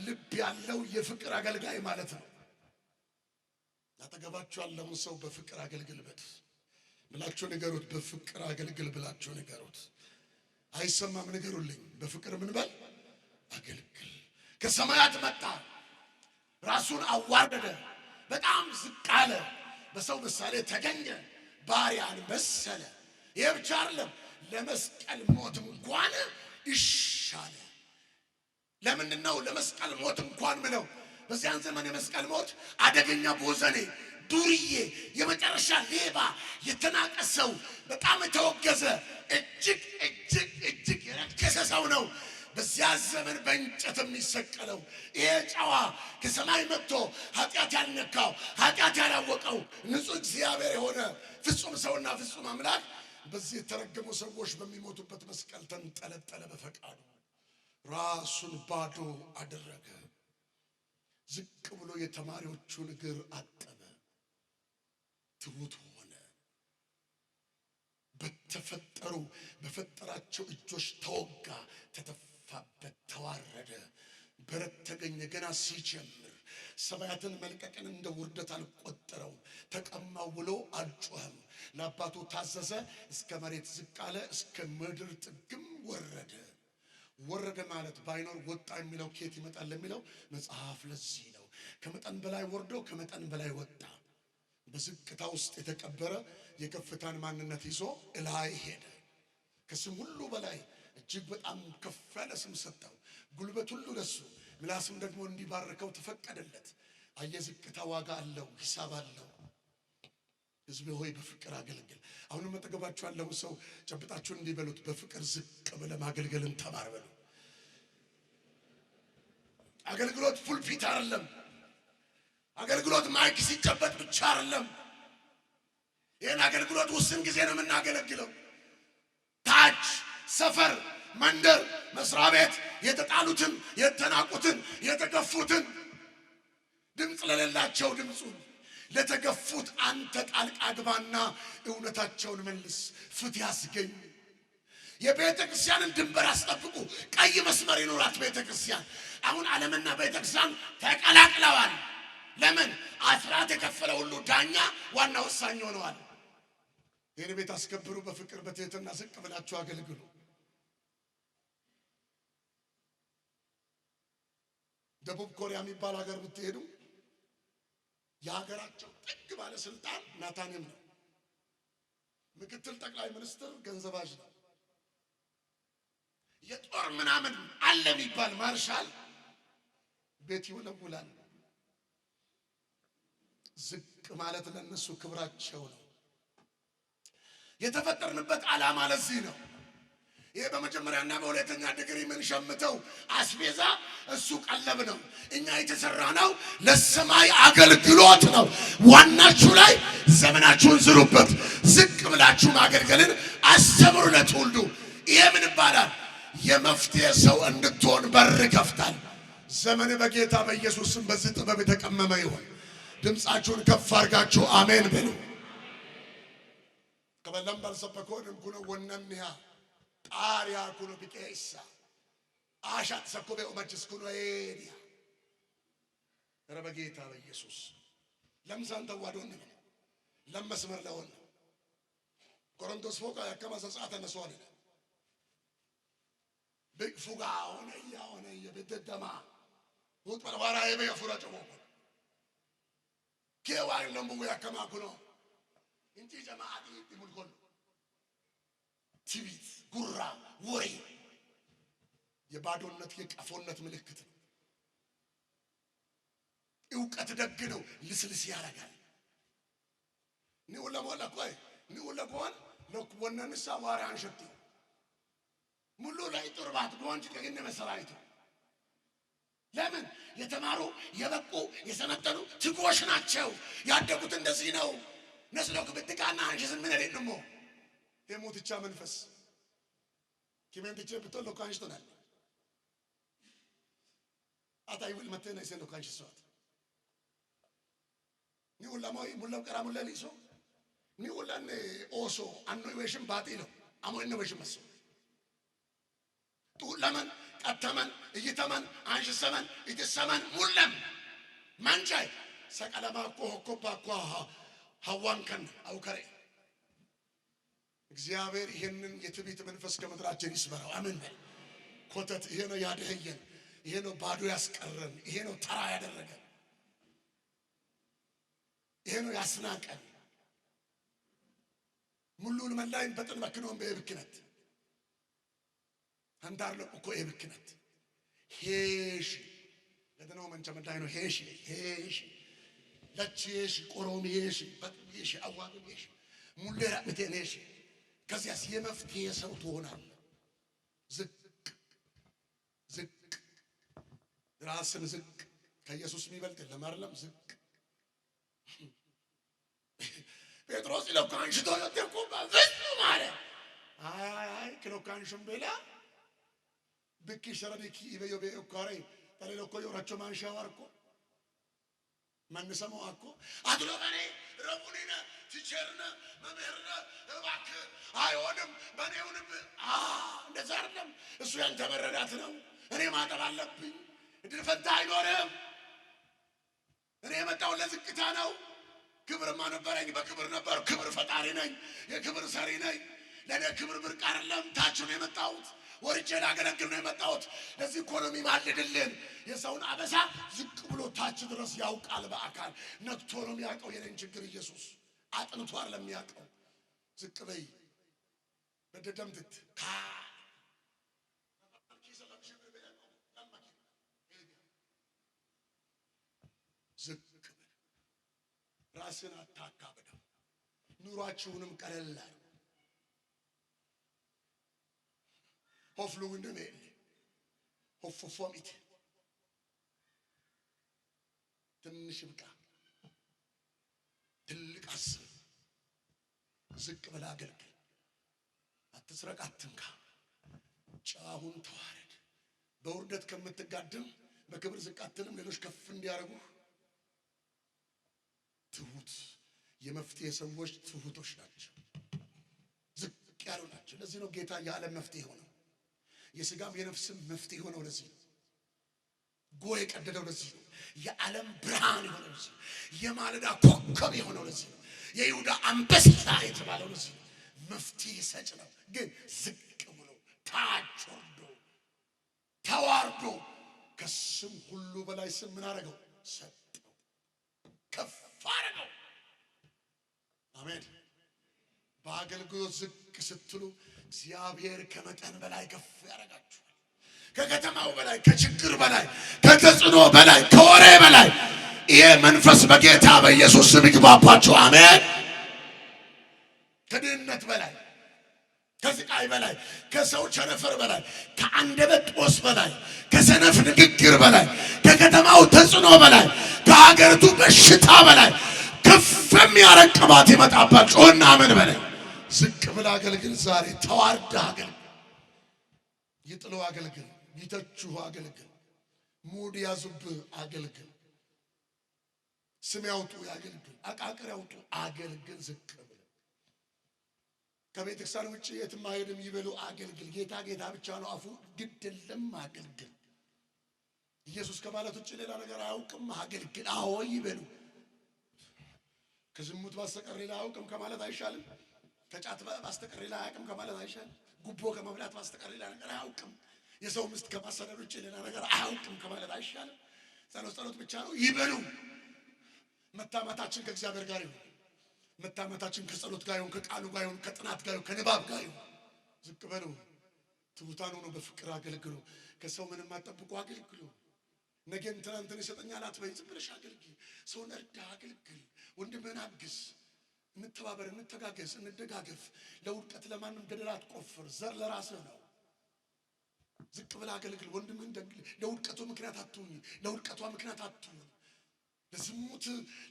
A: ልብ ያለው የፍቅር አገልጋይ ማለት ነው። አጠገባችሁ ያለውን ሰው በፍቅር አገልግል ብላችሁ ንገሩት። በፍቅር አገልግል ብላችሁ ንገሩት። አይሰማም? ንገሩልኝ። በፍቅር ምን በል አገልግል። ከሰማያት መጣ፣ ራሱን አዋረደ፣ በጣም ዝቅ አለ፣ በሰው ምሳሌ ተገኘ፣ ባሪያን መሰለ። ይሄ ብቻ አይደለም፣ ለመስቀል ሞት እንኳን ይሻለ። ለምንድን ነው ለመስቀል ሞት እንኳን ምለው? በዚያን ዘመን የመስቀል ሞት አደገኛ፣ ቦዘኔ፣ ዱርዬ፣ የመጨረሻ ሌባ፣ የተናቀ ሰው፣ በጣም የተወገዘ እጅግ እጅግ እጅግ የረከሰ ሰው ነው በዚያ ዘመን በእንጨት የሚሰቀለው። ይሄ ጨዋ ከሰማይ መጥቶ ኃጢአት ያልነካው ኃጢአት ያላወቀው ንጹሕ እግዚአብሔር የሆነ ፍጹም ሰውና ፍጹም አምላክ በዚህ የተረገሙ ሰዎች በሚሞቱበት መስቀል ተንጠለጠለ። በፈቃዱ ራሱን ባዶ አደረገ። ዝቅ ብሎ የተማሪዎቹን እግር አጠበ። ትሁት ሆነ። በፈጠራቸው እጆች ተወጋ፣ ተተፋበት፣ ተዋረደ፣ በረት ተገኘ። ገና ሲጀምር ሰማያትን መልቀቅን እንደ ውርደት አልቆጠረው። ተቀማው ብሎ አልጮኸም። ለአባቱ ታዘዘ፣ እስከ መሬት ዝቅ አለ፣ እስከ ምድር ጥግም ወረደ። ወረደ ማለት ባይኖር ወጣ የሚለው ከየት ይመጣል ለሚለው መጽሐፍ ለዚህ ነው። ከመጠን በላይ ወርዶ ከመጠን በላይ ወጣ። በዝቅታ ውስጥ የተቀበረ የከፍታን ማንነት ይዞ እላይ ሄደ። ከስም ሁሉ በላይ እጅግ በጣም ከፍ ያለ ስም ሰጠው። ጉልበት ሁሉ ለሱ፣ ምላስም ደግሞ እንዲባርከው ተፈቀደለት። አየዝቅታ ዋጋ አለው፣ ሂሳብ አለው። ሕዝቤ ሆይ በፍቅር አገልግል። አሁንም አጠገባችሁ ያለው ሰው ጨብጣችሁ እንዲበሉት፣ በፍቅር ዝቅ ብለህ ማገልገልን ተማር በሉ። አገልግሎት ፑልፒት አይደለም። አገልግሎት ማይክ ሲጨበጥ ብቻ አይደለም። ይሄን አገልግሎት ውስን ጊዜ ነው የምናገለግለው። ታች ሰፈር፣ መንደር፣ መስሪያ ቤት የተጣሉትን፣ የተናቁትን፣ የተገፉትን፣ ድምፅ ለሌላቸው ድምፁን ለተገፉት አንተ ጣልቃ ግባና እውነታቸውን መልስ፣ ፍትህ ያስገኝ። የቤተ ክርስቲያንን ድንበር አስጠብቁ። ቀይ መስመር ይኖራት ቤተ ክርስቲያን። አሁን ዓለምና ቤተ ክርስቲያን ተቀላቅለዋል። ለምን? አስራት የከፈለ ሁሉ ዳኛ ዋና ወሳኝ ሆነዋል። ይህን ቤት አስከብሩ። በፍቅር በትህትና ዝቅ ብላችሁ አገልግሉ። ደቡብ ኮሪያ የሚባል ሀገር ብትሄዱ የሀገራቸው ጥግ ባለስልጣን ናታንያል ነው። ምክትል ጠቅላይ ሚኒስትር ገንዘባዥ ነው። የጦር ምናምን አለ የሚባል ማርሻል ቤት ይወለውላል። ዝቅ ማለት ለነሱ ክብራቸው ነው። የተፈጠርንበት ዓላማ ለዚህ ነው። ይሄ በመጀመሪያና በሁለተኛ ዲግሪ ምን ሸምተው አስቤዛ እሱ ቀለብ ነው። እኛ የተሰራነው ለሰማይ አገልግሎት ነው። ዋናችሁ ላይ ዘመናችሁን ዝሩበት። ዝቅ ብላችሁ ማገልገልን አስተምሩ ለትውልዱ። ይሄ ምን ይባላል? የመፍትሄ ሰው እንድትሆን በር ከፍታል። ዘመን በጌታ በኢየሱስ ስም በዚህ ጥበብ የተቀመመ ይሁን። ድምጻችሁን ከፍ አድርጋችሁ አሜን በሉ። ከበለም ባልሰበኮንም ኩኖ ወነንያ ጣሪያ ኩኖ ቢቄሳ አሻት ሰኮበ ኦማችስ ኩኖ ኤዲያ ረበጌታ በኢየሱስ ለምሳን ተዋዶን ነው ለመስመር ለሆነ ቆሮንቶስ ፎቃ ያከማሰ ሰዓት ተነሷል በፉጋ ሆነ ያሆነ የበደደማ ወጥ በራራ የበየፉራ ጨሞ ከዋይ ለምቡ ያከማኩ ነው እንጂ ጀማዓት ይሙልኮል ትቢት ጉራ ወሬ የባዶነት የቀፎነት ምልክት ነው። እውቀት ደግ ነው፣ ልስልስ ያረጋል። ነው ለሞላ ቆይ ነው ለቆን ለቆነንሳ ዋራን ሸቲ ሙሉ ላይ ጦርባት ጎንጭ ከገነ መሰራይቱ ለምን የተማሩ የበቁ የሰነጠሉ ትጎሽ ናቸው። ያደጉት እንደዚህ ነው። ነስሎክ ብትቃና አንሽን ምን አይደለም የሞትቻ መንፈስ ከመንትቼ ብትሎ ካንሽቶናል አታይብል መተና ይሰሎ ካንሽቷት ኒውላማይ ሙላው ቀራሙ ለሊሶ ኒውላን ኦሶ አኖ ይወሽም ባጢሎ አሞ ኢኖቬሽን መሰው ጡለመን ቀተመን እይተመን አንሽሰመን ይተሰመን ሙለም ማንቻይ ሰቀለማ ኮኮባኳ ሐዋንከን አውከሬ እግዚአብሔር ይሄንን የትቢት መንፈስ ከምድራችን ይስበራው። አሜን። ኮተት ይሄ ነው ያደህየን፣ ይሄ ነው ባዶ ያስቀረን፣ ይሄ ነው ተራ ያደረገን፣ ይሄ ነው ያስናቀን። ሙሉን መላይን በጥን መክኖን በእብክነት አንዳርሎ እኮ እብክነት ሄሽ ለደነው መንቸ መዳይ ነው ሄሽ ለቺሽ ቆሮሚሽ በጥሽ አዋግሽ ሙለራ ምትነሽ ከዚያስ የመፍትሄ ሰው ትሆናለህ። ዝቅ ራስን ዝቅ ከኢየሱስ የሚበልጥ የለም አይደለም። ዝቅ ጴጥሮስ ለካንሽ ተቆጣ ዝቅ ማለት አይ ክሎካንሽም በላ ብኪ ሸረዲኪ በዮቤ ኦካሬ ተለሎኮ yoracho ማንሻዋርኮ ማንሰማው አኮ አድሎበኔ ረቡኒና ትቸርና መምህርና እባክ አይሆንም በኔውንም እንደዛ አይደለም። እሱ ያንተ መረዳት ነው። እኔ ማጠብ አለብኝ። እድል ፈንታ አይኖርም። እኔ የመጣው ለዝቅታ ነው። ክብርማ ነበረኝ፣ በክብር ነበር። ክብር ፈጣሪ ነኝ፣ የክብር ሰሪ ነኝ። ለኔ ክብር ብርቅ አይደለም። ታች ነው የመጣሁት። ወርጄ ላገለግል ነው የመጣሁት። ለዚህ ኢኮኖሚ ማልድልን የሰውን አበሳ ዝቅ ብሎ ታች ድረስ ያውቃል። በአካል ነክቶ ነው የሚያውቀው የኔን ችግር። ኢየሱስ አጥንቶ አይደለም የሚያውቀው። ዝቅ በይ በደደምት ዝቅ ራስን አታካብደው። ኑሯችሁንም ቀለል ሆፍሉ እንደኔ ሆፎፎሚት ትንሽ ብቃ ትልቅ አስብ። ዝቅ ብላ አገልግል። አትስረቅ፣ አትንካ። ጫሁን ተዋረድ። በውርደት ከምትጋደም በክብር ዝቅ አትልም። ሌሎች ከፍ እንዲያረጉ ትሁት የመፍትሄ ሰዎች ትሁቶች ናቸው። ዝቅ ያሉ ናቸው። ለዚህ ነው ጌታ የዓለም መፍትሄ ሆነው የሥጋም የነፍስም መፍትሄ ሆነው ለዚህ ነው ጎይ ቀደደው። ለዚህ ነው የዓለም ብርሃን የሆነው ለዚህ ነው የማለዳ ኮከብ የሆነው ለዚህ ነው የይሁዳ አንበሳ የተባለው ለዚህ ነው መፍትሄ ሰጭ ነው። ግን ዝቅ ብሎ ታች ወርዶ ተዋርዶ ከስም ሁሉ በላይ ስም ምን አደረገው? ሰጠው፣ ከፍ አደረገው። አሜን። በአገልግሎት ዝቅ ስትሉ እግዚአብሔር ከመጠን በላይ ከፍ ያደርጋችኋል። ከከተማው በላይ፣ ከችግር በላይ፣ ከተጽዕኖ በላይ፣ ከወሬ በላይ ይሄ መንፈስ በጌታ በኢየሱስ ስም ይግባባችሁ። አሜን። ከድህነት በላይ፣ ከስቃይ በላይ፣ ከሰው ቸነፈር በላይ፣ ከአንደበት ጦስ በላይ፣ ከሰነፍ ንግግር በላይ፣ ከከተማው ተጽዕኖ በላይ፣ ከሀገሪቱ በሽታ በላይ ከፍ የሚያረግ ቅባት ይመጣባችሁ። እና አሜን በላይ ዝቅ ብላ አገልግል። ዛሬ ተዋርዳ አገልግል። ይጥሉ አገልግል። ይተቹ አገልግል። ሙድ ያዙብ አገልግል። ስም ያውጡ ያገልግል፣ አቃቅር ያውጡ አገልግል። ዝቅ ብለው ከቤተክርስቲያን ውጪ የትም አይሄድም ይበሉ አገልግል። ጌታ ጌታ ብቻ ነው አፉ፣ ግድ የለም አገልግል። ኢየሱስ ከማለት ውጪ ሌላ ነገር አያውቅም አገልግል። አዎ ይበሉ። ከዝሙት ባስተቀር ሌላ አያውቅም ከማለት አይሻልም? ከጫት ባስተቀር ሌላ አያውቅም ከማለት አይሻልም? ጉቦ ከመብላት ባስተቀር ሌላ ነገር አያውቅም። የሰው ምስት ከማሰደድ ውጪ ሌላ ነገር አያውቅም ከማለት አይሻልም? ጸሎት ብቻ ነው ይበሉ። መታመታችን ከእግዚአብሔር ጋር ይሁን። መታመታችን ከጸሎት ጋር ይሁን፣ ከቃሉ ጋር ይሁን፣ ከጥናት ጋር ይሁን፣ ከንባብ ጋር ይሁን። ዝቅ በሉ። ትሑታን ሆኖ በፍቅር አገልግሉ። ከሰው ምንም አትጠብቁ፣ አገልግሉ። ነገን ትናንትን ይሰጠኛል አትበይ። ዝም ብለሽ አገልግል። ሰውን እርዳ፣ አገልግል። ወንድምህን አግዝ። እንተባበር፣ እንተጋገዝ፣ እንደጋገፍ። ለውድቀት ለማንም ገደል አትቆፍር። ዘር ለራስህ ነው። ዝቅ ብለህ አገልግል። ወንድምህን ደግል። ለውድቀቱ ምክንያት አትሁን፣ ለውድቀቷ ምክንያት አትሁን።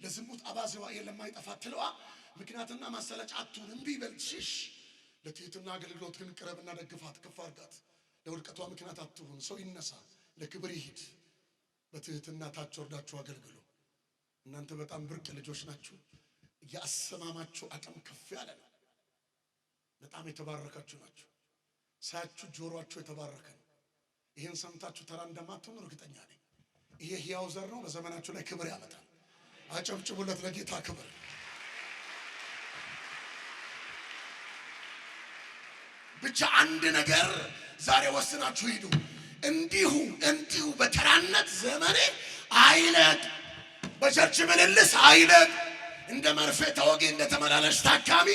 A: ለዝሙት አባዜዋ የለማይጠፋ ትለዋ ምክንያትና ማሰላጭ አትሁን። እምቢ በል፣ ሽሽ። ለትህትና አገልግሎት ግን ቅረብና ደግፋት፣ ከፍ አድርጋት። ለውድቀቷ ምክንያት አትሁን። ሰው ይነሳ፣ ለክብር ይሂድ። በትህትና ታች ወርዳችሁ አገልግሉ። እናንተ በጣም ብርቅ ልጆች ናችሁ። ያሰማማችሁ አቅም ከፍ ያለ ነው። በጣም የተባረካችሁ ናችሁ። ሳያችሁ ጆሮአችሁ የተባረከ ነው። ይሄን ሰምታችሁ ተራ እንደማትሆኑ እርግጠኛ ነኝ። ይሄ ሕያው ዘር ነው። በዘመናችሁ ላይ ክብር ያመጣል። አጨብጭቡለት ለጌታ ክብር። ብቻ አንድ ነገር ዛሬ ወስናችሁ ሂዱ። እንዲሁ በተራነት ዘመኔ አይለቅ፣ በቸርች ምልልስ አይለቅ፣ እንደ መርፌ ተወጊ እንደተመላለሽ ታካሚ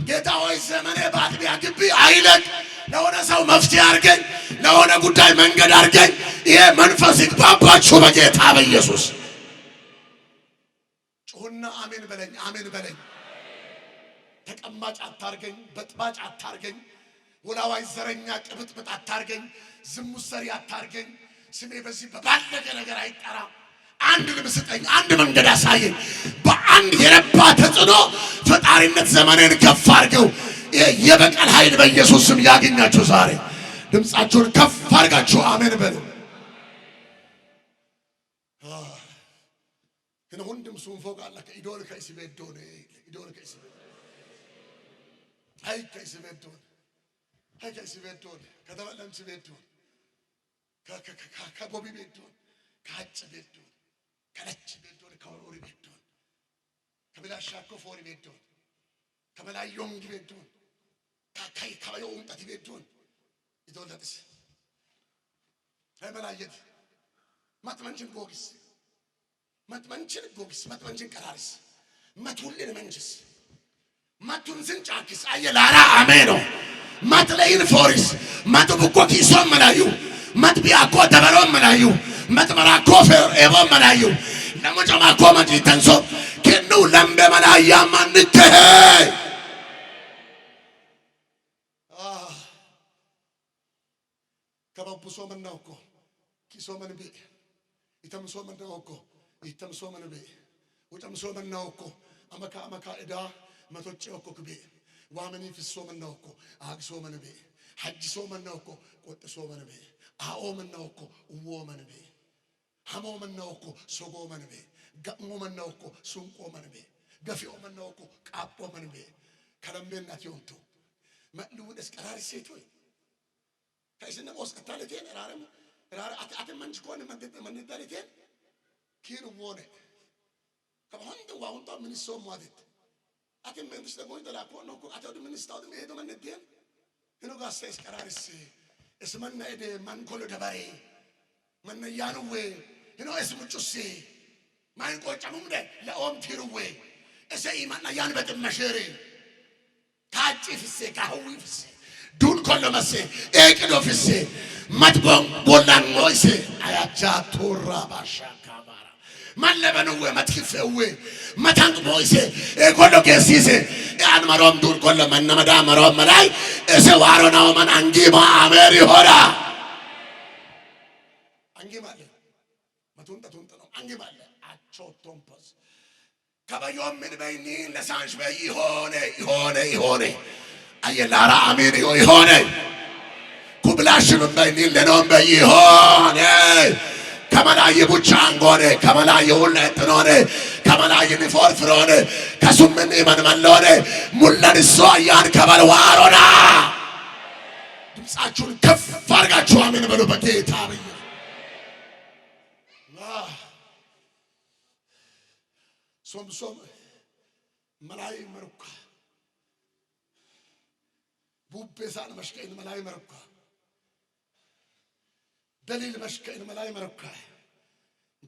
A: ጌታ ሆይ ዘመኔ በአጥቢያ ግቢ አይለቅ። ለሆነ ሰው መፍትሄ አድርገኝ፣ ለሆነ ጉዳይ መንገድ አድርገኝ። ይሄ መንፈስ ይግባባችሁ በጌታ በኢየሱስ። ጩሁና አሜን በለኝ፣ አሜን በለኝ። ተቀማጭ አታርገኝ፣ በጥባጭ አታርገኝ፣ ወላዋይ ዘረኛ ቅብጥብጥ አታርገኝ፣ ዝሙት ሰሪ አታርገኝ። ስሜ በዚህ በባለገ ነገር አይጠራ። አንድ ልምስጠኝ፣ አንድ መንገድ አሳየኝ። በአንድ የረባ ተጽዕኖ ፈጣሪነት ዘመኔን ከፍ አድርገው። የበቀል ኃይል በኢየሱስ ስም ያገኛችሁ። ዛሬ ድምፃችሁን ከፍ አድርጋችሁ አሜን በሉ። ሁንድም ሱን ፎቅ አለ ኢዶል ከይስቤዶን ኢዶል ከይስቤዶን ከይስቤዶን ከተበለም ስቤዶን ከቦቢ ቤዶን ከአጭ ቤዶን ከለች ቤዶን ከወሮሪ ቤዶን ከብላሻኮ ፎሪ ቤዶን ከበላዮንግ ቤዶን ካካይ ካዮ ኡምጣት ቤዶን ይዶለጥስ አይበላየት ማጥመንችን ጎግስ ማጥመንችን ጎግስ ማጥመንችን ቀራርስ ማቱልን መንጅስ ማቱን ዝንጫክስ አየላራ አሜኖ ማጥለይን ፎሪስ ማጥቡኮ ኪሶም መላዩ ማጥቢያኮ ደበሎም መላዩ ማጥመራኮ ፈር ኤቦ መላዩ ለሞጫማኮ ማጥተንሶ ከኑ ለምበ መላያ ማንከ ከበቡሶ መናውኮ ኪሶ መንቢ ይተምሶ መናውኮ ይተምሶ መንቢ ወጨምሶ መናውኮ አመካ እዳ መቶጨውኮ ክቤ ዋመኒ ፍሶ መናውኮ አግሶ መንቢ ሐጅሶ መናውኮ ቆጥሶ መንቢ አኦ መናውኮ ወ መንቢ ሐሞ መናውኮ ሶጎ መንቢ ገሞ መናውኮ ሱንቆ መንቢ ገፊኦ መናውኮ ቃጶ መንቢ ከለምቤናት ይወንቱ ማንዱ ደስቀራሪ ሴቶይ ከይስነ ሞስከታለቴን ራራም አተ መንጅ ኮን መንደዳለቴን ኪሩ ወነ ከሆንደ ዋውንታ ምን ሰው ማለት አተ መንስ ደግሞ ይደላኮ ነው አተ ወደ ምን ስታው ሄዶ መንደደን ሄኖ ጋሰስ ቀራሪስ እስመና እደ ማንኮሎ ደባሬ መንያኑዌ ሄኖ እስሙጩሲ ማን ቆጫሙም ደ ለኦም ቲሩዌ እሰይ ማና ያን በጥመሸሪ ታጭፍሴ ካህዊፍሴ ዱን ኮሎ መሴ ኤቅዶ ፍሴ ማትቦን ቦላን ሞይሴ አያቻ ቶራ ባሻካባራ ማለበንዌ መትክፈዌ መታንቅ ሞይሴ ኤኮሎ ጌሲሴ ያን መሮም ዱን ኮሎ መነመዳ መሮም ላይ እሰ ዋሮናው ማን አንጊማ አሜሪ ሆራ አንጊማለ መቱንጠ ነው አንጊማለ አቾ ቶምፖስ ከበዮም ምን በይኒ ለሳንሽ በይ ሆነ አየላራ አሜን ይሆነ ኩብላሽም በይኒ ለኖም በይ ሆነ ከመላይ ቡቻንጎነ ከመላይ ሁለተኖነ ከመላይን ፎርፍሮን ከሱምን መንመለሆነ ሙላን ሶያን ከበልዋሮና ድምጻችሁን ከፍ አድርጋችሁ አሜን በሉ በጌታ በኢየሱስ ሶም መላይ መርኳ ቡቤሳን መሽከይን መላይ መርኳ دليل مشكين ملاي مركّا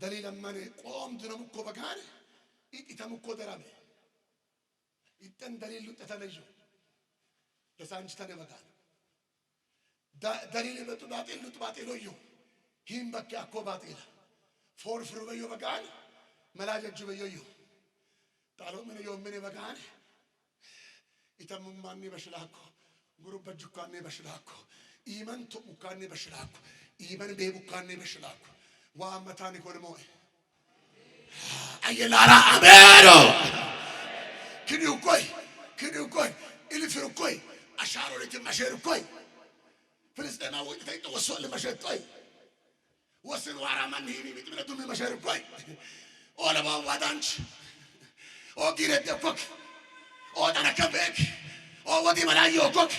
A: دليل أمانة قوم دنامكو بكان إتامكو درامي إتن دليل تتنجو لسانج تاني بكان دليل لتباتيلو يو هيم بكي أكو باتيلا فور فروبيو بكان ملاجة جوبيو يو تعالوا من يوم مني بكان إتام ماني بشلاكو غروب بجوكاني بشلاكو إيمان تو مكاني بشلاكو إيمان بيبوكاني بشلاكو وامتاني كل موي أيلارا أميرو كنيو كوي إلي فيرو كوي أشارو لك مشيرو كوي فلسطين أوي تايتو وصول لمشير كوي وصل وارا من هيني متمنى دومي مشير كوي أولا بوادانش أو جيرت يفك أو دانا كبك أو ودي ملايو كوك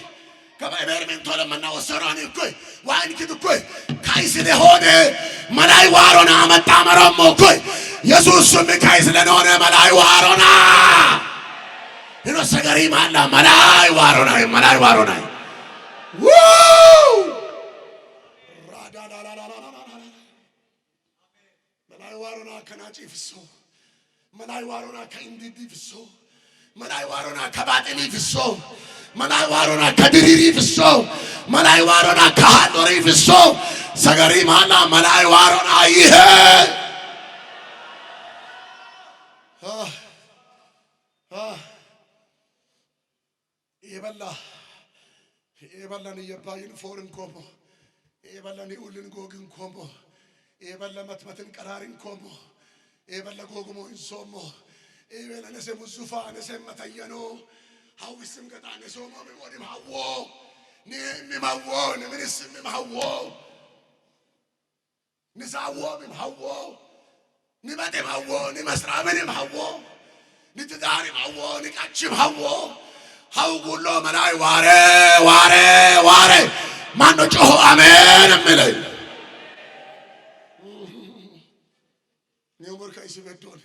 A: كما إبرمن طول منا وسراني كوي وين كده كوي كايس لهونه ملاي وارونا متامرم كوي يسوع سمي كايس لهونه ملاي وارونا إنه سجاري مالا ملاي وارونا ووو رادا لا لا لا لا ملاي وارونا كناجي فيسو ملاي وارونا كإندي فيسو ملاي وارونا كباتني فيسو ملاي وارونا كدريري فيسو ملاي وارونا كهادوري فيسو سجاري مالا ملاي وارونا إيه يبلا نيباين فورن كومو يبلا نيولن غوغن كومو يبلا متمتن قرارن كومو يبلا غوغمو انسومو يبلا نسم زوفا نسم متيانو هاو اسم قطع نسومو بودي مهوو نمي مهوو نمنسم مهوو نساوو مهوو نباتي مهوو نمسرامن مهوو نتداري مهوو نكاتش مهوو هاو قولو ملاي واري ما نجوه آمين ملي نيومر كايسي بيتون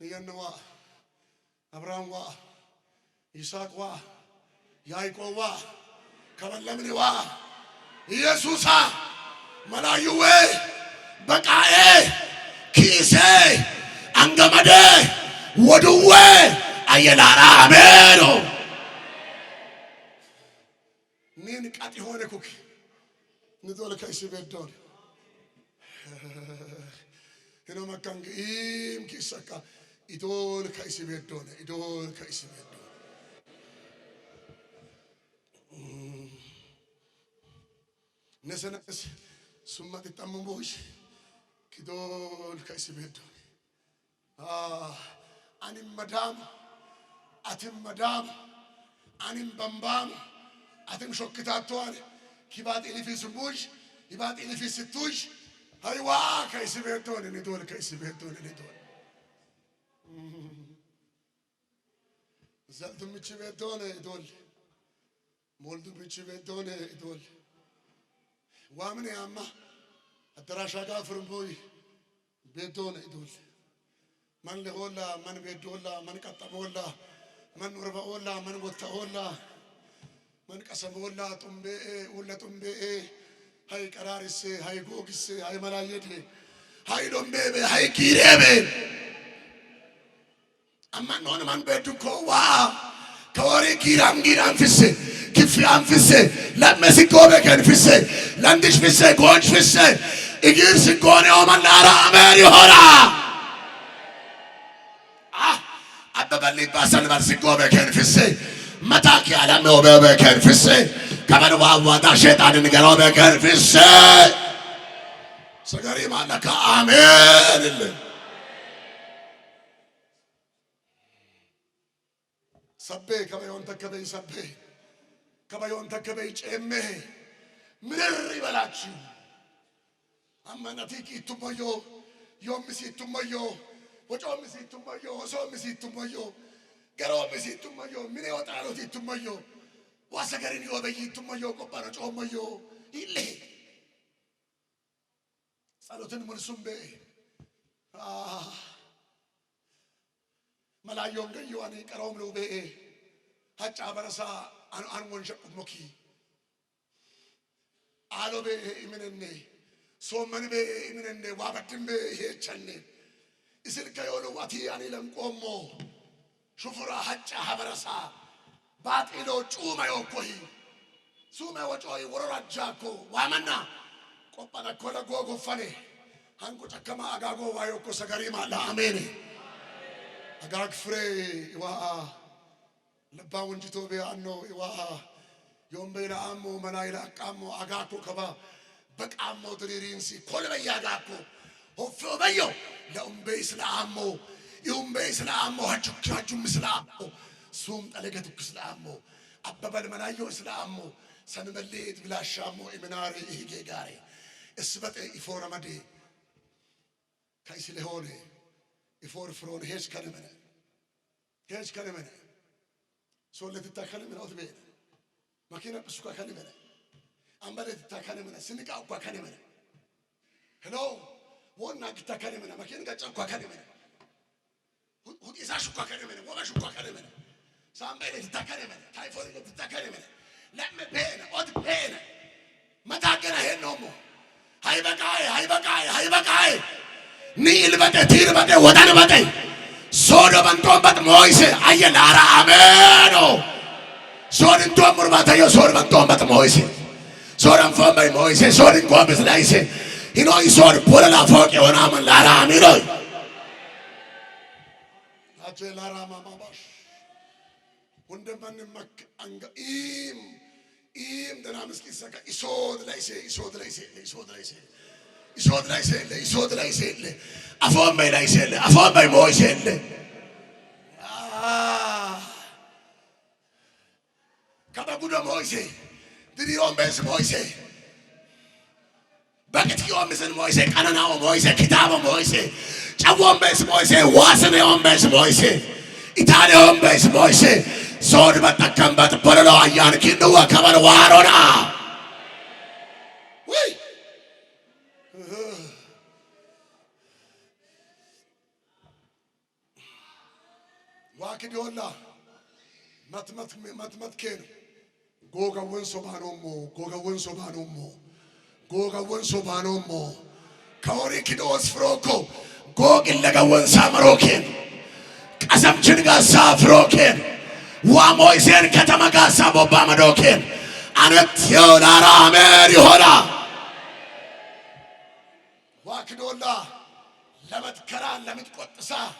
A: نيانوا أبراهام وا إسحاق وا يعقوب وا كمالمني وا يسوعا ملايوه بقاء كيسه أنغمده ودوه أيلارا أمينو نين كاتي هون كوكي ندول كايسي بيدون هنا مكان إيم كيسكا إدول كايسي بيدون نسنس ثم تتمم بوش كدول كايسي بيدون أنا مدام أتم مدام أنيم بامبام أتم شوكتاتوان كيبات إلي في سبوش كيبات إلي في ستوش هايوا كايسي بيتون ندول كايسي بيتون ندول زلتم بيتشي بيتون ندول مولدو بيتشي بيتون ندول وامني أما الدراشة كافرن بوي بيتون ندول من لغولا من بيدولا من كتبولا من ربولا من بوتولا من كسبولا تنبئ ولا تنبئ هاي كرارس هاي غوغس هاي ملايدي هاي دمبئ هاي كيربئ أما نون من بيدوكوا كوري كيرام فيسه كيفيام فيسه لما سيكوبه كان فيسه لندش فيسه غونش فيسه إجير سيكوني ومن نارا أمري هورا أببالي باسل برسيكوبه كان فيسه متاكي على موبه كان فيسه كمان وادا شيطان نقلوبه كان فيسه سجاري مالك آمين سبّي كما يونتك بي سبّي كما يونتك بي جمّي مرّي بلاتشي أما نتيجي تميو يوم مسي تميو ወጮም ሲቱመዮ ሶም ሲቱመዮ ገሮም ሲቱመዮ ምን ይወጣሉ ሲቱመዮ ዋሰገሪን ይወበይቱመዮ ቆባሮ ጮመዮ ይሌ ጸሎትን ሙልሱም በ መላዮን ገዩዋኔ ቀሮም ነው በ ሀጫ በረሳ አንወን ሸቁሞኪ አሎ በ ኢምነኔ ሶመን በ ኢምነኔ ዋበድም በ ይሄቸኔ እስልከ የሆነ ዋቲ ያኔ ለምቆሞ ሹፉራ ሀጫ ሀበረሳ ባጢሎ ጩማ yokohi sume wachoi worora jako wamana kopana kola gogo fane hangu takama agago wayoko sagarima la amen agag fre wa laba wonjito be anno wa yombela ammo manaila qammo agako kaba baqammo diririnsi kolbe yagako hofo bayo la umbe islammo yumbe islammo hajukajum islammo ሱም ጠለገቱ እስላሙ አበበል መናዮ እስላሙ ሰንበሌት ብላሻሙ ኢምናሪ ይጌጋሪ እስበጠ ኢፎረመዲ ካይስለ ሆነ ኢፎር ፍሮን ሄስ ከነመነ ሶለት ተከለመነ ወትበ ማኪና ብሱካ ከነመነ አምበለት ተከለመነ ስንቃ አቋ ከነመነ ሄሎ ወና ግታ ከነመነ ማኪና ጋጫ ከነመነ ሁዲሳ ሹካ ከነመነ ወጋ ሹካ ከነመነ Somebody to take him, typhoid to take him. Let me pay, what pain? Matagana head no more. Haibakai. Neil but a tear but a water but a sword of Antombat Moise, Ayanara Ameno. Sword in Tombat, your sword of Antombat Moise. Sword and for my Moise, sword in Corbis Lice. You know, he saw the pull of Forky on Aman Lara Amino. Lara Mamabash. Wunderman mak anga im danamski saka isod laise afon bay moise kabagudo moise didi ombes moise baket ki ombes moise kanana moise kitabo moise chawombes moise wasane ombes moise itane ombes moise Sword but the combat Polo Ayan Kindua Kaman Warona. Wait. Wakidola Matmat Ken Goga Wunsobanomo Kaori Kidos Froko Gogin Lega Wun Samarokin Asam Chinga Safrokin Wamoizen Katamagasa Bobamadokin Anationa Amerihola Wakidola Lamat Karan Lamit Kotasa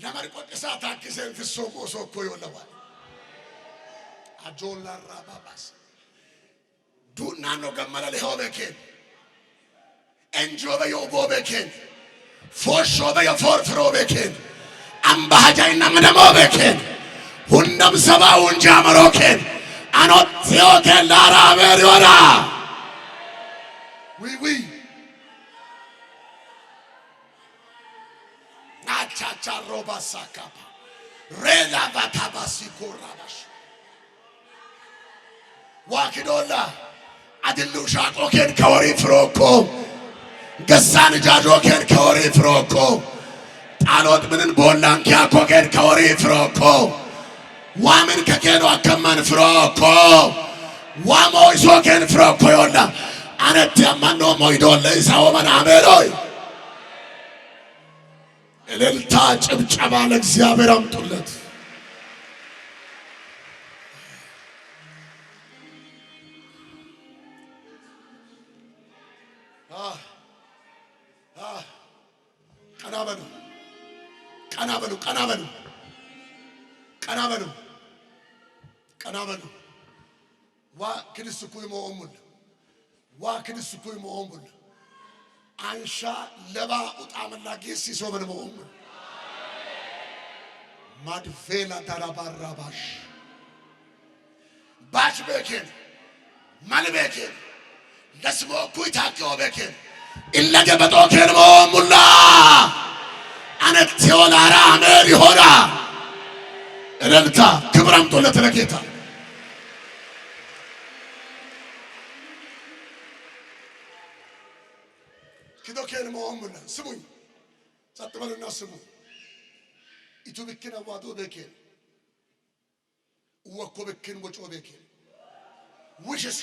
A: Lamar Kotasa Takis and Fisomo so Koyolawa Ajola Rababas Do Nano Gamala Hobekin Enjoy your Bobekin For sure by your fourth Robekin Ambaja in Namadamobekin, Hundam Saba Unjamarokin, Anot Theoke Lara Veriora. Oui. Nachacha Roba Sakapa, Rela Batabasiko Rabash. Wakidola, Adilusha Oken Kaori Froko, Gassan Jajoken Kaori Froko. Alot menen bolan kya koken kaori froko wamen kakeno akaman froko wamo isoken froko yona anete amano moidole isawoman ameroy elelta ጭብጨባ ለእግዚአብሔር አምጡለት ቀናበሉ ዋ ክድስኩይ ሞኦሙል አንሻ ለባ ኡጣምና ጌሲ ሶበን ሞኦሙል ማድፌላ ዳራባራባሽ ባች በከን ማልበከን ለስሞ ኩይታከው በከን ኢለገበጦ ከን ሞኦሙላ አነት የወላራ አሜን ይሆና እልልታ ክብር አምጡለት ለጌታ። ኪዶኬን መሆሙና ስሙኝ ጸጥ በሉና ስሙ ኢቱብክን አዋዶ በኬን ወኮ በክን ወጮ በኬን ውሽስ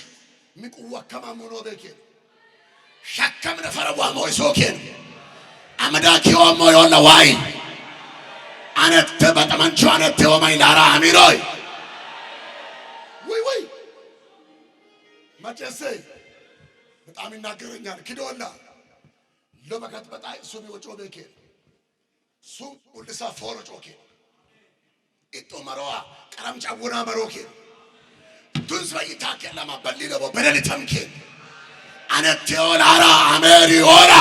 A: ሚቁዋ ከማሙኖ በኬን ሸከም ነፈረዋ ሞይሶኬን አመዳኪዮ ሞዮላ ዋይ አነት በጠመንቹ አነት ወማይ ላራ አሚሮይ ወይ ወይ ማጨሰ በጣም ይናገረኛል ኪዶላ ለበከት በጣይ ሱሚ ወጮ በኬን ሱ ኡልሳ ፎሮ ጮኬ ኢቶ መሮዋ ቀረም ጫውና መሮኬ ቱንስ በይታከ ለማ በሊለቦ በደልተምኬ አነት ወላራ አሜሪ ወላ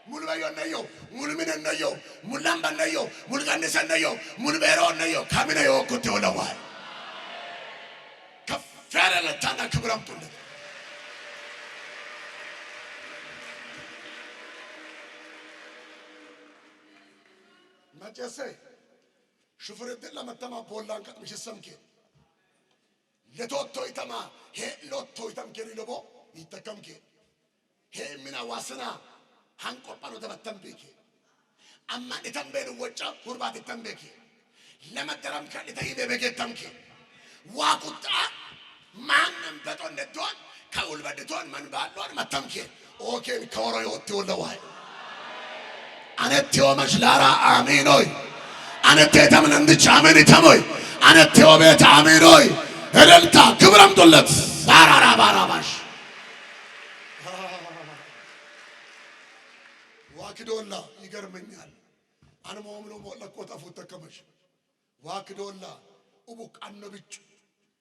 A: ሙሉ በየነዮ ሙሉ ምንነዮ ሙላም በነዮ ሙሉ ገነሰነዮ ሙሉ በሮነዮ ካሚነ የወኩት ወለዋ ከፈረለ ታና ክብራምጡለ ማጨሰ ሹፍርት ለመተማ ቦላን ቀጥምሽ ሰምኬ ለቶቶ ይተማ ሄ ሎቶ ይተምኬ ሊለቦ ይተከምኬ ሄ ሚና ዋስና ሃንቆጳኖ ተበተምቤኬ አማን ተምቤን ወጫ ሁርባት ተምቤኬ ለመደረም ከልተይ በበገተምኬ ዋቁጣ ማንም በጦነዶን ከውልበድቶን መንባሎን መተምኬ ኦኬን ከወሮ ይወጥ ወለዋይ አነቴው መሽላራ አሚኖይ አነቴ ተምን እንድቻ አሜን ተሞይ አነቴው ቤት አሚኖይ እልልታ ክብር አምጡለት ሳራራ ባራባሽ ዋክዶላ ይገርመኛል አንሞምሎ ሞለቆ ተፉት ተከመሽ ዋክዶላ ኡቡቅ አነብጭ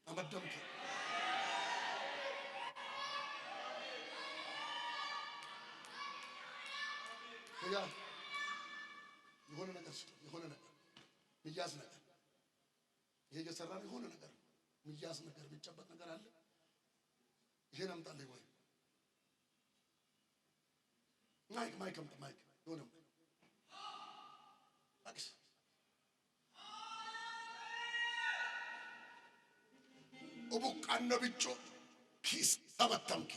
A: አመደምከ ያ የሆነ ነገር ሚያዝ ነገር ይሄ እየሰራን የሆነ ነገር ሚያዝ ነገር የሚጨበጥ ነገር አለ። ይሄን አምጣልኝ ወይ ማይክ የሆነ አክስ ኡቡቃነ ብጮ ኪስ ተመተምከ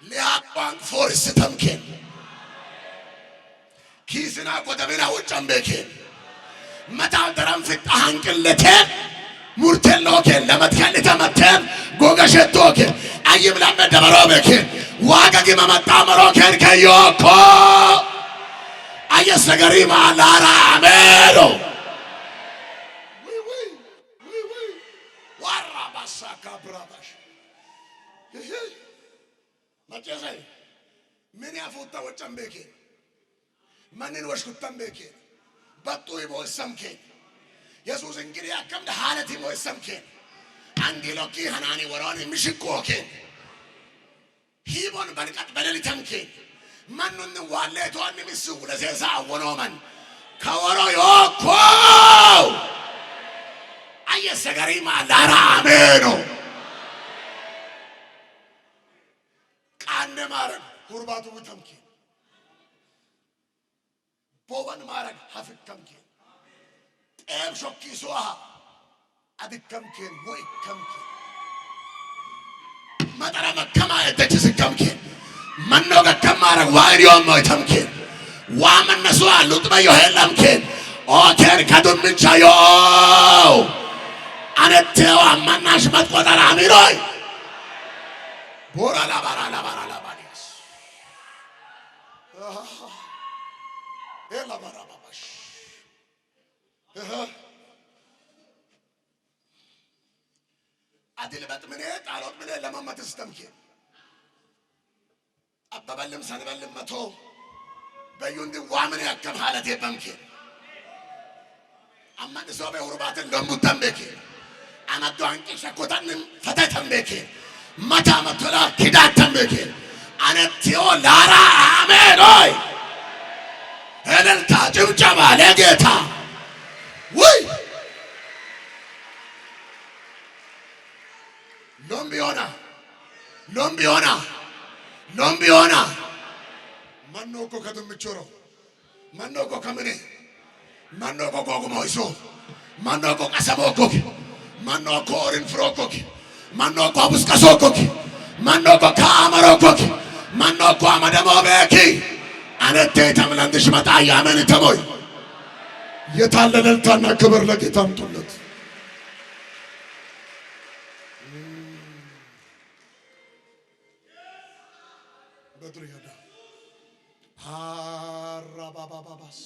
A: ሊያቋን ፎርስ ተምከ ኪስና ቆደበና ወጫምበከ መታል ደራም ፍጣሃንቅለተ ሙርቴሎከ ለመትከል ተመተ ጎገሸቶከ አይብላ መደበሮበከ ዋጋጊ ማመጣ መሮከን ከዮኮ አየሰገሪ ማላራ አሜሮ ወይ ዋራ ባሳካ ብራባሽ ይሄ ማጨሰይ ምን ያፉታ ወጫምበከ ማንን ወሽኩታም በከ በጡ ይቦሰምከ ኢየሱስ እንግዲህ ያከምደ ሐለት ይቦሰምከ አንዲሎኪ ሃናኒ ወራኒ ምሽቆከ ሂቦን በርቀት በደልተምከ ማንን ዋለቶን ሚሱ ለዘዛ ወኖመን ከወሮ yoኮ አየሰገሪ ማላራ አሜኖ ቃነ ማረን ሁርባቱ ተምከ ቦባን ማረግ ሀፍከምኬ ጤብ ሾኪሶሃ አድከምኬን ወይ ከምኬ መጠረ መከማ የተችስከምኬ መኖገ ከማረግ ዋሪዮም ወይ ተምኬ ዋመነሱ አሉጥ በዮ ሄለምኬን ኦኬን ከዱምቻዮ አነቴው አማናሽ መጥቆጠር አሚሮይ ቦራ ላባራ ላባዲያስ ኤላ ባራባሽ አድል በጥምኔ ጣሎት ምን ለማመት ስተምኬ አበበልም ሰንበልም መቶ በዩንዲ ዋምን ያከም ሐለት የበምኬ አማን ሶበ ሁርባትን ደሙተምቤኬ አናዶ አንቂ ሸኮታን ፈተተምቤኬ መታ መተላ ኪዳተምቤኬ አነቴዮ ላራ አሜኖይ እልልታ ጭብጨባ ለጌታ ወይ ሎምቢዮና ማኖኮ ከደምቾሮ ማኖኮ ከመኔ ማኖኮ ኮጉሞይሶ ማኖኮ ቀሰቦኮ ማኖኮ ኦሪንፍሮኮ ማኖኮ አቡስቀሶኮ ማኖኮ ካመሮኮ ማኖኮ አመደሞቤኪ አነቴ ተምለንድሽ መጣ ያመን ተሞይ የታለለልታና ክብር ለጌታ አምጡለት። በድሪያዳ አራባባባስ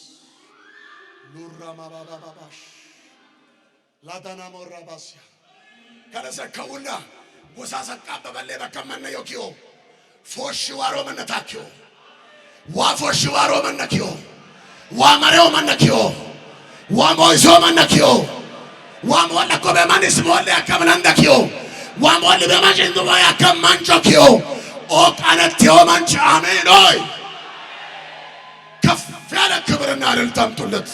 A: ሉራማባባባሽ ላዳና ሞራባስያ ከለሰከውና ጎሳሰቃ በበሌ በከመነ ዮኪዮ ፎሽ ዋሮ መነታኪዮ ዋፎሽ ዋሮ መነኪዮ ዋማሬው መነኪዮ ዋሞይዞ መነኪዮ ዋሞለኮ በማንስ ሞለ ያከምናንዳኪዮ ዋሞል በማጅንዱ ያከማንቾኪዮ ኦቃነቴው ማንቻ አሜን ሆይ ከፍ ያለ ክብርና እልልታ አምጡለት።